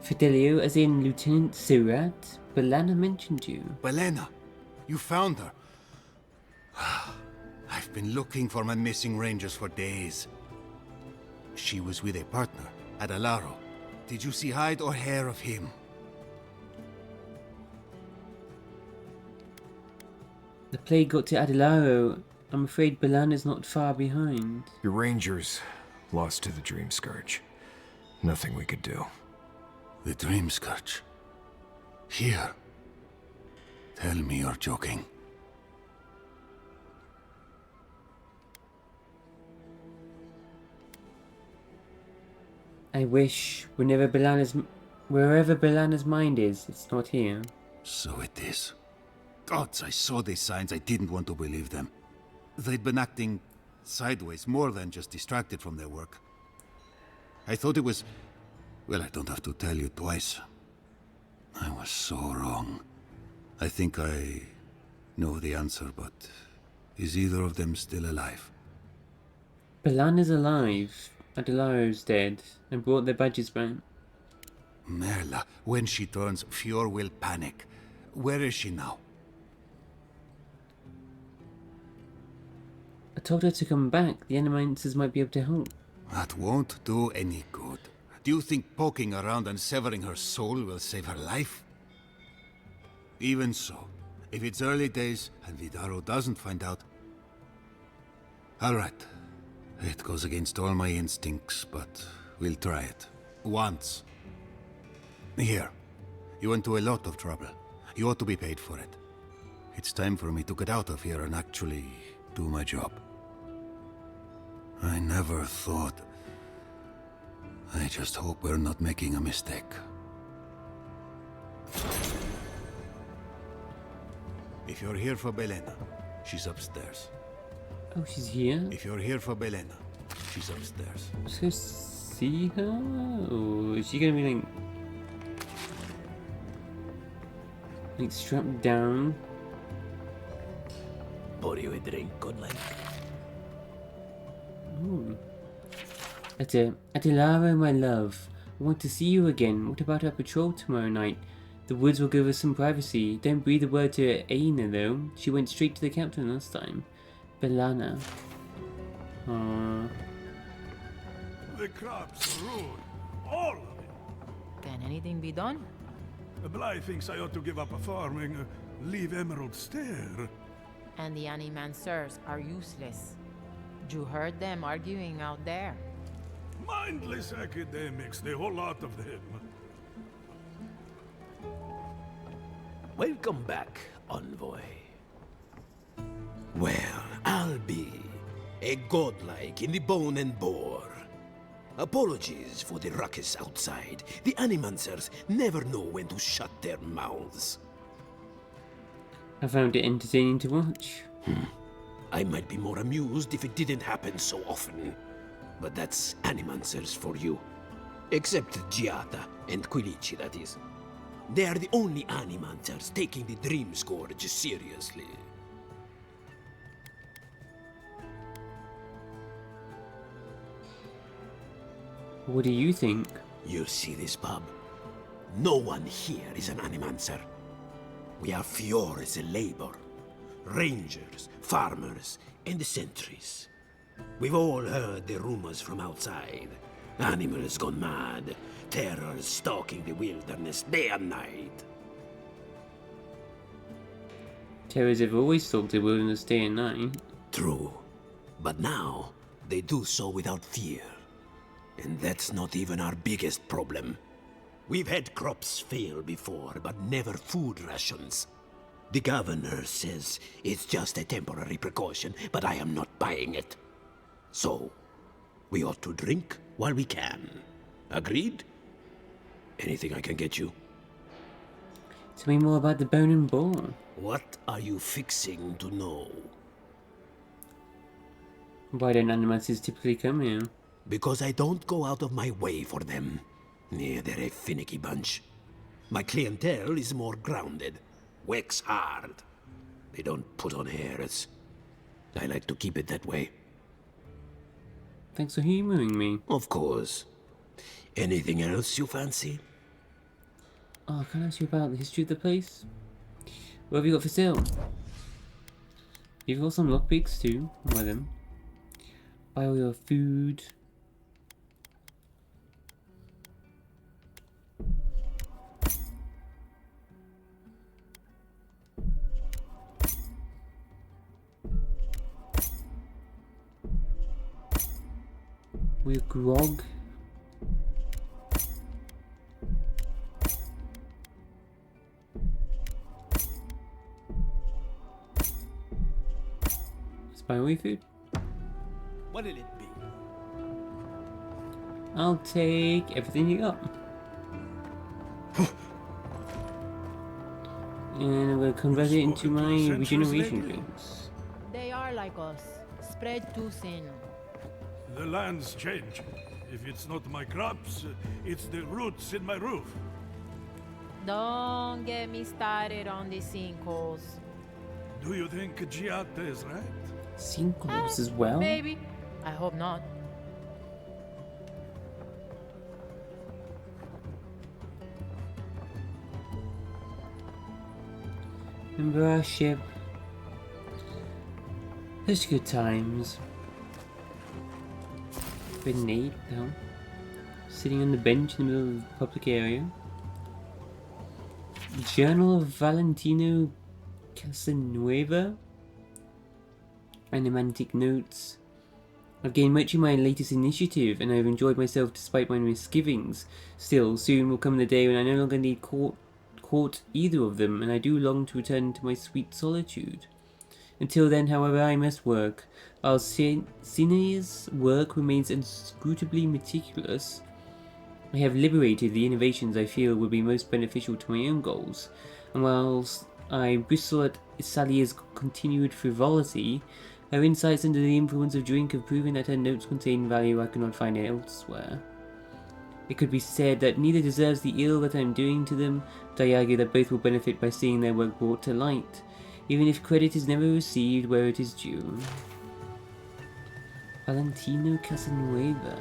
Fidelio, as in Lieutenant Sirat? Belana mentioned you. Belena, you found her. I've been looking for my missing rangers for days. She was with a partner at Alaro. Did you see hide or hair of him? The plague got to Adilaro. I'm afraid Belana's not far behind. Your rangers lost to the Dream Scourge. Nothing we could do. The Dream Scourge. Here. Tell me you're joking. I wish wherever Belana's mind is, it's not here. So it is. Gods, I saw these signs. I didn't want to believe them. They'd been acting sideways, more than just distracted from their work. I thought it was... Well, I don't have to tell you twice. I was so wrong. I think I know the answer, but is either of them still alive? Balana's alive. Adelaro's dead, and brought their badges back. Merla, when she turns, Fjord will panic. Where is she now? I told her to come back. The Animancers might be able to help. That won't do any good. Do you think poking around and severing her soul will save her life? Even so, if it's early days and Vidaro doesn't find out... Alright. It goes against all my instincts, but we'll try it. Once. Here. You went to a lot of trouble. You ought to be paid for it. It's time for me to get out of here and actually do my job. I never thought... I just hope we're not making a mistake. If you're here for Belena, she's upstairs. Oh, she's here? If you're here for Belena, she's upstairs. Let's go see her? Or is she gonna be like strapped down? Pour you a drink, good luck. Ooh. Adelaro, my love. I want to see you again. What about our patrol tomorrow night? The woods will give us some privacy. Don't breathe a word to Aina, though. She went straight to the captain last time. Belana. Aww. The crops ruined. All of it. Can anything be done? Bly thinks I ought to give up farming, leave Emerald Stair. And the Animancers are useless. You heard them arguing out there. Mindless academics, the whole lot of them. Welcome back, envoy. Well, I'll be a godlike in the bone and bore. Apologies for the ruckus outside. The Animancers never know when to shut their mouths. I found it entertaining to watch. I might be more amused if it didn't happen so often. But that's Animancers for you. Except Giata and Quilici, that is. They are the only Animancers taking the Dream Scourge seriously. What do you think? You see this pub? No one here is an Animancer. We are Fjord's labor. Rangers, farmers, and the sentries. We've all heard the rumors from outside. Animals gone mad. Terror stalking the wilderness day and night. Terrors have always stalked the wilderness day and night. True. But now, they do so without fear. And that's not even our biggest problem. We've had crops fail before, but never food rations. The governor says it's just a temporary precaution, but I am not buying it. So, we ought to drink while we can. Agreed? Anything I can get you? Tell me more about the bone and ball. What are you fixing to know? Why don't Animancers typically come here? Because I don't go out of my way for them. Yeah, they're a finicky bunch. My clientele is more grounded. Works hard. They don't put on airs. I like to keep it that way. Thanks for humoring me. Of course. Anything else you fancy? Oh, can I ask you about the history of the place? What have you got for sale? You've got some lockpicks too. Buy them. Buy all your food. With grog. Spy food? What'll it be? I'll take everything you got. And I'm gonna convert it into my regeneration drinks. They are like us, spread too thin. The lands change. If it's not my crops, it's the roots in my roof. Don't get me started on the sinkholes. Do you think Giatta is right? Sinkholes as well? Maybe. I hope not. Remember our ship? Such good times. Grenade now. Sitting on the bench in the middle of the public area. Journal of Valentino Casanueva. Animantic notes. I've gained much in my latest initiative, and I've enjoyed myself despite my misgivings. Still, soon will come the day when I no longer need court either of them, and I do long to return to my sweet solitude. Until then, however, I must work. While Sine's work remains inscrutably meticulous, I have liberated the innovations I feel will be most beneficial to my own goals, and whilst I bristle at Isalia's continued frivolity, her insights under the influence of drink have proven that her notes contain value I cannot find elsewhere. It could be said that neither deserves the ill that I am doing to them, but I argue that both will benefit by seeing their work brought to light, even if credit is never received where it is due. Valentino Casanueva.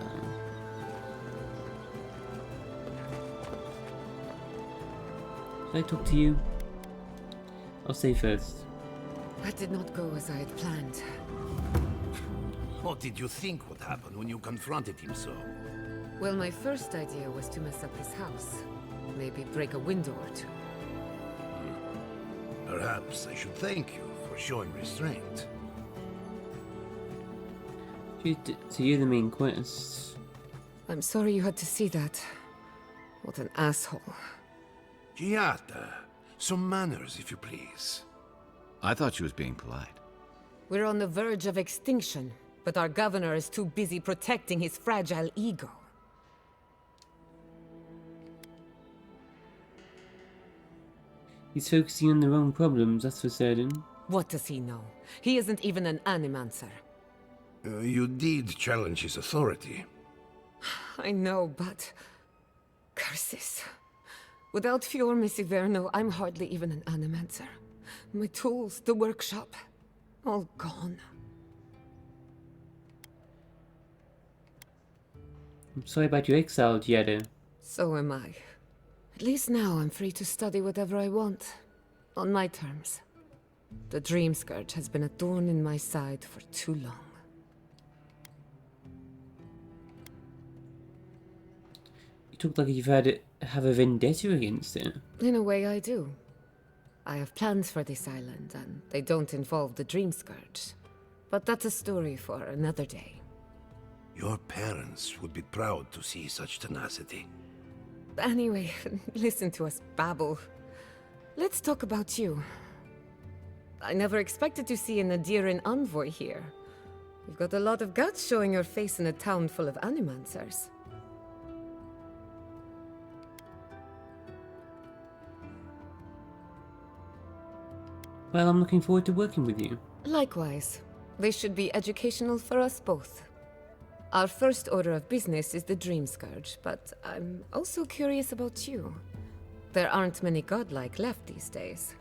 Should I talk to you? I'll say first. That did not go as I had planned. What did you think would happen when you confronted him so? Well, my first idea was to mess up his house. Maybe break a window or two. Perhaps I should thank you for showing restraint. So you're the main quest. I'm sorry you had to see that. What an asshole. Giatta, some manners, if you please. I thought she was being polite. We're on the verge of extinction, but our governor is too busy protecting his fragile ego. He's focusing on the wrong problems, that's for certain. What does he know? He isn't even an animancer. You did challenge his authority. I know, but... curses. Without Fior Messiverno, I'm hardly even an animancer. My tools, the workshop, all gone. I'm sorry about your exile, Giada. So am I. At least now I'm free to study whatever I want. On my terms. The Dream Scourge has been a thorn in my side for too long. You talk like you've have a vendetta against it. In a way I do. I have plans for this island, and they don't involve the Dream Scourge. But that's a story for another day. Your parents would be proud to see such tenacity. Anyway, listen to us babble. Let's talk about you. I never expected to see an Adiran envoy here. You've got a lot of guts showing your face in a town full of animancers. Well, I'm looking forward to working with you. Likewise. This should be educational for us both. Our first order of business is the Dream Scourge, but I'm also curious about you. There aren't many godlike left these days.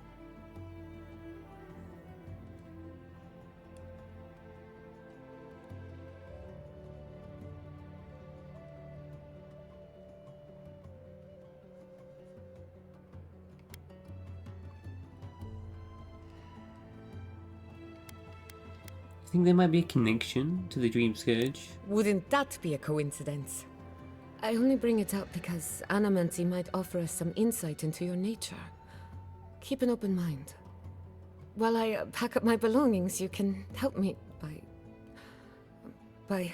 I think there might be a connection to the Dream Scourge. Wouldn't that be a coincidence? I only bring it up because Anamancy might offer us some insight into your nature. Keep an open mind. While I pack up my belongings, you can help me by...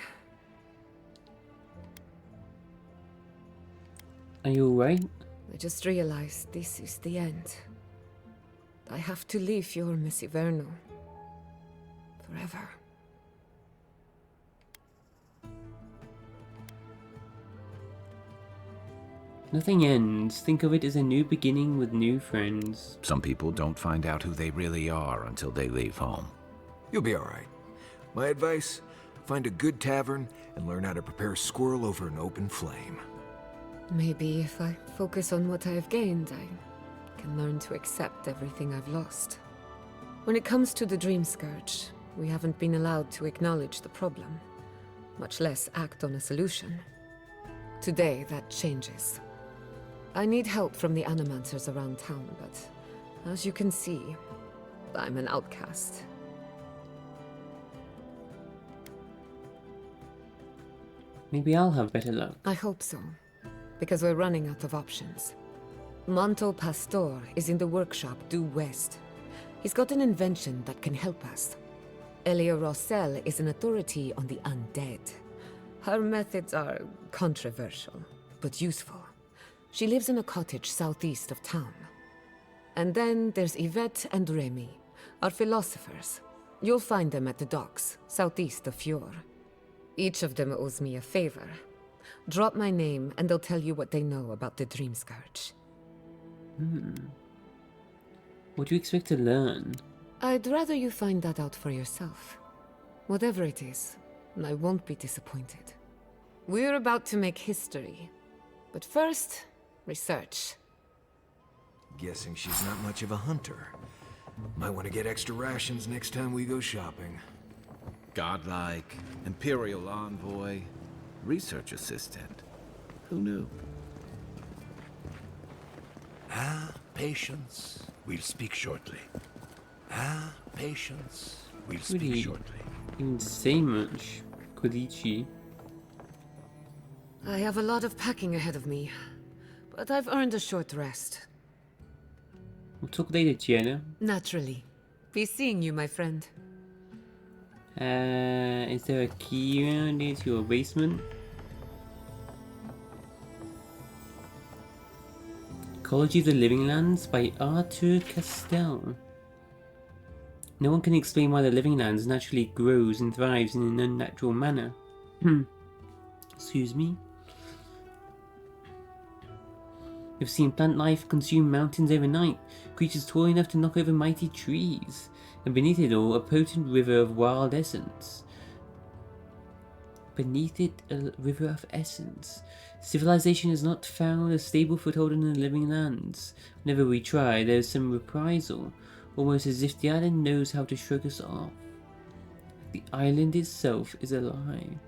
Are you alright? I just realized this is the end. I have to leave Fior Messiverno. Forever. Nothing ends. Think of it as a new beginning with new friends. Some people don't find out who they really are until they leave home. You'll be alright. My advice, find a good tavern and learn how to prepare squirrel over an open flame. Maybe if I focus on what I have gained, I can learn to accept everything I've lost. When it comes to the Dream Scourge, we haven't been allowed to acknowledge the problem, much less act on a solution. Today, that changes. I need help from the animancers around town, but as you can see, I'm an outcast. Maybe I'll have better luck. I hope so, because we're running out of options. Manto Pastor is in the workshop due west. He's got an invention that can help us. Elia Rossell is an authority on the undead. Her methods are controversial, but useful. She lives in a cottage southeast of town. And then there's Yvette and Remy, our philosophers. You'll find them at the docks, southeast of Fjord. Each of them owes me a favor. Drop my name and they'll tell you what they know about the Dream Scourge. What do you expect to learn? I'd rather you find that out for yourself. Whatever it is, I won't be disappointed. We're about to make history. But first, research. Guessing she's not much of a hunter. Might want to get extra rations next time we go shopping. Godlike, Imperial envoy, research assistant. Who knew? Patience. We'll speak shortly. Patience. We'll speak shortly. Didn't say much, Kodichi. I have a lot of packing ahead of me, but I've earned a short rest. We'll talk later, Gianna. Naturally. Be seeing you, my friend. Is there a key around here to your basement? Ecology of the Living Lands by Arthur Castell. No one can explain why the Living Lands naturally grows and thrives in an unnatural manner. Excuse me. We've seen plant life consume mountains overnight, creatures tall enough to knock over mighty trees, and beneath it all, a potent river of wild essence. Beneath it, a river of essence. Civilization has not found a stable foothold in the Living Lands. Whenever we try, there is some reprisal, almost as if the island knows how to shrug us off. The island itself is alive.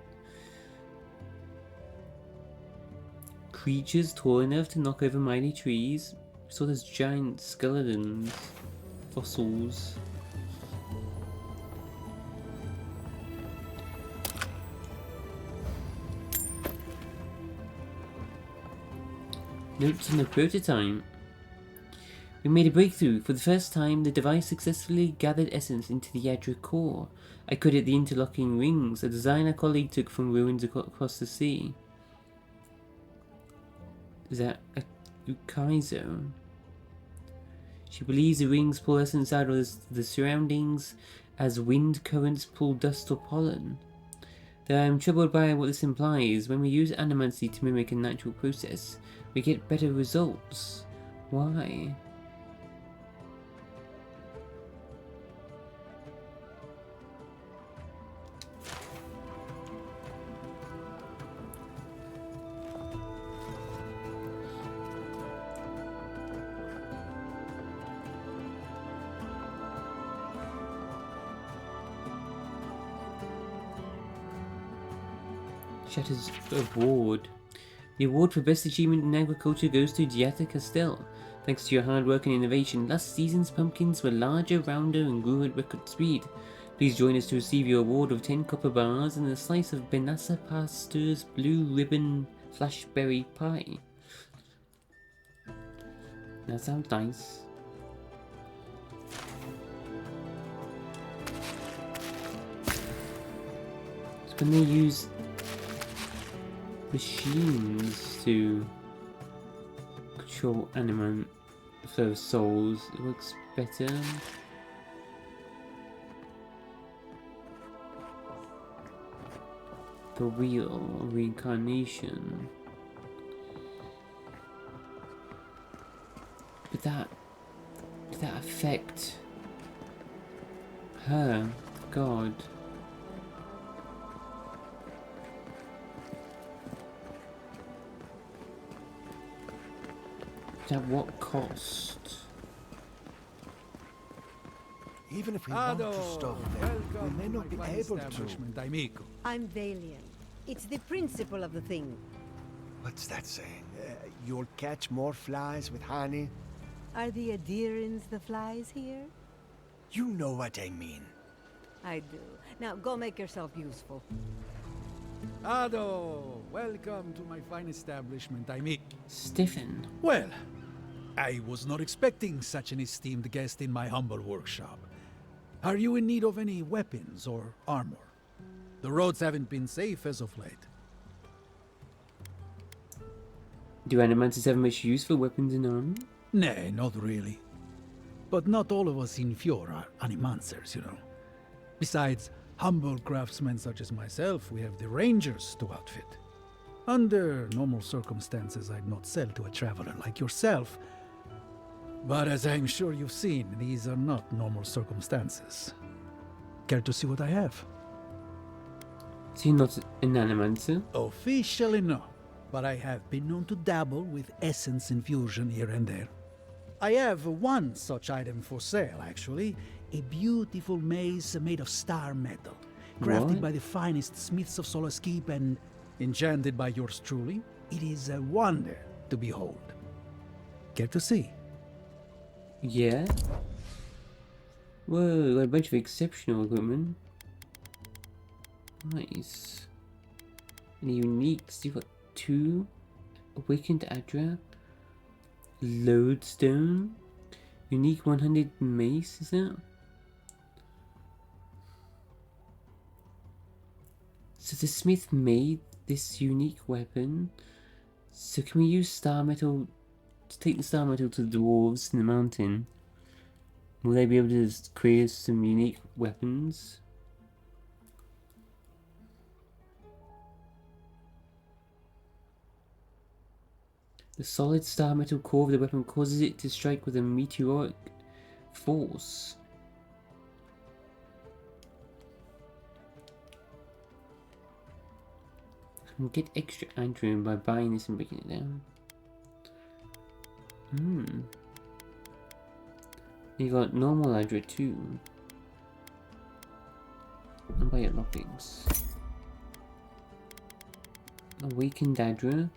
Creatures tall enough to knock over mighty trees. We saw those giant skeletons, fossils. Notes on the prototype. We made a breakthrough. For the first time, the device successfully gathered essence into the Yadra core. I credit the interlocking rings, a design a colleague took from ruins across the sea. Is that a Ukaizo? She believes the rings pull essence out of the surroundings as wind currents pull dust or pollen. Though I am troubled by what this implies, when we use animancy to mimic a natural process, we get better results. Why? Shatter's award. The award for best achievement in agriculture goes to Giatta Castell. Thanks to your hard work and innovation, last season's pumpkins were larger, rounder, and grew at record speed. Please join us to receive your award of 10 copper bars and a slice of Benassa Pastor's Blue Ribbon Flashberry Pie. That sounds nice. So when they use machines to control animate for souls, it looks better. The wheel of reincarnation. But did that affect her? God. But at what cost? Even if we want to stop them, we may not be able to. Amico. I'm Valian. It's the principle of the thing. What's that saying? You'll catch more flies with honey? Are the adherents the flies here? You know what I mean. I do. Now go make yourself useful. Ado, welcome to my fine establishment, Amico. Stephen. Well, I was not expecting such an esteemed guest in my humble workshop. Are you in need of any weapons or armor? The roads haven't been safe as of late. Do animancers have much use for weapons and armor? Nay, not really. But not all of us in Fjord are animancers, you know. Besides, humble craftsmen such as myself, we have the rangers to outfit. Under normal circumstances, I'd not sell to a traveler like yourself. But as I'm sure you've seen, these are not normal circumstances. Care to see what I have? So you're not an animancer? Officially no, but I have been known to dabble with essence infusion here and there. I have one such item for sale, actually. A beautiful mace made of star metal, crafted by the finest smiths of Solace Keep and enchanted by yours truly. It is a wonder to behold. Care to see? Yeah. Whoa, got a bunch of exceptional equipment. Nice. And uniques, you've got 2 Awakened Adra, Lodestone, unique 100 mace, is that? So the smith made this unique weapon. So can we use star metal to take the star metal to the dwarves in the mountain? Will they be able to create some unique weapons? The solid star metal core of the weapon causes it to strike with a meteoric force. I can get extra adrenaline by buying this and breaking it down. You got normal Adra too. And buy lockpicks. Awakened Adra.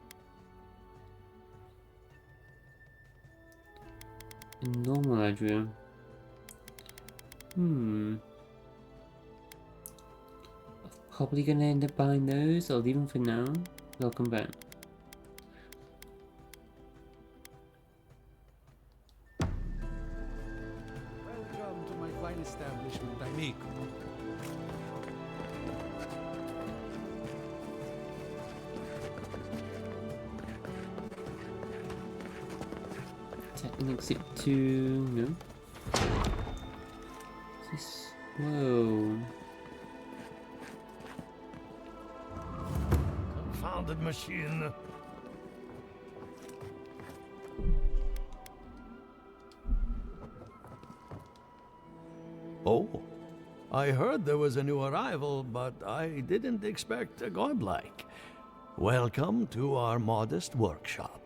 And normal Adra. Probably gonna end up buying those. I'll leave them for now. I'll come back. Welcome to my fine establishment, Amico. An exit to no. This whoa. Confounded machine. Oh, I heard there was a new arrival, but I didn't expect a godlike. Welcome to our modest workshop.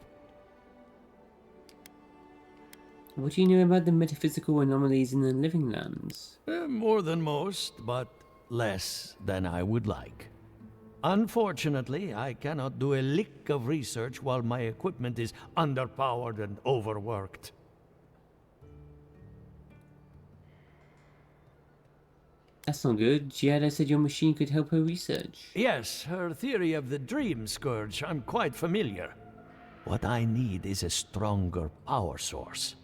What do you know about the metaphysical anomalies in the living lands? More than most, but less than I would like. Unfortunately, I cannot do a lick of research while my equipment is underpowered and overworked. That's not good. Giada said your machine could help her research. Yes, her theory of the dream scourge, I'm quite familiar. What I need is a stronger power source.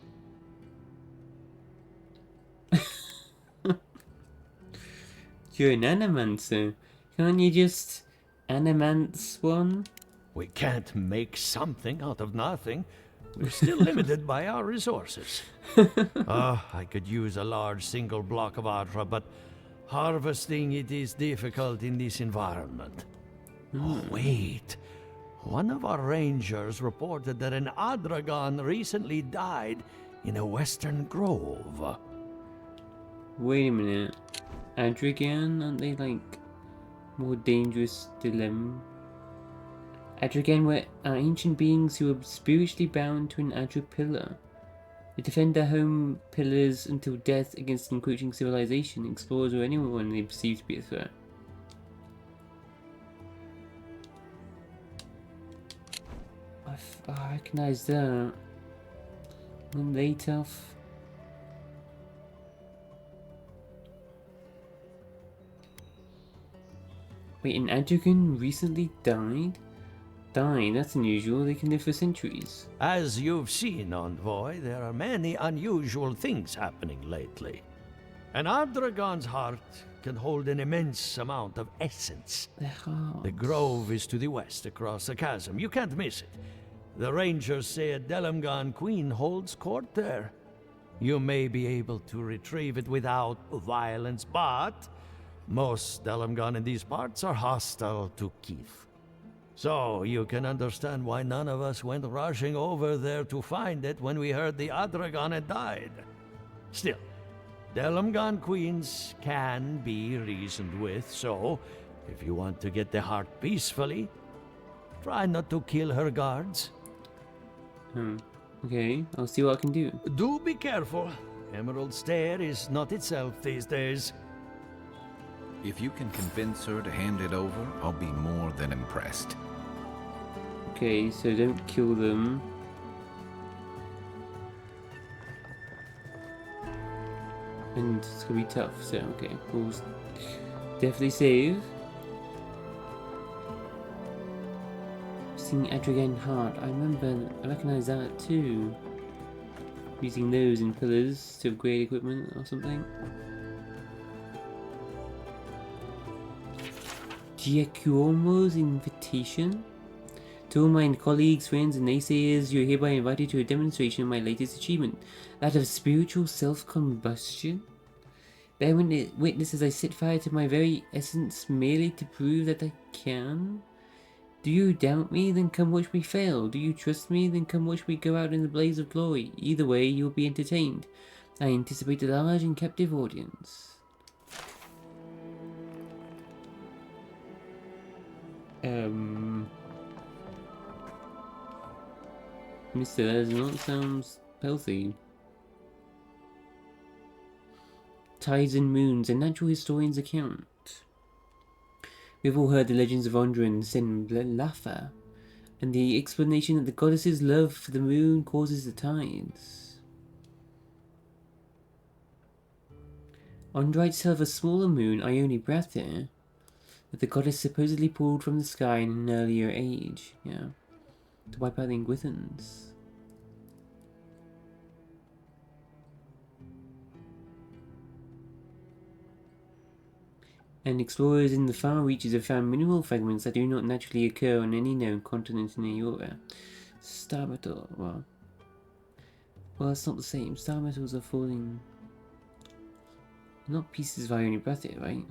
You're an animancer. Can't you just animance one? We can't make something out of nothing. We're still limited by our resources. I could use a large single block of Adra, but harvesting it is difficult in this environment. Oh, wait. One of our rangers reported that an Adragon recently died in a western grove. Wait a minute. Adragon? Aren't they like more dangerous dilemma? Adragan were ancient beings who were spiritually bound to an Adra pillar. They defend their home pillars until death against encroaching civilization, explorers, or anyone they perceive to be a threat. I recognize that. Aren't they tough? Wait, an Adragan recently died? Died? That's unusual. They can live for centuries. As you've seen, Envoy, there are many unusual things happening lately. An Ardragon's heart can hold an immense amount of essence. The grove is to the west, across the chasm. You can't miss it. The rangers say a Delamgan queen holds court there. You may be able to retrieve it without violence, but most Delamgan in these parts are hostile to Keith. So you can understand why none of us went rushing over there to find it when we heard the Adragon had died. Still, Delamgan queens can be reasoned with, so if you want to get the heart peacefully, try not to kill her guards. Okay, I'll see what I can do. Do be careful. Emerald Stair is not itself these days. If you can convince her to hand it over, I'll be more than impressed. Okay, so don't kill them. And it's gonna be tough, so okay, we'll definitely save. Seeing Adragan Heart, I recognize that too. Using those in pillars to upgrade equipment or something. Giacomo's invitation? To all my colleagues, friends, and naysayers, you are hereby invited to a demonstration of my latest achievement, that of spiritual self-combustion. Bear witness as I set fire to my very essence merely to prove that I can. Do you doubt me? Then come watch me fail. Do you trust me? Then come watch me go out in the blaze of glory. Either way, you will be entertained. I anticipate a large and captive audience. Mister, that does not sound healthy. Tides and Moons, a natural historian's account. We've all heard the legends of Ondra and Senblafa, and the explanation that the goddess's love for the moon causes the tides. Ondra itself a smaller moon, Ione Brather, that the goddess supposedly pulled from the sky in an earlier age, to wipe out the Ingwithans. And explorers in the far reaches have found mineral fragments that do not naturally occur on any known continent in Eora. Star metal, well, it's not the same. Star metals are falling. Not pieces of Ione Brather, right?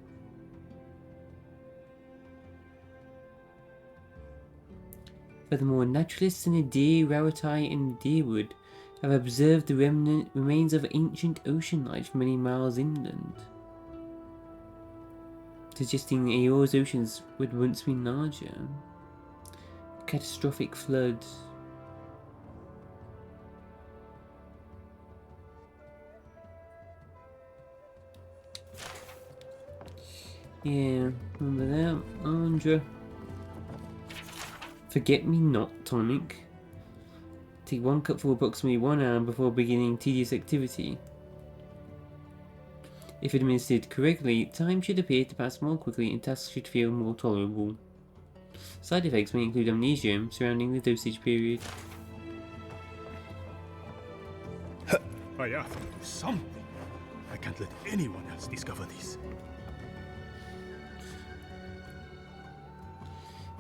Furthermore, naturalists in Adir, Rauatai, and Deerwood have observed the remains of ancient ocean life many miles inland, suggesting Eora's oceans would once be larger. Catastrophic flood. Yeah, remember that, Andra. Forget me not tonic. Take 1 cup for approximately 1 hour before beginning tedious activity. If administered correctly, time should appear to pass more quickly and tasks should feel more tolerable. Side effects may include amnesia surrounding the dosage period. I have to do something. I can't let anyone else discover this.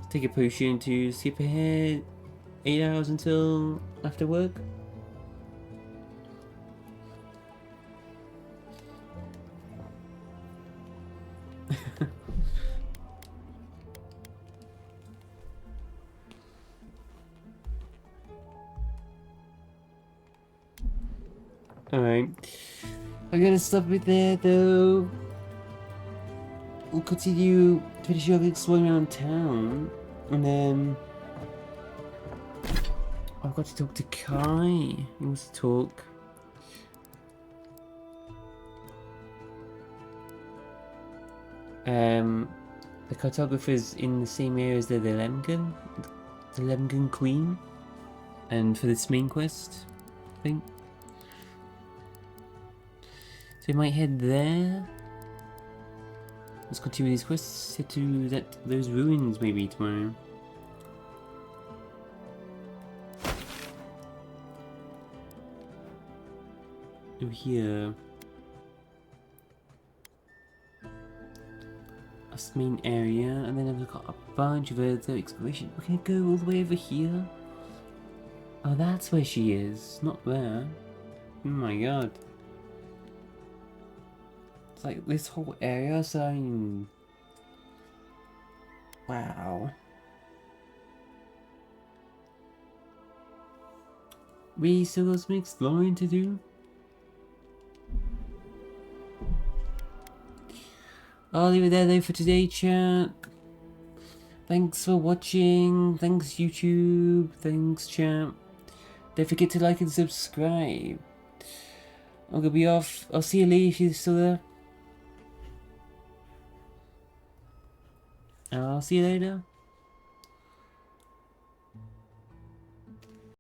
Take a potion to skip ahead 8 hours until after work. Alright. I'm gonna stop it there though. We'll continue to finish up exploring around town and then I've got to talk to Kai. He wants to talk. The cartographer's in the same area as the Lemgun Queen. And for this main quest, I think. So we might head there. Let's continue these quests. Head to those ruins maybe tomorrow. Over here. That's the main area, and then I've got a bunch of other exploration. We're gonna go all the way over here. Oh, that's where she is, not there. Oh my god. It's like this whole area, so I mean... Wow. We still got some exploring to do. I'll leave it there though for today, chat. Thanks for watching. Thanks YouTube. Thanks chat. Don't forget to like and subscribe. I'm gonna be off. I'll see you later if you're still there. I'll see you later.